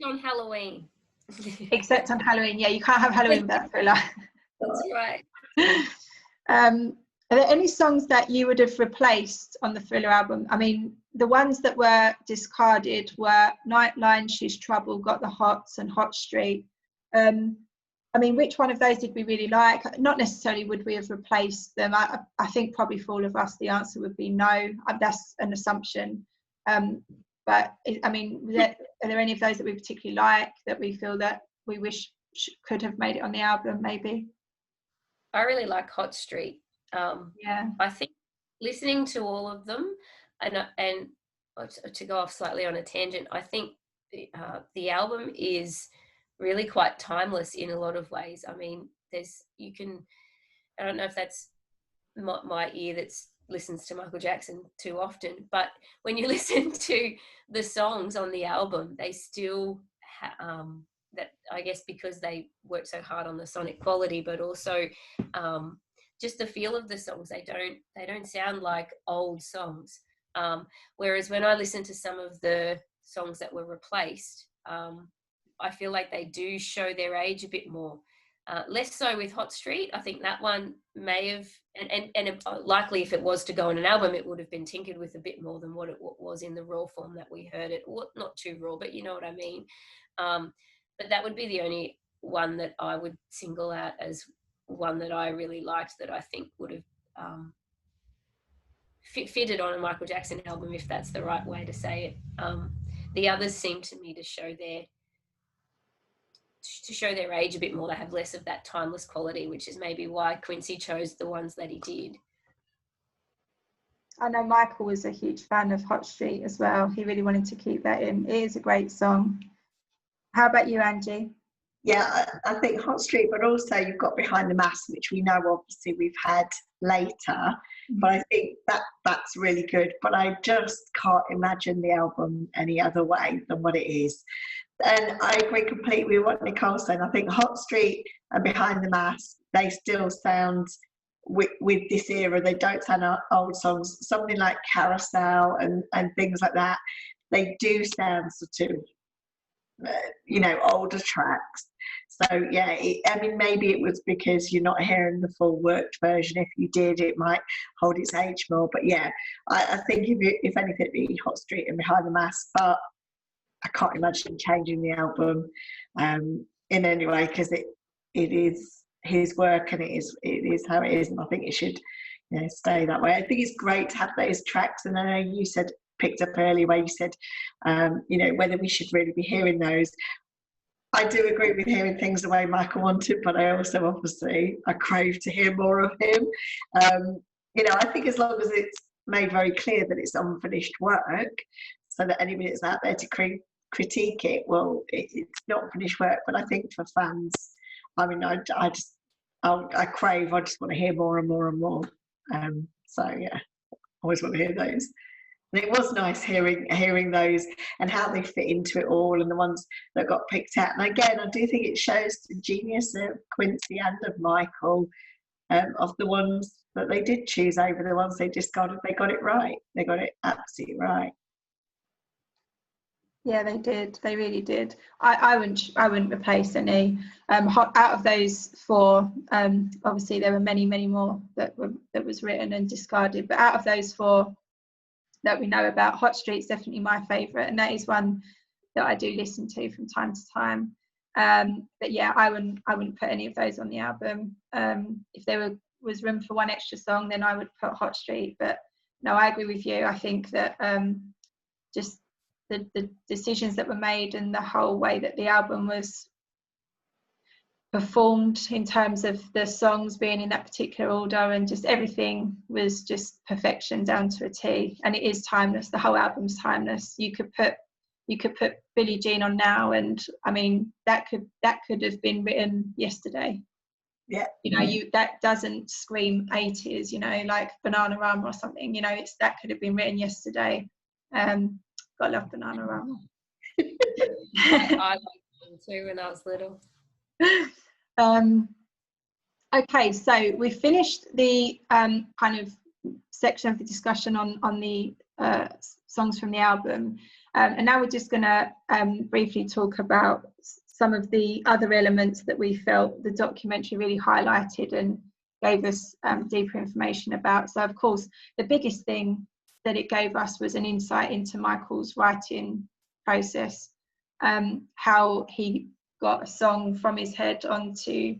on Halloween. Except on Halloween, yeah, you can't have Halloween without Thriller. That's right. Are there any songs that you would have replaced on the Thriller album? I mean, the ones that were discarded were Nightline, She's Trouble, Got the Hots, and Hot Street. I mean, which one of those did we really like? Not necessarily would we have replaced them. I think probably for all of us, the answer would be no. That's an assumption. But I mean, are there any of those that we particularly like, that we feel that we wish could have made it on the album, maybe? I really like Hot Street. Yeah. I think listening to all of them, and to go off slightly on a tangent, I think the album is really quite timeless in a lot of ways. I mean, I don't know if that's my ear that listens to Michael Jackson too often, but when you listen to the songs on the album, they still that, I guess because they work so hard on the sonic quality, but also just the feel of the songs, they don't sound like old songs. Whereas when I listen to some of the songs that were replaced, I feel like they do show their age a bit more. Less so with Hot Street. I think that one may have, and likely if it was to go on an album, it would have been tinkered with a bit more than what it was in the raw form that we heard it. Well, not too raw, but you know what I mean. But that would be the only one that I would single out as one that I really liked, that I think would have fitted on a Michael Jackson album, if that's the right way to say it. The others seem to me to show their age a bit more. They have less of that timeless quality, which is maybe why Quincy chose the ones that he did. I know Michael was a huge fan of Hot Street as well. He really wanted to keep that in. It is a great song. How about you, Angie? Yeah, I think Hot Street, but also you've got Behind the Mask, which we know obviously we've had later, but I think that's really good. But I just can't imagine the album any other way than what it is. And I agree completely with what Nicole's saying. I think Hot Street and Behind the Mask, they still sound, with this era, they don't sound old songs. Something like Carousel and things like that, they do sound sort of, older tracks. So yeah, I mean, maybe it was because you're not hearing the full worked version. If you did, it might hold its age more. But yeah, I think if anything, it'd be Hot Street and Behind the Mask. But I can't imagine changing the album in any way, because it is his work and it is how it is, and I think it should stay that way. I think it's great to have those tracks, and I know you said picked up earlier, where you said, you know, whether we should really be hearing those. I do agree with hearing things the way Michael wanted, but I also obviously I crave to hear more of him. You know, I think as long as it's made very clear that it's unfinished work, so that anybody that's out there to critique it, well, it's not finished work. But I think for fans, I mean, I crave. I just want to hear more and more and more. So yeah, always want to hear those. And it was nice hearing those and how they fit into it all, and the ones that got picked out. And again, I do think it shows the genius of Quincy and of Michael, of the ones that they did choose over the ones they discarded. They got it right. They got it absolutely right. Yeah, they did. They really did. I wouldn't replace any. Out of those 4, obviously there were many more that was written and discarded. But out of those 4 that we know about, Hot Street's definitely my favourite, and that is one that I do listen to from time to time. But yeah, I wouldn't put any of those on the album. If there was room for one extra song, then I would put Hot Street. But no, I agree with you. I think that just the decisions that were made and the whole way that the album was performed in terms of the songs being in that particular order, and just everything was just perfection down to a T. And it is timeless. The whole album's timeless. You could put Billie Jean on now, and I mean that could have been written yesterday. Yeah, you know, that doesn't scream 80s, you know, like Bananarama or something. You know, that could have been written yesterday. Gotta love Bananarama. I liked them too when I was little. Okay, so we finished the kind of section of the discussion on the songs from the album, and now we're just going to briefly talk about some of the other elements that we felt the documentary really highlighted and gave us deeper information about. So of course the biggest thing that it gave us was an insight into Michael's writing process, how he got a song from his head onto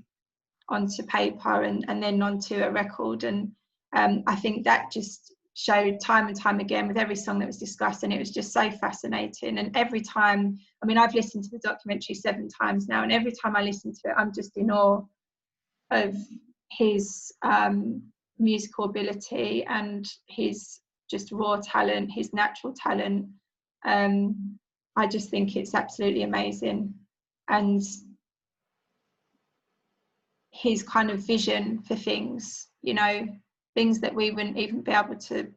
paper and then onto a record. And I think that just showed time and time again with every song that was discussed, and it was just so fascinating. And every time, I mean, I've listened to the documentary 7 times now, and every time I listen to it, I'm just in awe of his musical ability and his just raw talent, his natural talent. I just think it's absolutely amazing. And his kind of vision for things, you know, things that we wouldn't even be able to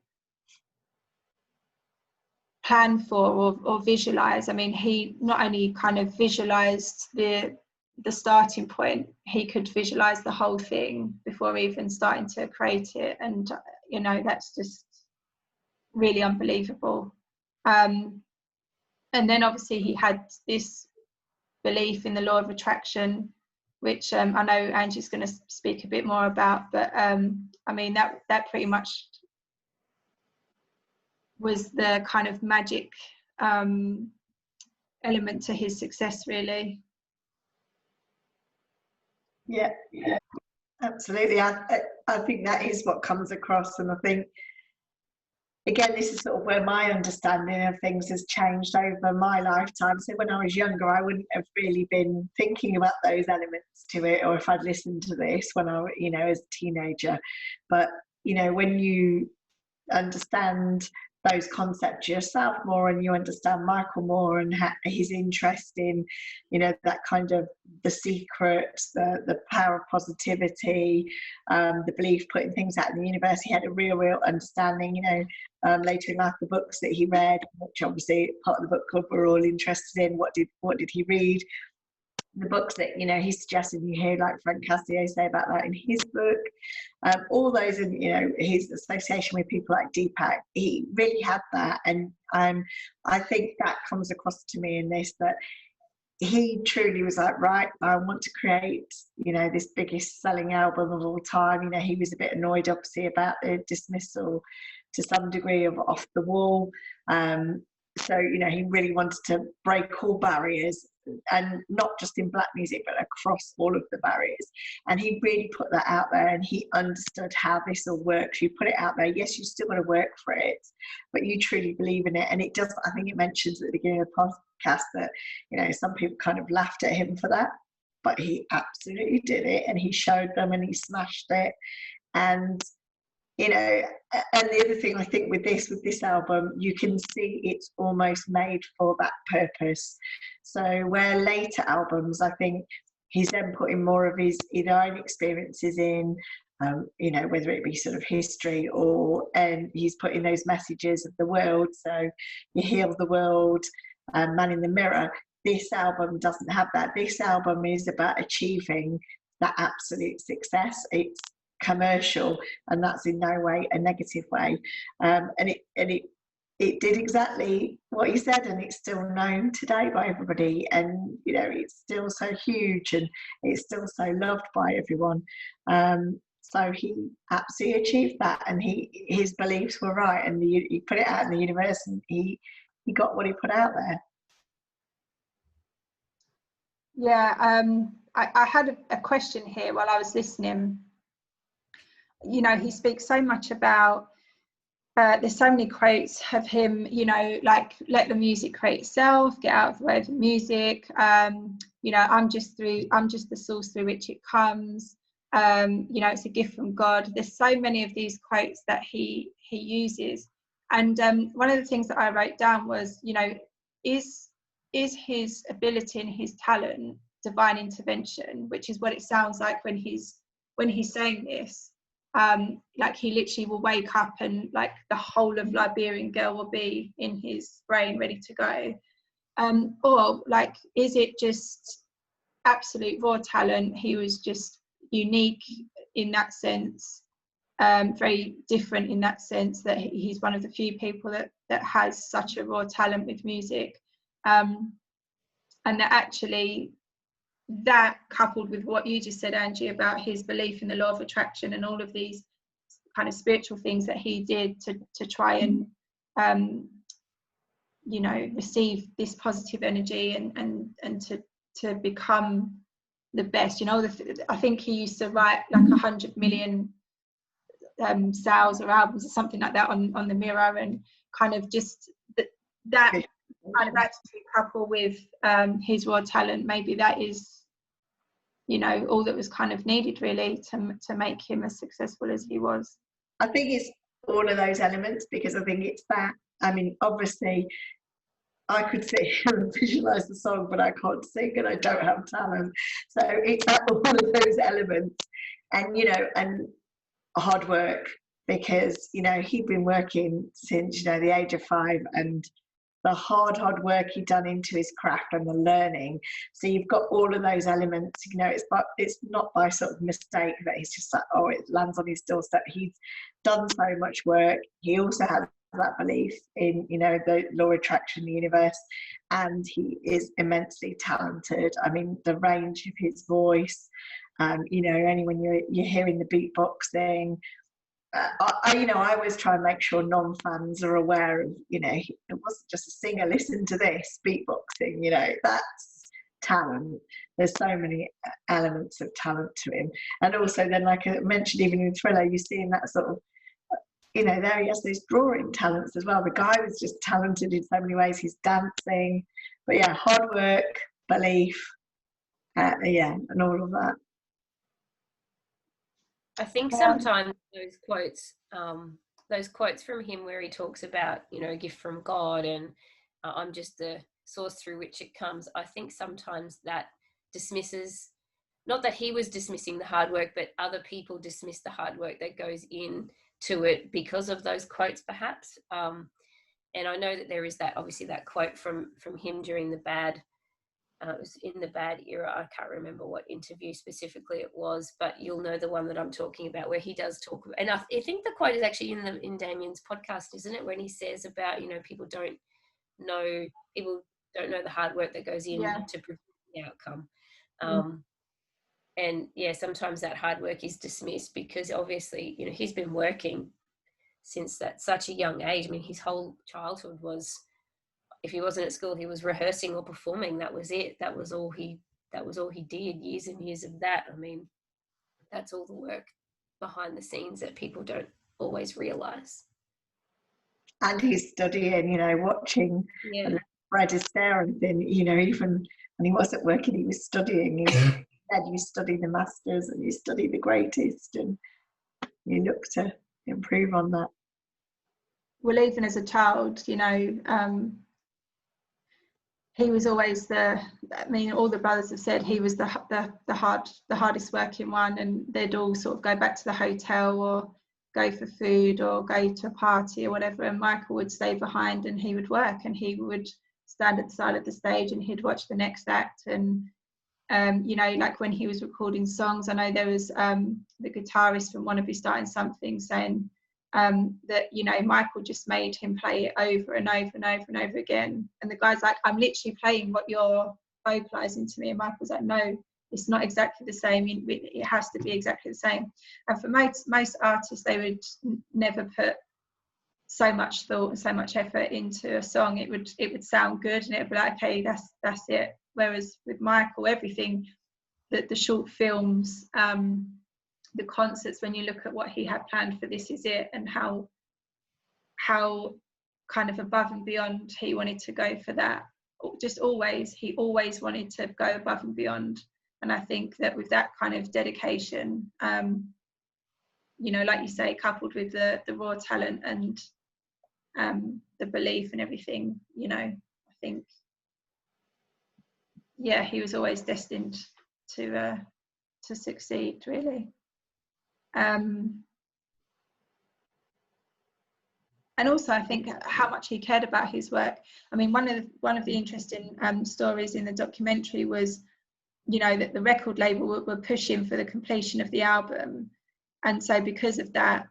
plan for or visualize. I mean, he not only kind of visualized the starting point, he could visualize the whole thing before even starting to create it. And, you know, that's just really unbelievable. And then obviously he had this belief in the law of attraction, which I know Angie's going to speak a bit more about, but I mean that pretty much was the kind of magic element to his success, really. Yeah, absolutely. I think that is what comes across, and I think again, this is sort of where my understanding of things has changed over my lifetime. So when I was younger, I wouldn't have really been thinking about those elements to it, or if I'd listened to this when I, you know, as a teenager. But, you know, when you understand those concepts yourself more, and you understand Michael more and his interest in, you know, that kind of the secrets, the power of positivity, the belief putting things out in the universe. He had a real understanding, you know, later in life, the books that he read, which obviously part of the book club we're all interested in. What did he read? The books that, you know, he suggested, you hear like Frank Cassio say about that in his book, all those, and, you know, his association with people like Deepak, he really had that. And I think that comes across to me in this, that he truly was like, right, I want to create, you know, this biggest selling album of all time. You know, he was a bit annoyed obviously about the dismissal to some degree of Off the Wall. So, you know, he really wanted to break all barriers and not just in black music, but across all of the barriers. And he really put that out there, and he understood how this all works. You put it out there, yes, you still got to work for it, but you truly believe in it. And it does, I think it mentions at the beginning of the podcast that, you know, some people kind of laughed at him for that, but he absolutely did it, and he showed them, and he smashed it. And you know, and the other thing I think with this album, you can see it's almost made for that purpose. So where later albums, I think he's then putting more of his own experiences in, you know, whether it be sort of history or, and he's putting those messages of the world. So you heal the world, man in the mirror. This album doesn't have that. This album is about achieving that absolute success. It's commercial, and that's in no way a negative way, and it did exactly what he said, and it's still known today by everybody, and you know, it's still so huge, and it's still so loved by everyone. So he absolutely achieved that, and his beliefs were right, and he put it out in the universe, and he got what he put out there. Yeah, I had a question here while I was listening. You know, he speaks so much about, there's so many quotes of him, you know, like, let the music create itself, get out of the way of the music, you know, I'm just the source through which it comes, you know, it's a gift from God. There's so many of these quotes that he uses. And one of the things that I wrote down was, you know, is his ability and his talent divine intervention, which is what it sounds like when he's saying this. Like, he literally will wake up and like the whole of Liberian Girl will be in his brain ready to go, or like, is it just absolute raw talent? He was just unique in that sense, very different in that sense, that he's one of the few people that has such a raw talent with music, and that actually, that coupled with what you just said, Angie, about his belief in the law of attraction and all of these kind of spiritual things that he did to try and you know, receive this positive energy and to become the best, you know. I think he used to write like 100 million sales or albums or something like that on the Mirror, and kind of just that kind of attitude coupled with his raw talent, maybe that is, you know, all that was kind of needed really to make him as successful as he was. I think it's all of those elements, because I think it's that, I mean, obviously I could sit here and visualize the song, but I can't sing and I don't have talent. So it's all of those elements, and you know, and hard work, because you know, he'd been working since, you know, the age of 5, and the hard work he'd done into his craft and the learning. So you've got all of those elements, you know. It's not by sort of mistake that he's just like, oh, it lands on his doorstep. He's done so much work. He also has that belief in, you know, the law of attraction, the universe, and he is immensely talented. I mean, the range of his voice, you know, only when you're hearing the beatboxing, you know, I always try and make sure non-fans are aware of, you know, it wasn't just a singer, listen to this beatboxing, you know, that's talent. There's so many elements of talent to him. And also then, like I mentioned, even in Thriller, you see in that sort of, you know, there he has those drawing talents as well. The guy was just talented in so many ways. He's dancing, but yeah, hard work, belief, yeah, and all of that. I think sometimes those quotes from him where he talks about, you know, a gift from God and I'm just the source through which it comes, I think sometimes that dismisses, not that he was dismissing the hard work, but other people dismiss the hard work that goes into it because of those quotes perhaps. And I know that there is that, obviously, that quote from him during the bad, it was in the bad era. I can't remember what interview specifically it was, but you'll know the one that I'm talking about, where he does talk about, and I think the quote is actually in Damien's podcast, isn't it? When he says about, you know, people don't know the hard work that goes in to produce the outcome. And yeah, sometimes that hard work is dismissed because obviously, you know, he's been working since such a young age. I mean, his whole childhood was if he wasn't at school, he was rehearsing or performing. That was it. That was all he did, years and years of that. I mean, that's all the work behind the scenes that people don't always realize. And he's studying, you know, watching Fred Astaire and then, you know, even when he wasn't working, he was studying. He said, you study the masters and you study the greatest, and you look to improve on that. Well, even as a child, you know, he was always I mean, all the brothers have said he was the hardest working one, and they'd all sort of go back to the hotel or go for food or go to a party or whatever, and Michael would stay behind and he would work, and he would stand at the side of the stage and he'd watch the next act. And you know, like when he was recording songs, I know there was the guitarist from one of his Startin Something saying that, you know, Michael just made him play it over and over and over and over again, and the guy's like, I'm literally playing what you're vocalizing to me, and Michael's like, no, it's not exactly the same, it has to be exactly the same. And for most artists, they would never put so much thought and so much effort into a song. It would sound good and it would be like, okay, that's it. Whereas with Michael, everything, the short films, the concerts, when you look at what he had planned for This Is It, and how kind of above and beyond he wanted to go for that, he always wanted to go above and beyond. And I think that with that kind of dedication, you know, like you say, coupled with the raw talent and the belief and everything, you know, I think, yeah, he was always destined to succeed, really. And also, I think how much he cared about his work. I mean, one of the interesting stories in the documentary was, you know, that the record label were pushing for the completion of the album, and so because of that,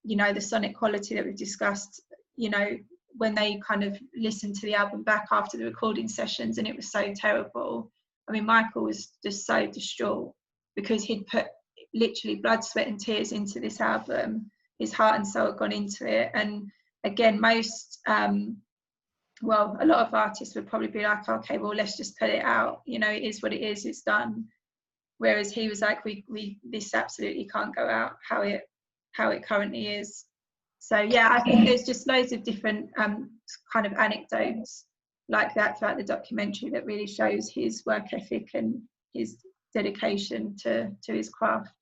you know, the sonic quality that we've discussed, you know, when they kind of listened to the album back after the recording sessions and it was so terrible, I mean, Michael was just so distraught because he'd put literally blood, sweat and tears into this album. His heart and soul had gone into it. And again, most well, a lot of artists would probably be like, okay, well, let's just put it out, you know, it is what it is, it's done. Whereas he was like, this absolutely can't go out how it currently is. So yeah, I think there's just loads of different kind of anecdotes like that throughout the documentary that really shows his work ethic and his dedication to his craft.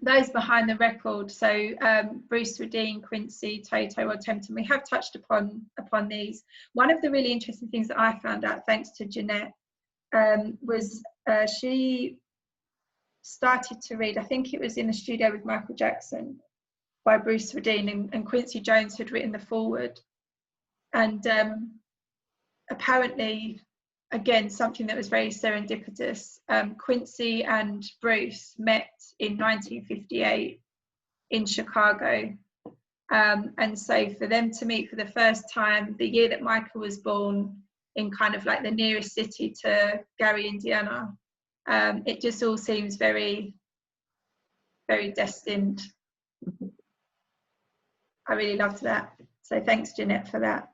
Those behind the record, so Bruce Redeen, Quincy, Toto, or Tempton, we have touched upon these. One of the really interesting things that I found out, thanks to Jeanette, was she started to read, I think it was in the studio with Michael Jackson by Bruce Redeen, and Quincy Jones had written the foreword. And apparently, again, something that was very serendipitous, Quincy and Bruce met in 1958 in Chicago. And so for them to meet for the first time, the year that Michael was born, in kind of like the nearest city to Gary, Indiana, it just all seems very, very destined. I really loved that. So thanks, Jeanette, for that.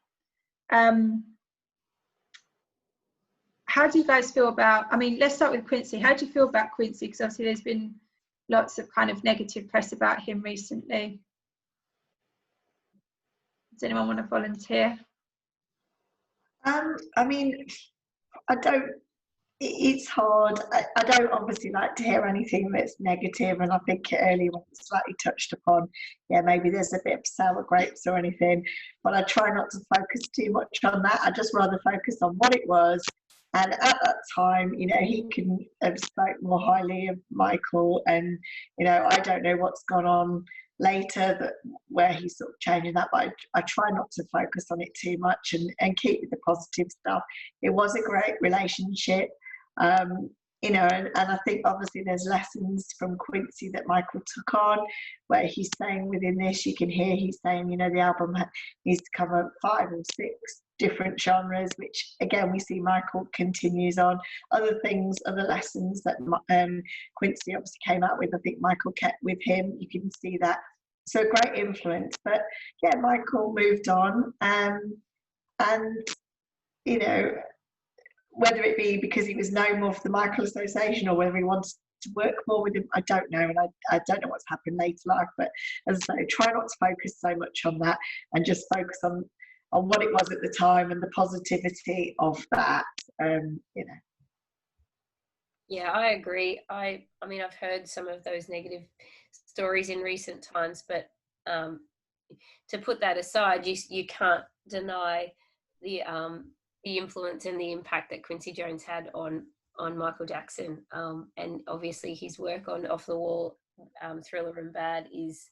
How do you guys feel about, I mean, let's start with Quincy. How do you feel about Quincy? Because obviously there's been lots of kind of negative press about him recently. Does anyone want to volunteer? I mean, it's hard. I don't obviously like to hear anything that's negative, and I think earlier when it's slightly touched upon, yeah, maybe there's a bit of sour grapes or anything, but I try not to focus too much on that. I just rather focus on what it was. And at that time, you know, he can have spoke more highly of Michael, and, you know, I don't know what's gone on later that where he's sort of changing that, but I try not to focus on it too much and keep with the positive stuff. It was a great relationship. You know, and I think obviously there's lessons from Quincy that Michael took on, where he's saying within this, you can hear he's saying, you know, the album needs to cover 5 or 6 different genres, which again we see Michael continues on. Other things, other lessons that Quincy obviously came out with, I think Michael kept with him. You can see that So a great influence. But yeah, Michael moved on, and you know, whether it be because he was known more for the Michael Association or whether he wanted to work more with him, I don't know, and I don't know what's happened later life. But as I say, try not to focus so much on that and just focus on what it was at the time and the positivity of that. You know. Yeah, I agree. I mean, I've heard some of those negative stories in recent times, but to put that aside, you can't deny the influence and the impact that Quincy Jones had on Michael Jackson, and obviously his work on Off the Wall, Thriller and Bad is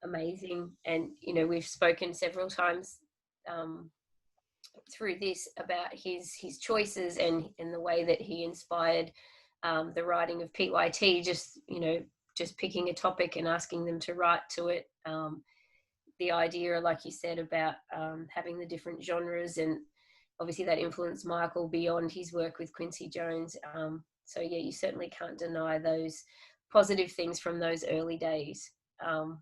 amazing. And you know, we've spoken several times through this about his choices and the way that he inspired the writing of P.Y.T. Just, you know, just picking a topic and asking them to write to it. The idea, like you said, about having the different genres, and obviously that influenced Michael beyond his work with Quincy Jones. So yeah, you certainly can't deny those positive things from those early days, and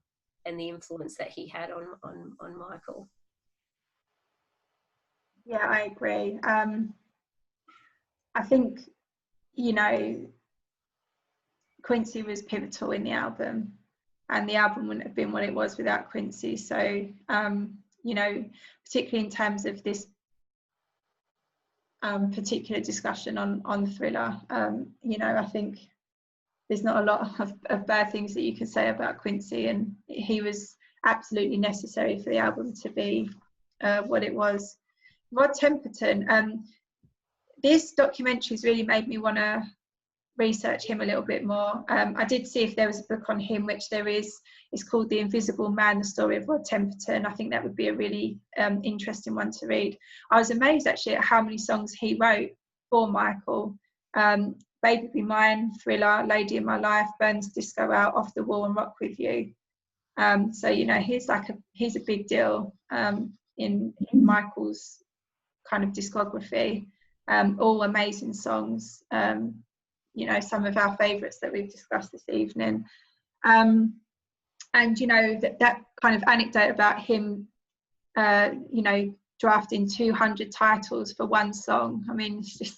the influence that he had on Michael. Yeah, I agree. I think, you know, Quincy was pivotal in the album, and the album wouldn't have been what it was without Quincy. So, you know, particularly in terms of this particular discussion on Thriller, you know, I think there's not a lot of bad things that you could say about Quincy, and he was absolutely necessary for the album to be what it was. Rod Temperton, this documentary's really made me want to research him a little bit more. I did see if there was a book on him, which there is. It's called The Invisible Man, the story of Rod Temperton. I think that would be a really interesting one to read. I was amazed actually at how many songs he wrote for Michael. Baby Be Mine, Thriller, Lady in My Life, Burns Disco Out, Off the Wall and Rock With You. So, you know, he's a big deal in Michael's kind of discography. All amazing songs. You know, some of our favourites that we've discussed this evening. And, you know, that kind of anecdote about him, you know, drafting 200 titles for one song. I mean, it's just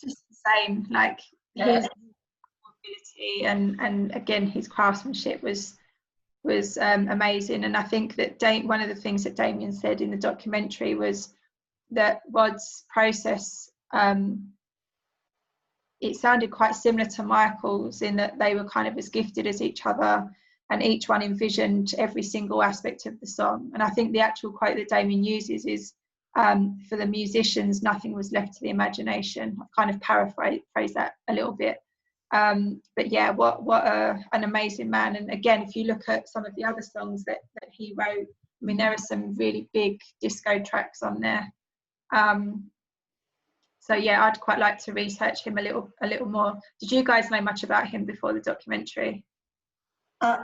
insane. Like, his ability and again, his craftsmanship was amazing. And I think that one of the things that Damien said in the documentary was that Rod's process, it sounded quite similar to Michael's in that they were kind of as gifted as each other, and each one envisioned every single aspect of the song. And I think the actual quote that Damien uses is, for the musicians, nothing was left to the imagination. I've kind of paraphrased that a little bit. But yeah, what an amazing man. And again, if you look at some of the other songs that he wrote, I mean, there are some really big disco tracks on there. So yeah, I'd quite like to research him a little more. Did you guys know much about him before the documentary? No.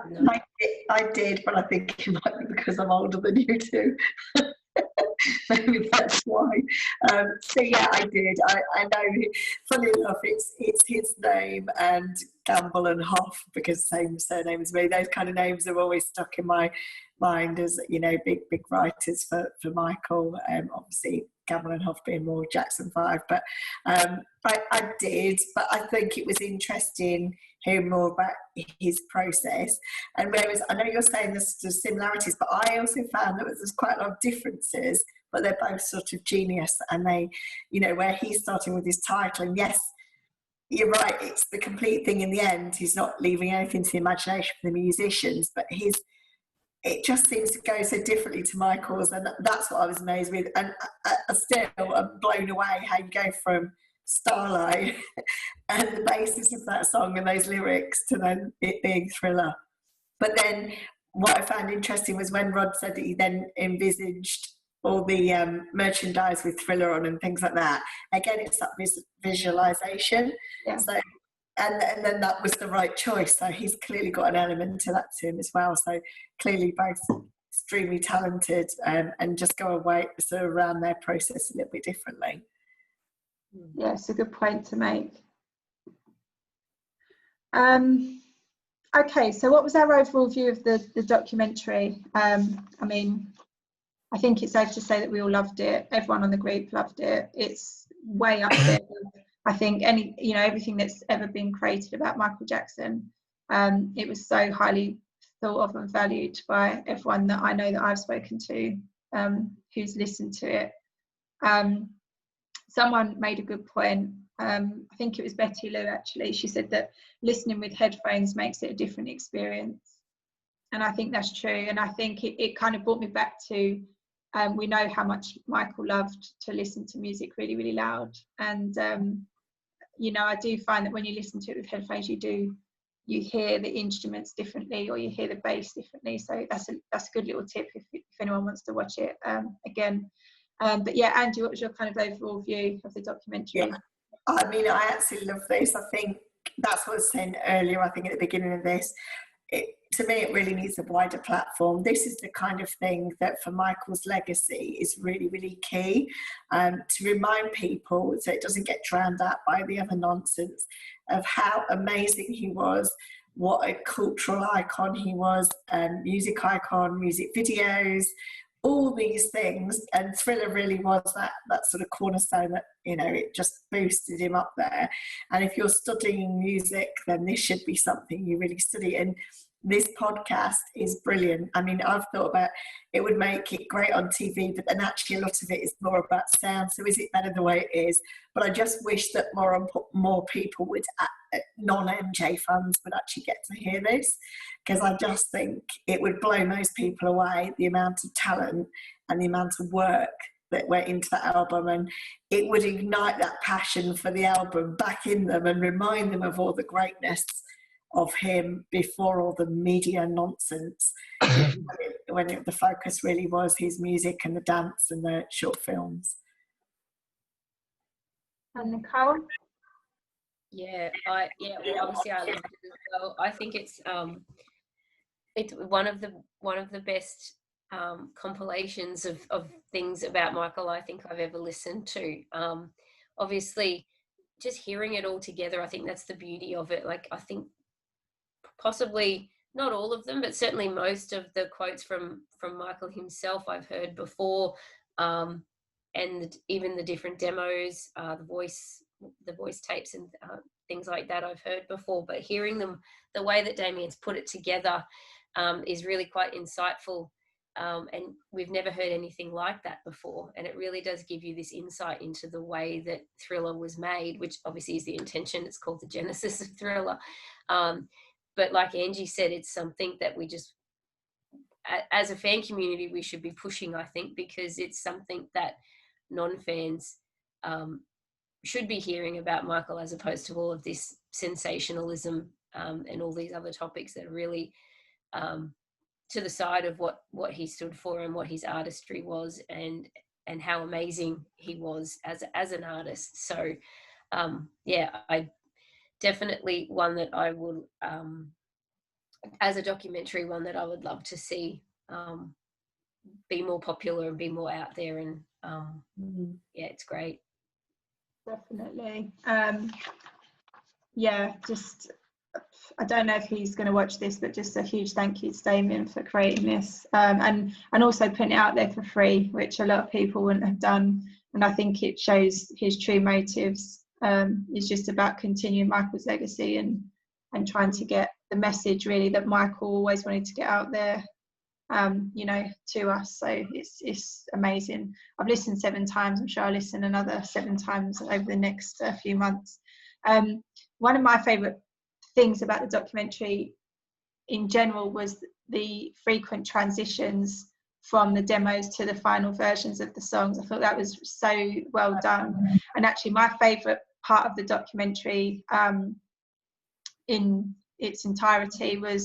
I did, but I think it might be because I'm older than you two. Maybe that's why. So yeah, I did. I know. Funny enough, it's his name and Gamble and Hoff, because same surname as me. Those kind of names are always stuck in my mind as, you know, big writers for Michael. Obviously Gamble and Hoff being more Jackson 5, but I did. But I think it was interesting hearing more about his process. And whereas I know you're saying there's similarities, but I also found that there's quite a lot of differences, but they're both sort of genius. And they, you know, where he's starting with his title, and yes, you're right, it's the complete thing in the end. He's not leaving anything to the imagination for the musicians, but it just seems to go so differently to Michael's, and that's what I was amazed with. And I still am blown away how you go from Starlight and the basis of that song and those lyrics to then it being Thriller. But then what I found interesting was when Rod said that he then envisaged all the merchandise with Thriller on and things like that. Again, it's that visualization. Yeah. So, and then that was the right choice. So he's clearly got an element to that to him as well. So clearly both extremely talented, and just go away sort of around their process a little bit differently. Yeah, it's a good point to make. I Okay, so what was our overall view of the documentary? I mean, I think it's safe to say that we all loved it. Everyone on the group loved it. It's way up there. I think everything that's ever been created about Michael Jackson. It was so highly thought of and valued by everyone that I know that I've spoken to, who's listened to it. Someone made a good point. I think it was Betty Lou actually. She said that listening with headphones makes it a different experience, and I think that's true. And I think it kind of brought me back to we know how much Michael loved to listen to music really, really loud, and I do find that when you listen to it with headphones, you hear the instruments differently, or you hear the bass differently. So that's a good little tip if anyone wants to watch it again. But yeah, Angie, what was your kind of overall view of the documentary? Yeah, I mean, I absolutely love this. I think that's what I was saying earlier, I think at the beginning of this. To me, it really needs a wider platform. This is the kind of thing that for Michael's legacy is really, really key, to remind people so it doesn't get drowned out by the other nonsense of how amazing he was, what a cultural icon he was, music icon, music videos, all these things. And Thriller really was that sort of cornerstone that, it just boosted him up there. And if you're studying music, then this should be something you really study. And this podcast is brilliant. I mean, I've thought about it would make it great on TV, but then actually a lot of it is more about sound. So is it better the way it is? But I just wish that more people would, non-MJ fans would actually get to hear this, because I just think it would blow most people away, the amount of talent and the amount of work that went into that album, and it would ignite that passion for the album back in them and remind them of all the greatness of him before all the media nonsense, when the focus really was his music and the dance and the short films. And Nicole? Yeah, obviously I loved it as well. I think it's one of the best compilations of things about Michael I think I've ever listened to. Obviously, just hearing it all together, I think that's the beauty of it. Like, I think possibly not all of them, but certainly most of the quotes from Michael himself I've heard before, and even the different demos, the voice tapes and things like that I've heard before. But hearing them, the way that Damien's put it together, is really quite insightful, and we've never heard anything like that before. And it really does give you this insight into the way that Thriller was made, which obviously is the intention. It's called the genesis of Thriller. But like Angie said, it's something that we just, as a fan community, we should be pushing, I think, because it's something that non-fans should be hearing about Michael, as opposed to all of this sensationalism and all these other topics that are really to the side of what he stood for and what his artistry was, and how amazing he was as an artist. So I definitely one that I would, as a documentary, one that I would love to see be more popular and be more out there. And it's great. Definitely. Just, I don't know if he's going to watch this, but just a huge thank you to Damien for creating this, and also putting it out there for free, which a lot of people wouldn't have done. And I think it shows his true motives. It's just about continuing Michael's legacy and trying to get the message really that Michael always wanted to get out there, to us. So it's amazing. I've listened 7 times. I'm sure I'll listen another 7 times over the next few months. One of my favourite things about the documentary in general was the frequent transitions from the demos to the final versions of the songs. I thought that was so well done. And actually my favourite part of the documentary in its entirety was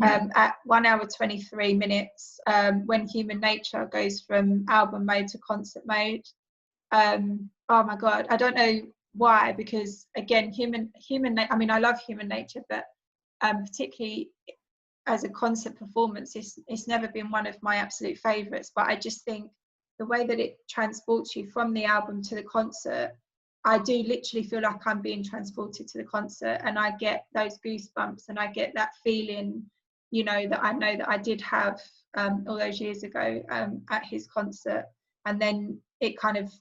at 1 hour 23 minutes when Human Nature goes from album mode to concert mode. Oh my God, I don't know why, because again, I mean, I love Human Nature, but particularly as a concert performance, it's never been one of my absolute favourites. But I just think the way that it transports you from the album to the concert I do literally feel like I'm being transported to the concert, and I get those goosebumps, and I get that feeling, you know that I did have all those years ago at his concert. And then it kind of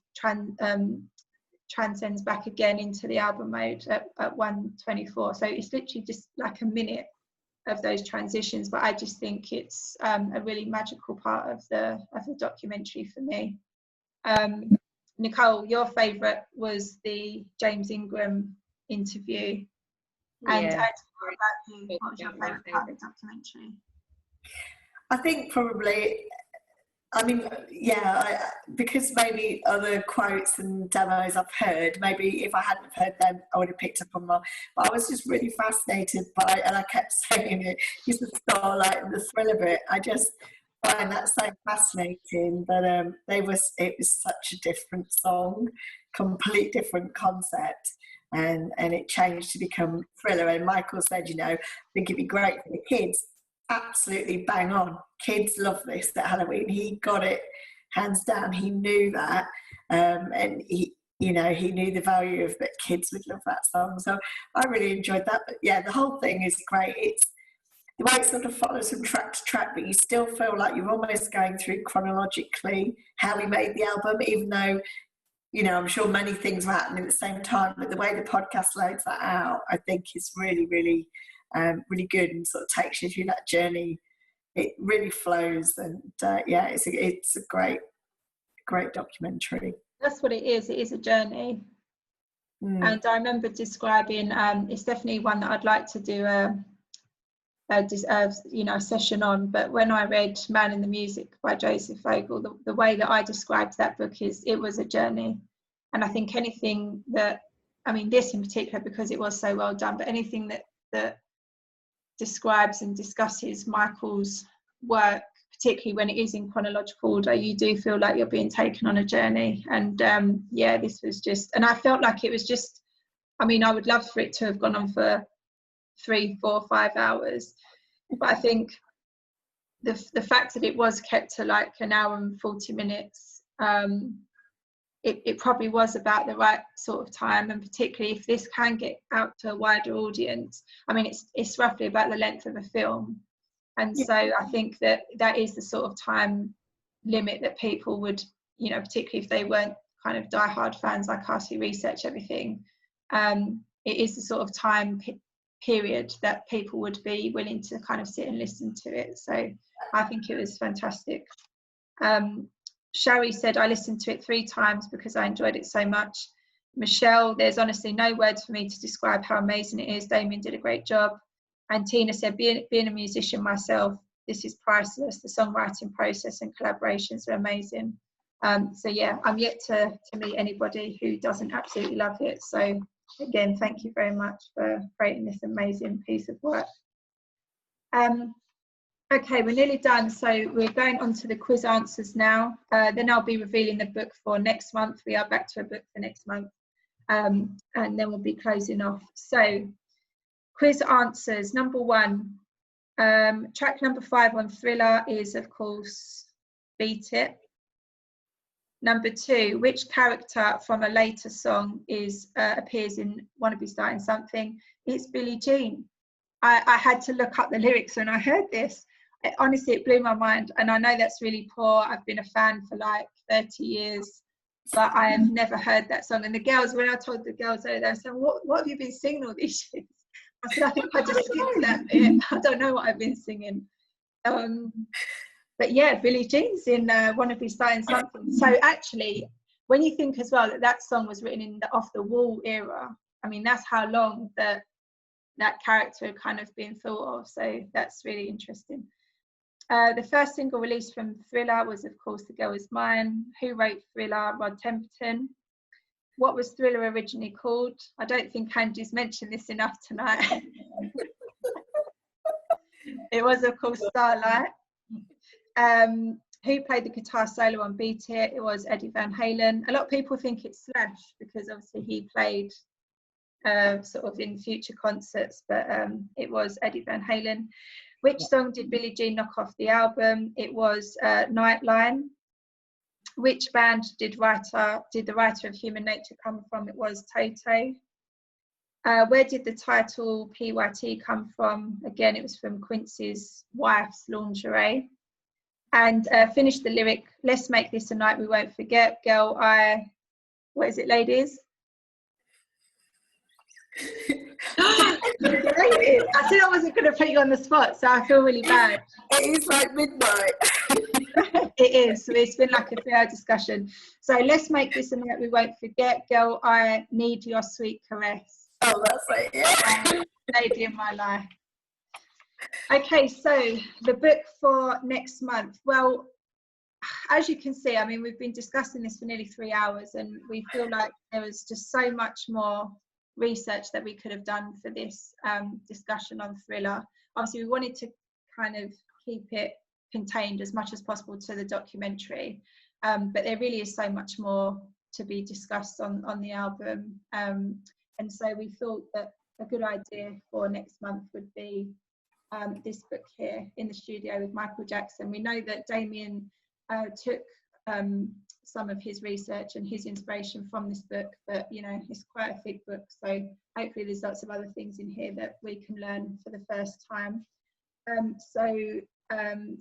transcends back again into the album mode at 1:24. So it's literally just like a minute of those transitions, but I just think it's a really magical part of the documentary for me. Nicole, your favourite was the James Ingram interview. And Yeah. what was your favourite part of the documentary? I think probably, I mean, yeah, because maybe other quotes and demos I've heard, maybe if I hadn't heard them, I would have picked up on more. But I was just really fascinated by, and I kept saying it, he's the starlight and the thrill of it. I just find that so fascinating. But it was such a different song, complete different concept. And it changed to become Thriller. And Michael said, you know, I think it'd be great for the kids. Absolutely bang on. Kids love this at Halloween. He got it hands down. He knew that, and he knew the value of that. Kids would love that song. So I really enjoyed that. But yeah, the whole thing is great. It's the way it sort of follows from track to track, but you still feel like you're almost going through chronologically how he made the album, even though, you know, I'm sure many things were happening at the same time. But the way the podcast loads that out, I think is really, really really good, and sort of takes you through that journey. It really flows, and yeah, it's a great documentary. That's what it is. It is a journey. And I remember describing, it's definitely one that I'd like to do a session on. But when I read Man in the Music by Joseph Vogel, the way that I described that book is it was a journey. And I think anything that, I mean, this in particular, because it was so well done, but anything that describes and discusses Michael's work, particularly when it is in chronological order, you do feel like you're being taken on a journey. And yeah, this was just, and I felt like it was just, I mean, I would love for it to have gone on for 3, 4, 5 hours, but I think the fact that it was kept to like an hour and 40 minutes, it probably was about the right sort of time. And particularly if this can get out to a wider audience, I mean, it's roughly about the length of a film. And so I think that is the sort of time limit that people would, you know, particularly if they weren't kind of diehard fans like us who research everything, it is the sort of time period that people would be willing to kind of sit and listen to it. So I think it was fantastic. Sherry said, I listened to it 3 times because I enjoyed it so much. Michelle, there's honestly no words for me to describe how amazing it is. Damien did a great job. And Tina said, being a musician myself, this is priceless. The songwriting process and collaborations are amazing. So yeah, I'm yet to meet anybody who doesn't absolutely love it. So again, thank you very much for creating this amazing piece of work. Okay, we're nearly done. So we're going on to the quiz answers now. Then I'll be revealing the book for next month. We are back to a book for next month. And then we'll be closing off. So quiz answers. Number 1, track number 5 on Thriller is, of course, Beat It. Number 2, which character from a later song appears in Wanna Be Starting Something? It's Billie Jean. I had to look up the lyrics when I heard this. Honestly, it blew my mind. And I know that's really poor. I've been a fan for like 30 years, but I have never heard that song. And the girls, when I told the girls, they were saying, what have you been singing all these years? I said, I think I just skipped that bit. I don't know what I've been singing. But yeah, Billie Jean's in Wanna Be Starting Something. So actually, when you think as well that song was written in the Off the Wall era, I mean, that's how long that character had kind of been thought of. So that's really interesting. The first single released from Thriller was, of course, The Girl Is Mine. Who wrote Thriller? Rod Temperton. What was Thriller originally called? I don't think Angie's mentioned this enough tonight. It was, of course, Starlight. Who played the guitar solo on Beat It? It was Eddie Van Halen. A lot of people think it's Slash because obviously he played sort of in future concerts, but it was Eddie Van Halen. Which song did Billie Jean knock off the album? It was Nightline. which band did the writer of Human Nature come from? It was Toto. Where did the title P.Y.T come from? Again, it was from Quincy's wife's lingerie. And finish the lyric, let's make this a night we won't forget. Girl, what is it, ladies? I said I wasn't going to put you on the spot, so I feel really bad. It is like midnight. It is. So it's been like a fair discussion. So let's make this a night we won't forget. Girl, I need your sweet caress. Oh, that's it. Yeah. Lady in my life. Okay, so the book for next month. Well, as you can see, I mean, we've been discussing this for nearly 3 hours, and we feel like there was just so much more research that we could have done for this discussion on thriller. Obviously, we wanted to kind of keep it contained as much as possible to the documentary, but there really is so much more to be discussed on the album, and so we thought that a good idea for next month would be this book here in the studio with Michael Jackson. We know that Damien took some of his research and his inspiration from this book, but you know, it's quite a thick book, so hopefully there's lots of other things in here that we can learn for the first time.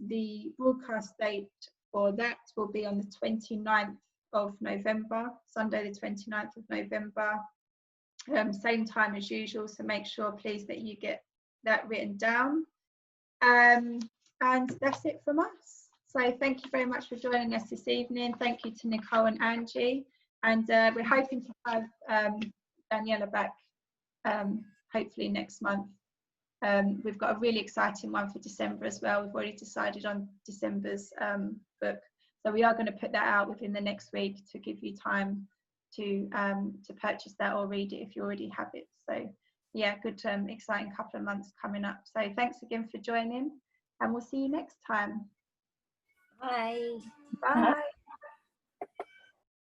The broadcast date for that will be on the 29th of November, Sunday the 29th of November, same time as usual, so make sure please that you get that written down, and that's it from us. So thank you very much for joining us this evening. Thank you to Nicole and Angie, and we're hoping to have Daniela back hopefully next month. We've got a really exciting one for December as well. We've already decided on December's book, so we are going to put that out within the next week to give you time to purchase that or read it if you already have it. So yeah, good exciting couple of months coming up. So thanks again for joining, and we'll see you next time. Bye. Bye.